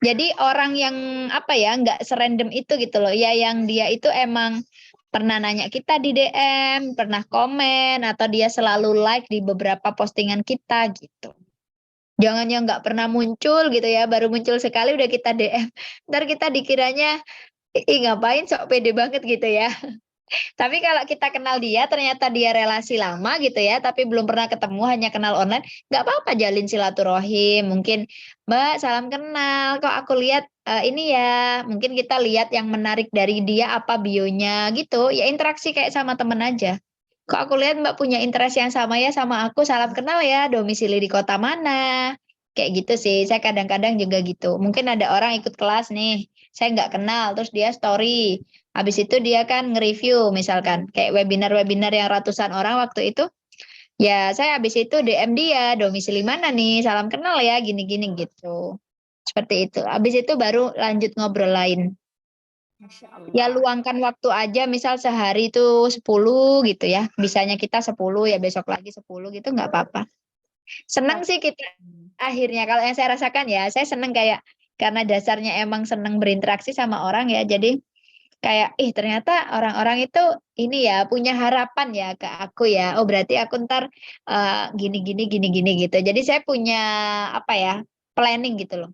[SPEAKER 2] Jadi orang yang apa ya, nggak serandom itu gitu loh. Ya yang dia itu emang pernah nanya kita di DM, pernah komen, atau dia selalu like di beberapa postingan kita gitu. Jangan yang nggak pernah muncul gitu ya, baru muncul sekali udah kita DM. Ntar kita dikiranya, ih ngapain sok pede banget gitu ya. Tapi kalau kita kenal dia, ternyata dia relasi lama gitu ya, tapi belum pernah ketemu, hanya kenal online, nggak apa-apa jalin silaturahim. Mungkin, Mbak, salam kenal. Kok aku lihat ini ya, mungkin kita lihat yang menarik dari dia apa bionya gitu. Ya interaksi kayak sama temen aja. Kok aku lihat Mbak punya interest yang sama ya sama aku, salam kenal ya, domisili di kota mana. Kayak gitu sih, saya kadang-kadang juga gitu. Mungkin ada orang ikut kelas nih, saya nggak kenal, terus dia story. Habis itu dia kan nge-review misalkan kayak webinar-webinar yang ratusan orang waktu itu. Ya saya habis itu DM dia, domisili mana nih, salam kenal ya, gini-gini gitu. Seperti itu. Habis itu baru lanjut ngobrol lain.
[SPEAKER 3] Masya
[SPEAKER 2] Ya
[SPEAKER 3] Allah.
[SPEAKER 2] luangkan waktu aja, misal sehari itu 10 gitu ya. Bisanya kita 10 ya besok lagi 10 gitu nggak apa-apa. Senang sih kita akhirnya. Kalau yang saya rasakan ya, saya senang kayak karena dasarnya emang senang berinteraksi sama orang ya. Jadi kayak, ih ternyata orang-orang itu ini ya punya harapan ya ke aku ya. Oh berarti aku ntar gini gini gini gini gitu. Jadi saya punya apa ya planning gitu loh.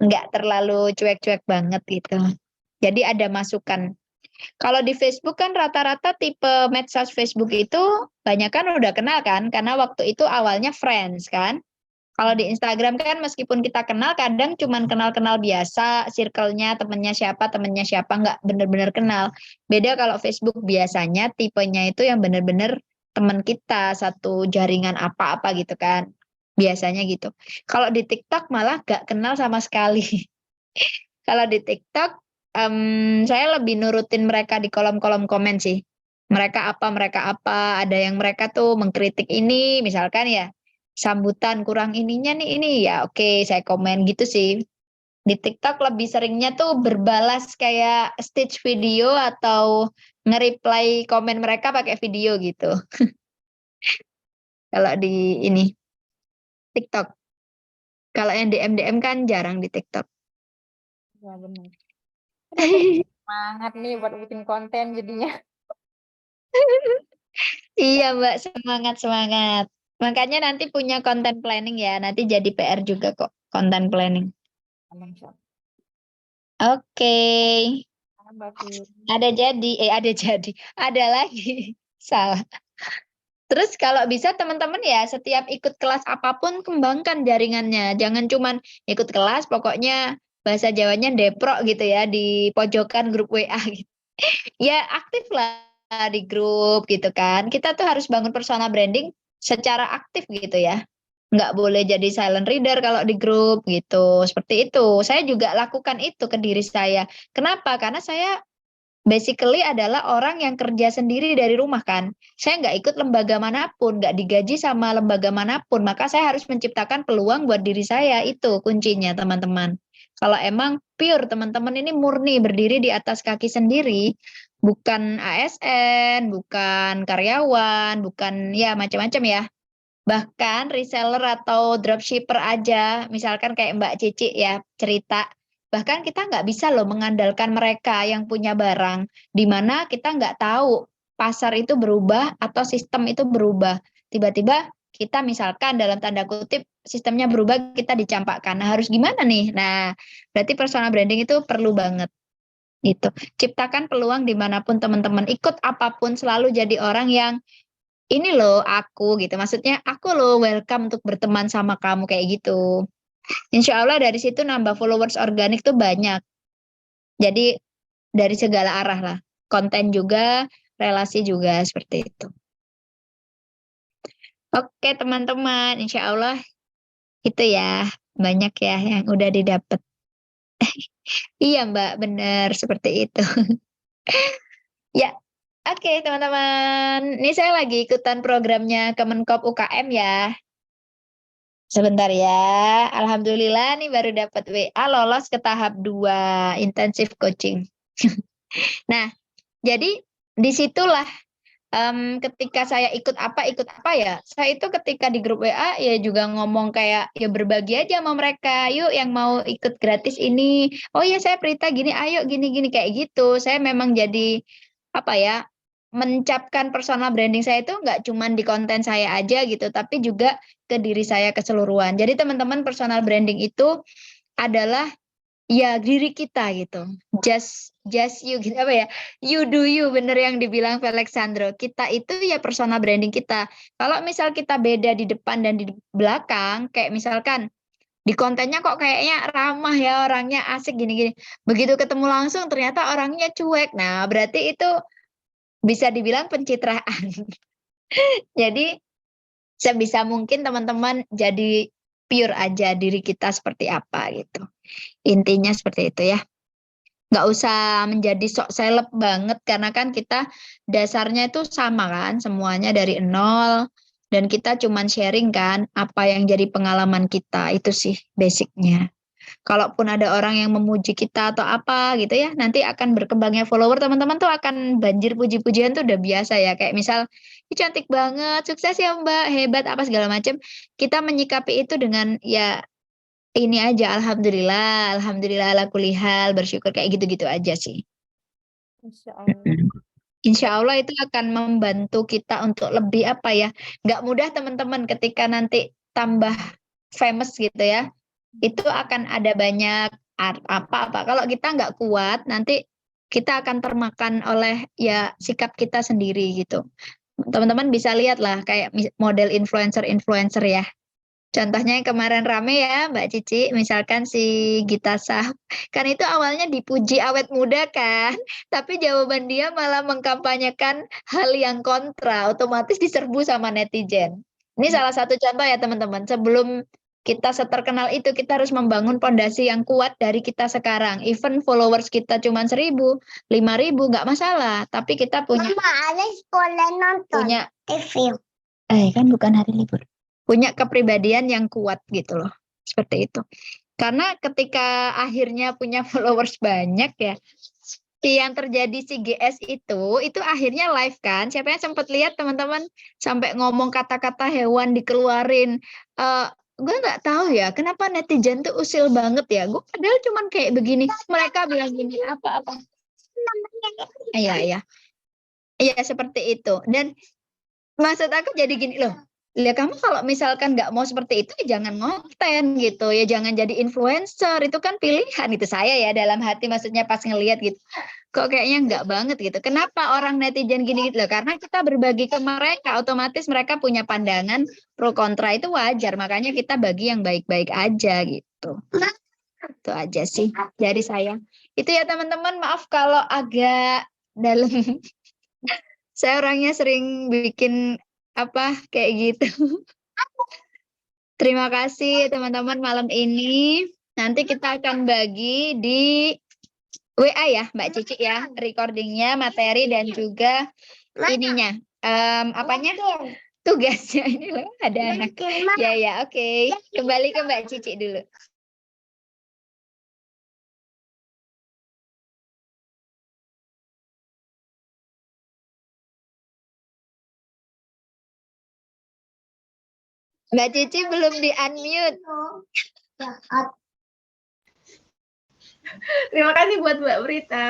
[SPEAKER 2] Nggak terlalu cuek-cuek banget gitu. Jadi ada masukan. Kalau di Facebook kan rata-rata tipe medsos Facebook itu banyak kan udah kenal kan, karena waktu itu awalnya friends kan. Kalau di Instagram kan meskipun kita kenal, kadang cuman kenal-kenal biasa, circle-nya temennya siapa, nggak bener-bener kenal. Beda kalau Facebook biasanya tipenya itu yang bener-bener teman kita, satu jaringan apa-apa gitu kan. Biasanya gitu. Kalau di TikTok malah nggak kenal sama sekali. Kalau di TikTok, saya lebih nurutin mereka di kolom-kolom komen sih. Mereka apa, ada yang mereka tuh mengkritik ini, misalkan ya, sambutan kurang ininya nih, ini ya oke, saya komen gitu sih. Di TikTok lebih seringnya tuh berbalas kayak stitch video atau nge-reply komen mereka pakai video gitu. Kalau di ini, TikTok. Kalau yang DM-DM kan jarang di TikTok.
[SPEAKER 3] Ya benar. Aduh, semangat nih buat bikin konten jadinya.
[SPEAKER 2] Iya Mbak, semangat semangat. Makanya nanti punya konten planning ya. Nanti jadi PR juga kok konten planning. Oke,
[SPEAKER 3] Mbak Fir.
[SPEAKER 2] ada lagi. Salah. Terus kalau bisa teman-teman ya setiap ikut kelas apapun kembangkan jaringannya. Jangan cuman ikut kelas pokoknya bahasa Jawanya deprok gitu ya di pojokan grup WA gitu. Ya aktif lah di grup gitu kan. Kita tuh harus bangun personal branding secara aktif gitu ya. Nggak boleh jadi silent reader kalau di grup gitu. Seperti itu. Saya juga lakukan itu ke diri saya. Kenapa? Karena saya basically adalah orang yang kerja sendiri dari rumah kan. Saya nggak ikut lembaga manapun, nggak digaji sama lembaga manapun. Maka saya harus menciptakan peluang buat diri saya. Itu kuncinya teman-teman. Kalau emang pure teman-teman ini murni berdiri di atas kaki sendiri, bukan ASN, bukan karyawan, bukan ya macam-macam ya. Bahkan reseller atau dropshipper aja, misalkan kayak Mbak Cici ya cerita, bahkan kita nggak bisa loh mengandalkan mereka yang punya barang, di mana kita nggak tahu pasar itu berubah atau sistem itu berubah. Tiba-tiba kita misalkan dalam tanda kutip sistemnya berubah, kita dicampakkan. Nah, harus gimana nih? Nah, berarti personal branding itu perlu banget. Gitu. Ciptakan peluang dimanapun teman-teman ikut apapun, selalu jadi orang yang ini loh aku gitu. Maksudnya aku loh welcome untuk berteman sama kamu kayak gitu. Insya Allah dari situ nambah followers organik tuh banyak. Jadi dari segala arah lah. Konten juga, relasi juga seperti itu. Oke teman-teman, insya Allah itu ya. Banyak ya yang udah didapat. Iya Mbak, benar seperti itu. Ya, oke teman-teman. Ini saya lagi ikutan programnya Kemenkop UKM ya. Sebentar ya. Alhamdulillah nih baru dapat WA lolos ke tahap 2 intensif coaching. Nah, jadi disitulah ketika saya ikut apa ya. Saya itu ketika di grup WA ya juga ngomong kayak ya berbagi aja sama mereka. Yuk yang mau ikut gratis ini. Oh ya saya Prita gini, ayo gini-gini kayak gitu. Saya memang jadi apa ya mencapkan personal branding saya itu nggak cuma di konten saya aja gitu, tapi juga ke diri saya keseluruhan. Jadi teman-teman personal branding itu adalah ya diri kita gitu. Just you gitu apa ya? You do you, bener yang dibilang Alexandro. Kita itu ya persona branding kita. Kalau misal kita beda di depan dan di belakang, kayak misalkan di kontennya kok kayaknya ramah ya orangnya, asik gini-gini. Begitu ketemu langsung ternyata orangnya cuek. Nah, berarti itu bisa dibilang pencitraan. Jadi sebisa mungkin teman-teman jadi pure aja diri kita seperti apa gitu. Intinya seperti itu ya. Nggak usah menjadi sok seleb banget karena kan kita dasarnya itu sama kan, semuanya dari nol dan kita cuman sharing kan apa yang jadi pengalaman kita, itu sih basicnya. Kalaupun ada orang yang memuji kita atau apa gitu ya, nanti akan berkembangnya follower teman-teman tuh akan banjir puji-pujian tuh udah biasa ya. Kayak misal, "Ih, cantik banget, sukses ya Mbak, hebat apa segala macam." Kita menyikapi itu dengan ya ini aja, alhamdulillah, alhamdulillah ala kulli hal, bersyukur kayak gitu-gitu aja sih.
[SPEAKER 3] Insya Allah.
[SPEAKER 2] Insya Allah itu akan membantu kita untuk lebih apa ya, nggak mudah teman-teman ketika nanti tambah famous gitu ya, itu akan ada banyak apa-apa. Kalau kita nggak kuat, nanti kita akan termakan oleh ya sikap kita sendiri gitu. Teman-teman bisa lihat lah kayak model influencer-influencer ya. Contohnya yang kemarin rame ya Mbak Cici, misalkan si Gita Sah, kan itu awalnya dipuji awet muda kan, tapi jawaban dia malah mengkampanyekan hal yang kontra, otomatis diserbu sama netizen. Ini salah satu contoh ya teman-teman, sebelum kita seterkenal itu, kita harus membangun pondasi yang kuat dari kita sekarang. Even followers kita cuma 1.000, 5.000, nggak masalah, tapi kita punya TV. Kan bukan hari libur. Punya kepribadian yang kuat gitu loh. Seperti itu. Karena ketika akhirnya punya followers banyak ya, yang terjadi si GS itu akhirnya live kan. Siapa yang sempat lihat teman-teman sampai ngomong kata-kata hewan dikeluarin. Gue nggak tahu ya, kenapa netizen tuh usil banget ya. Gue padahal cuman kayak begini. Mereka bilang gini, apa-apa. Iya. Iya, seperti itu. Dan maksud aku jadi gini loh. Ya kamu kalau misalkan nggak mau seperti itu ya jangan ngonten gitu ya, jangan jadi influencer, itu kan pilihan. Itu saya ya dalam hati, maksudnya pas ngelihat gitu kok kayaknya nggak banget gitu. Kenapa orang netizen gini gitu loh, karena kita berbagi ke mereka, otomatis mereka punya pandangan pro kontra, itu wajar, makanya kita bagi yang baik-baik aja gitu. Itu aja sih dari saya. Itu ya teman-teman, maaf kalau agak dalam. Saya orangnya sering bikin apa kayak gitu. Terima kasih teman-teman malam ini. Nanti kita akan bagi di WA ya Mbak Cici ya, recordingnya, materi dan juga ininya. Apanya? Tugasnya ini loh, ada anak. Ya, oke. Kembali ke Mbak Cici dulu. Mbak Cici belum di-unmute.
[SPEAKER 1] Terima kasih buat Mbak Prita.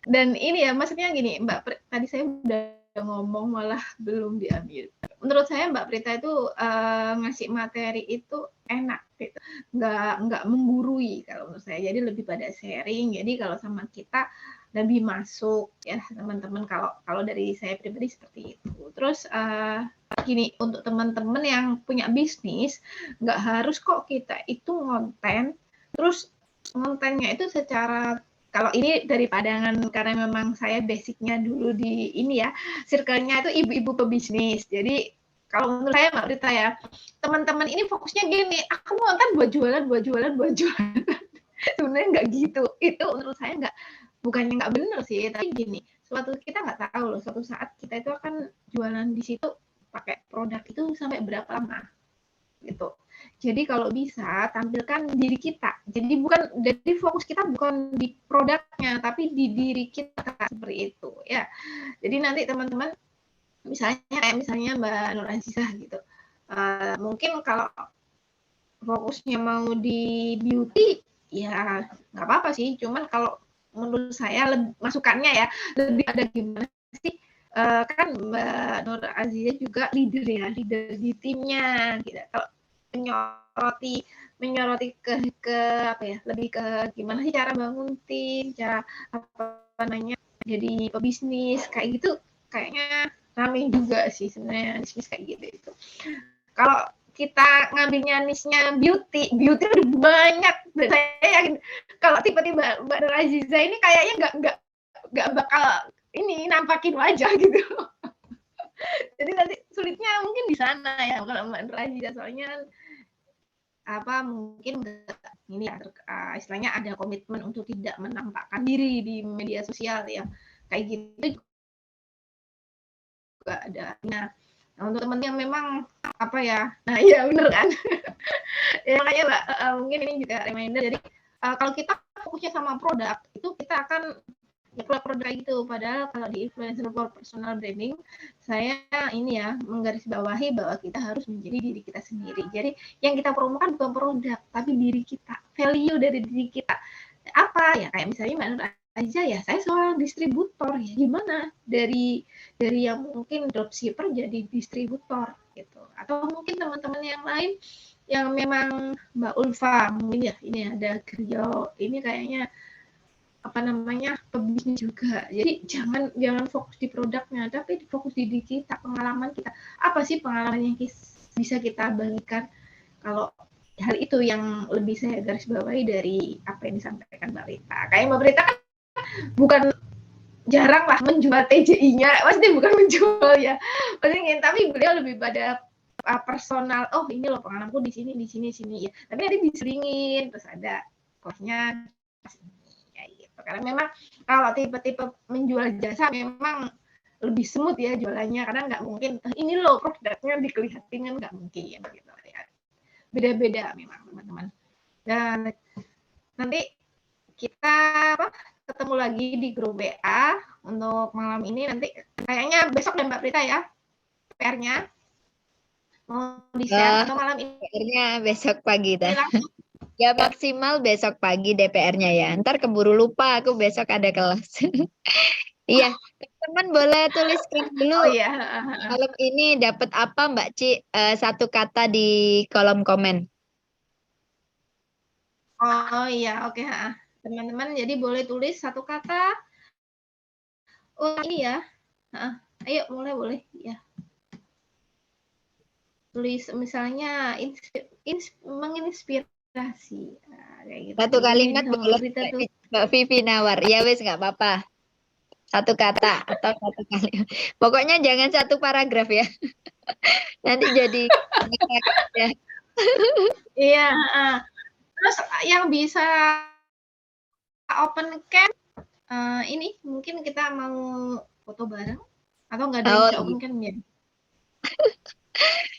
[SPEAKER 1] Dan ini ya, maksudnya gini, tadi saya udah ngomong malah belum diambil. Menurut saya Mbak Prita itu ngasih materi itu enak gitu. Nggak menggurui kalau menurut saya. Jadi lebih pada sharing. Jadi kalau sama kita lebih masuk ya teman-teman, kalau dari saya pribadi seperti itu. Terus gini, untuk teman-teman yang punya bisnis, nggak harus kok kita itu ngonten, terus kontennya itu secara, kalau ini dari pandangan karena memang saya basicnya dulu di ini ya, circle-nya itu ibu-ibu pebisnis. Jadi kalau menurut saya Mbak Rita ya, teman-teman ini fokusnya gini, aku mau nonton buat jualan. Sebenarnya nggak gitu. Itu menurut saya bukannya nggak benar sih, tapi gini, kita nggak tahu loh, suatu saat kita itu akan jualan di situ pakai produk itu sampai berapa lama gitu. Jadi kalau bisa tampilkan diri kita. Jadi fokus kita bukan di produknya, tapi di diri kita, seperti itu ya. Jadi nanti teman-teman misalnya Mbak Nur Azizah gitu. Mungkin kalau fokusnya mau di beauty ya nggak apa-apa sih. Cuman kalau menurut saya masukannya ya lebih ada gimana sih, kan Mbak Nur Azizah juga leader di timnya gitu. Kalau menyoroti ke apa ya, lebih ke gimana sih cara bangun tim, cara apa namanya jadi pebisnis kayak gitu, kayaknya rame juga sih sebenarnya bisnis kayak gitu itu. Kalau kita ngambilnya niche-nya beauty lebih banyak. Dan saya yakin kalau tiba-tiba Mbak Nur Aziza ini kayaknya nggak bakal ini nampakin wajah gitu. Jadi nanti sulitnya mungkin di sana ya kalau Mbak Nur Aziza, soalnya apa mungkin ini ya, istilahnya ada komitmen untuk tidak menampakkan diri di media sosial ya, kayak gitu juga ada. Nah, untuk teman yang memang apa ya, nah iya bener kan. Ya makanya Mbak, mungkin ini juga reminder. Jadi kalau kita fokusnya sama produk itu kita akan ya produk kayak gitu. Padahal kalau di influencer for personal branding, saya ini ya menggarisbawahi bahwa kita harus menjadi diri kita sendiri. Jadi yang kita promokan bukan produk, tapi diri kita, value dari diri kita. Apa ya, kayak misalnya Mbak Nur Aziza ya, saya seorang distributor ya, gimana dari yang mungkin dropshipper jadi distributor gitu. Atau mungkin teman-teman yang lain yang memang Mbak Ulfa mungkin ya, ini ada kerja ini kayaknya apa namanya pebisnis juga. Jadi jangan fokus di produknya, tapi fokus di diri kita, pengalaman kita. Apa sih pengalaman yang bisa kita bagikan? Kalau hal itu yang lebih saya garis bawahi dari apa yang disampaikan Mbak Rita. Kayak Mbak Rita kan bukan jarang lah menjual TJI-nya, pasti bukan menjual ya. Paling tapi beliau lebih pada personal. Oh ini loh pengalamanku di sini ya. Tapi nanti diseringin, terus ada cost-nya. Karena memang kalau tipe-tipe menjual jasa memang lebih smooth ya jualannya, karena nggak mungkin ini loh produknya dikelihatin, kan nggak mungkin gitu ya. Beda-beda memang teman-teman. Dan nanti kita ketemu lagi di grup WA untuk malam ini, nanti kayaknya besok dan Mbak Prita ya PR-nya mau di-share atau malam ini
[SPEAKER 2] PR-nya besok pagi dah.
[SPEAKER 1] langsung.
[SPEAKER 2] Ya maksimal besok pagi DPR-nya ya. Ntar keburu lupa aku besok ada kelas. Iya, teman-teman boleh tulis screen dulu.
[SPEAKER 1] Oh iya.
[SPEAKER 2] Malam ini dapat apa Mbak Ci? Satu kata di kolom komen.
[SPEAKER 1] Oh iya, oke. Teman-teman jadi boleh tulis satu kata. Oh ini ya. Ayo mulai boleh ya. Tulis misalnya menginspirasi. Nah, kayak gitu.
[SPEAKER 2] Satu kalimat
[SPEAKER 1] Sama
[SPEAKER 2] boleh
[SPEAKER 1] Rita tuh.
[SPEAKER 2] Mbak Vivi nawar. Ya wes nggak apa-apa. Satu kata atau satu kalimat. Pokoknya jangan satu paragraf ya. Nanti jadi ya.
[SPEAKER 1] Iya. Terus yang bisa open cam ini mungkin kita mau foto bareng atau nggak ada yang bisa open cam ya?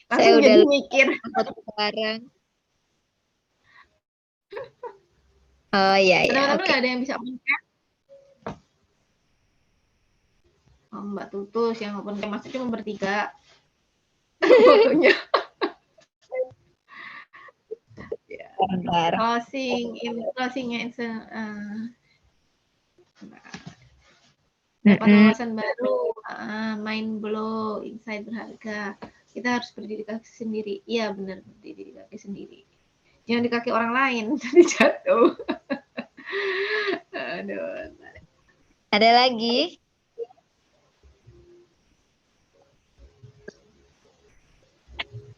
[SPEAKER 2] Saya
[SPEAKER 1] Langsung
[SPEAKER 2] udah
[SPEAKER 1] jadi mikir.
[SPEAKER 2] foto bareng. Oh iya ya.
[SPEAKER 1] Teman-teman
[SPEAKER 2] Oke.
[SPEAKER 1] nggak ada yang bisa open cam? Oh, Mbak Tutus yang open cam, masih cuma bertiga fotonya.
[SPEAKER 2] Bentar.
[SPEAKER 1] Closingnya dapat wawasan baru, mind blow, insight berharga. Kita harus berdiri kaki sendiri. Iya benar, berdiri kaki sendiri. Jangan di kaki orang lain, tadi jatuh. Aduh.
[SPEAKER 2] Ada lagi?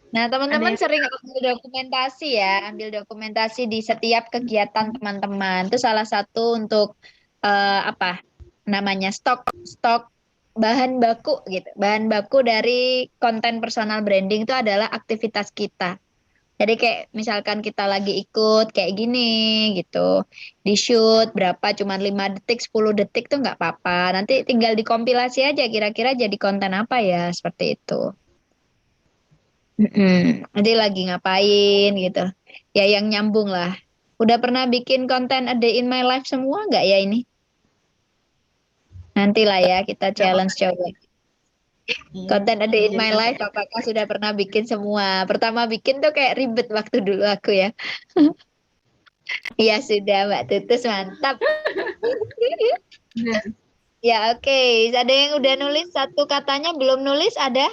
[SPEAKER 2] Nah, teman-teman sering ambil dokumentasi ya, ambil dokumentasi di setiap kegiatan teman-teman. Itu salah satu untuk apa namanya stok bahan baku gitu. Bahan baku dari konten personal branding itu adalah aktivitas kita. Jadi kayak misalkan kita lagi ikut kayak gini gitu, di shoot berapa cuma 5 detik, 10 detik tuh nggak apa-apa. Nanti tinggal dikompilasi aja kira-kira jadi konten apa ya, seperti itu. Nanti lagi ngapain gitu. Ya yang nyambung lah. Udah pernah bikin konten A Day in My Life semua nggak ya ini? Nantilah ya kita challenge coba. Konten A Day in My Life apakah sudah pernah bikin semua? Pertama bikin tuh kayak ribet waktu dulu aku ya. Iya sudah Mbak Tutus, mantap. Ya oke. Ada yang udah nulis satu katanya belum nulis ada?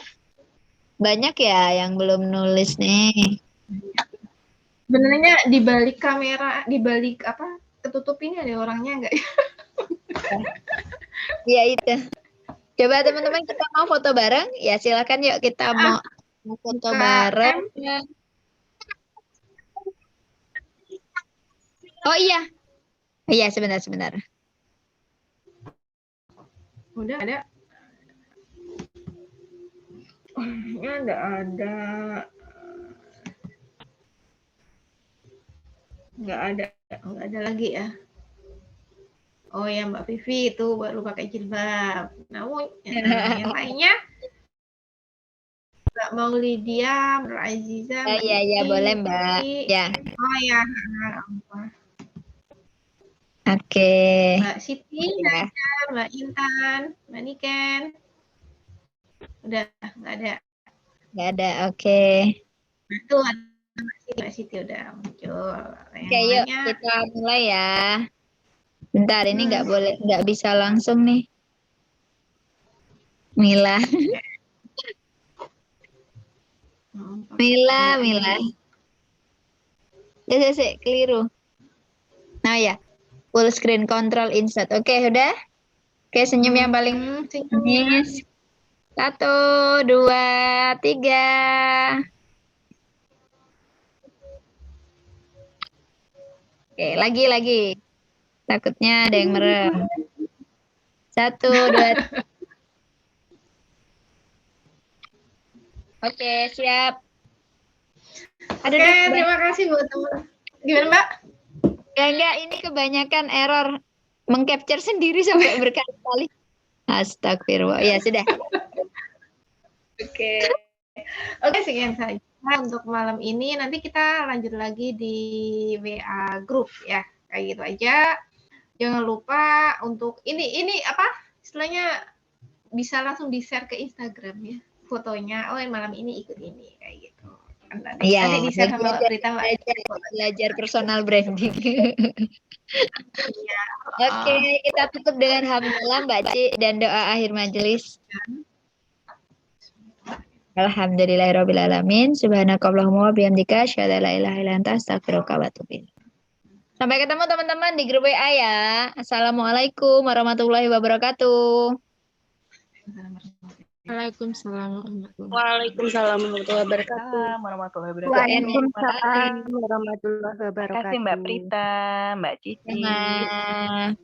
[SPEAKER 2] Banyak ya yang belum nulis nih.
[SPEAKER 1] Sebenarnya di balik kamera, di balik apa ketutup ini ada orangnya nggak ya?
[SPEAKER 2] Iya itu. Coba teman-teman kita mau foto bareng? Ya silakan yuk kita mau foto
[SPEAKER 1] Buka
[SPEAKER 2] bareng.
[SPEAKER 1] cam.
[SPEAKER 2] Oh iya. Iya sebentar.
[SPEAKER 1] Udah ada. Ya nggak ada. Nggak ada lagi ya. Oh ya Mbak Vivi itu baru pakai jilbab. Namun yang lainnya Mbak Maulidia, Mbak Aziza, Mbak
[SPEAKER 2] Iya
[SPEAKER 1] Diti.
[SPEAKER 2] boleh Mbak. Ya.
[SPEAKER 1] Oh ya.
[SPEAKER 2] Oke.
[SPEAKER 1] Mbak Siti,
[SPEAKER 2] Ya.
[SPEAKER 1] Mbak Intan, Mbak Niken. Udah nggak ada.
[SPEAKER 2] Nggak ada. Oke.
[SPEAKER 1] Itu Mbak Siti udah muncul.
[SPEAKER 2] Oke, yuk kita mulai ya. Bentar, ini nggak bisa langsung nih. Mila. Mila. Sih, keliru. Nah ya, full screen control insert. Oke, udah? Oke, senyum yang paling manis. 1, 2, 3. Oke, lagi. Takutnya ada yang merem. 1, 2. Oke, siap.
[SPEAKER 1] Oke, terima kasih buat teman. Gimana Mbak?
[SPEAKER 2] Enggak, ini kebanyakan error. Mengcapture sendiri sampai berkali-kali. Astagfirullah. Ya, sudah.
[SPEAKER 1] Oke, sekian saja untuk malam ini. Nanti kita lanjut lagi di WA group ya. Kayak gitu aja. Jangan lupa untuk ini apa? Istilahnya bisa langsung di-share ke Instagram ya. Fotonya. Oh, malam ini ikut ini kayak gitu.
[SPEAKER 2] Iya,
[SPEAKER 1] nanti di-share sama Rita Mbak.
[SPEAKER 2] Belajar personal branding. Oke, kita tutup dengan hamdalah Mbak Ci dan doa akhir majelis. Alhamdulillahirabbil alamin. Subhanakallahumma wa bihamdika asyhadu an la ilaha illa anta astaghfiruka wa atubu ilaik. Sampai ketemu teman-teman di grup WA ya. Assalamualaikum warahmatullahi wabarakatuh.
[SPEAKER 6] Waalaikumsalam warahmatullahi wabarakatuh.
[SPEAKER 5] Waalaikumsalam warahmatullahi wabarakatuh.
[SPEAKER 6] Terima kasih Mbak Prita, Mbak Cici.
[SPEAKER 2] Sama.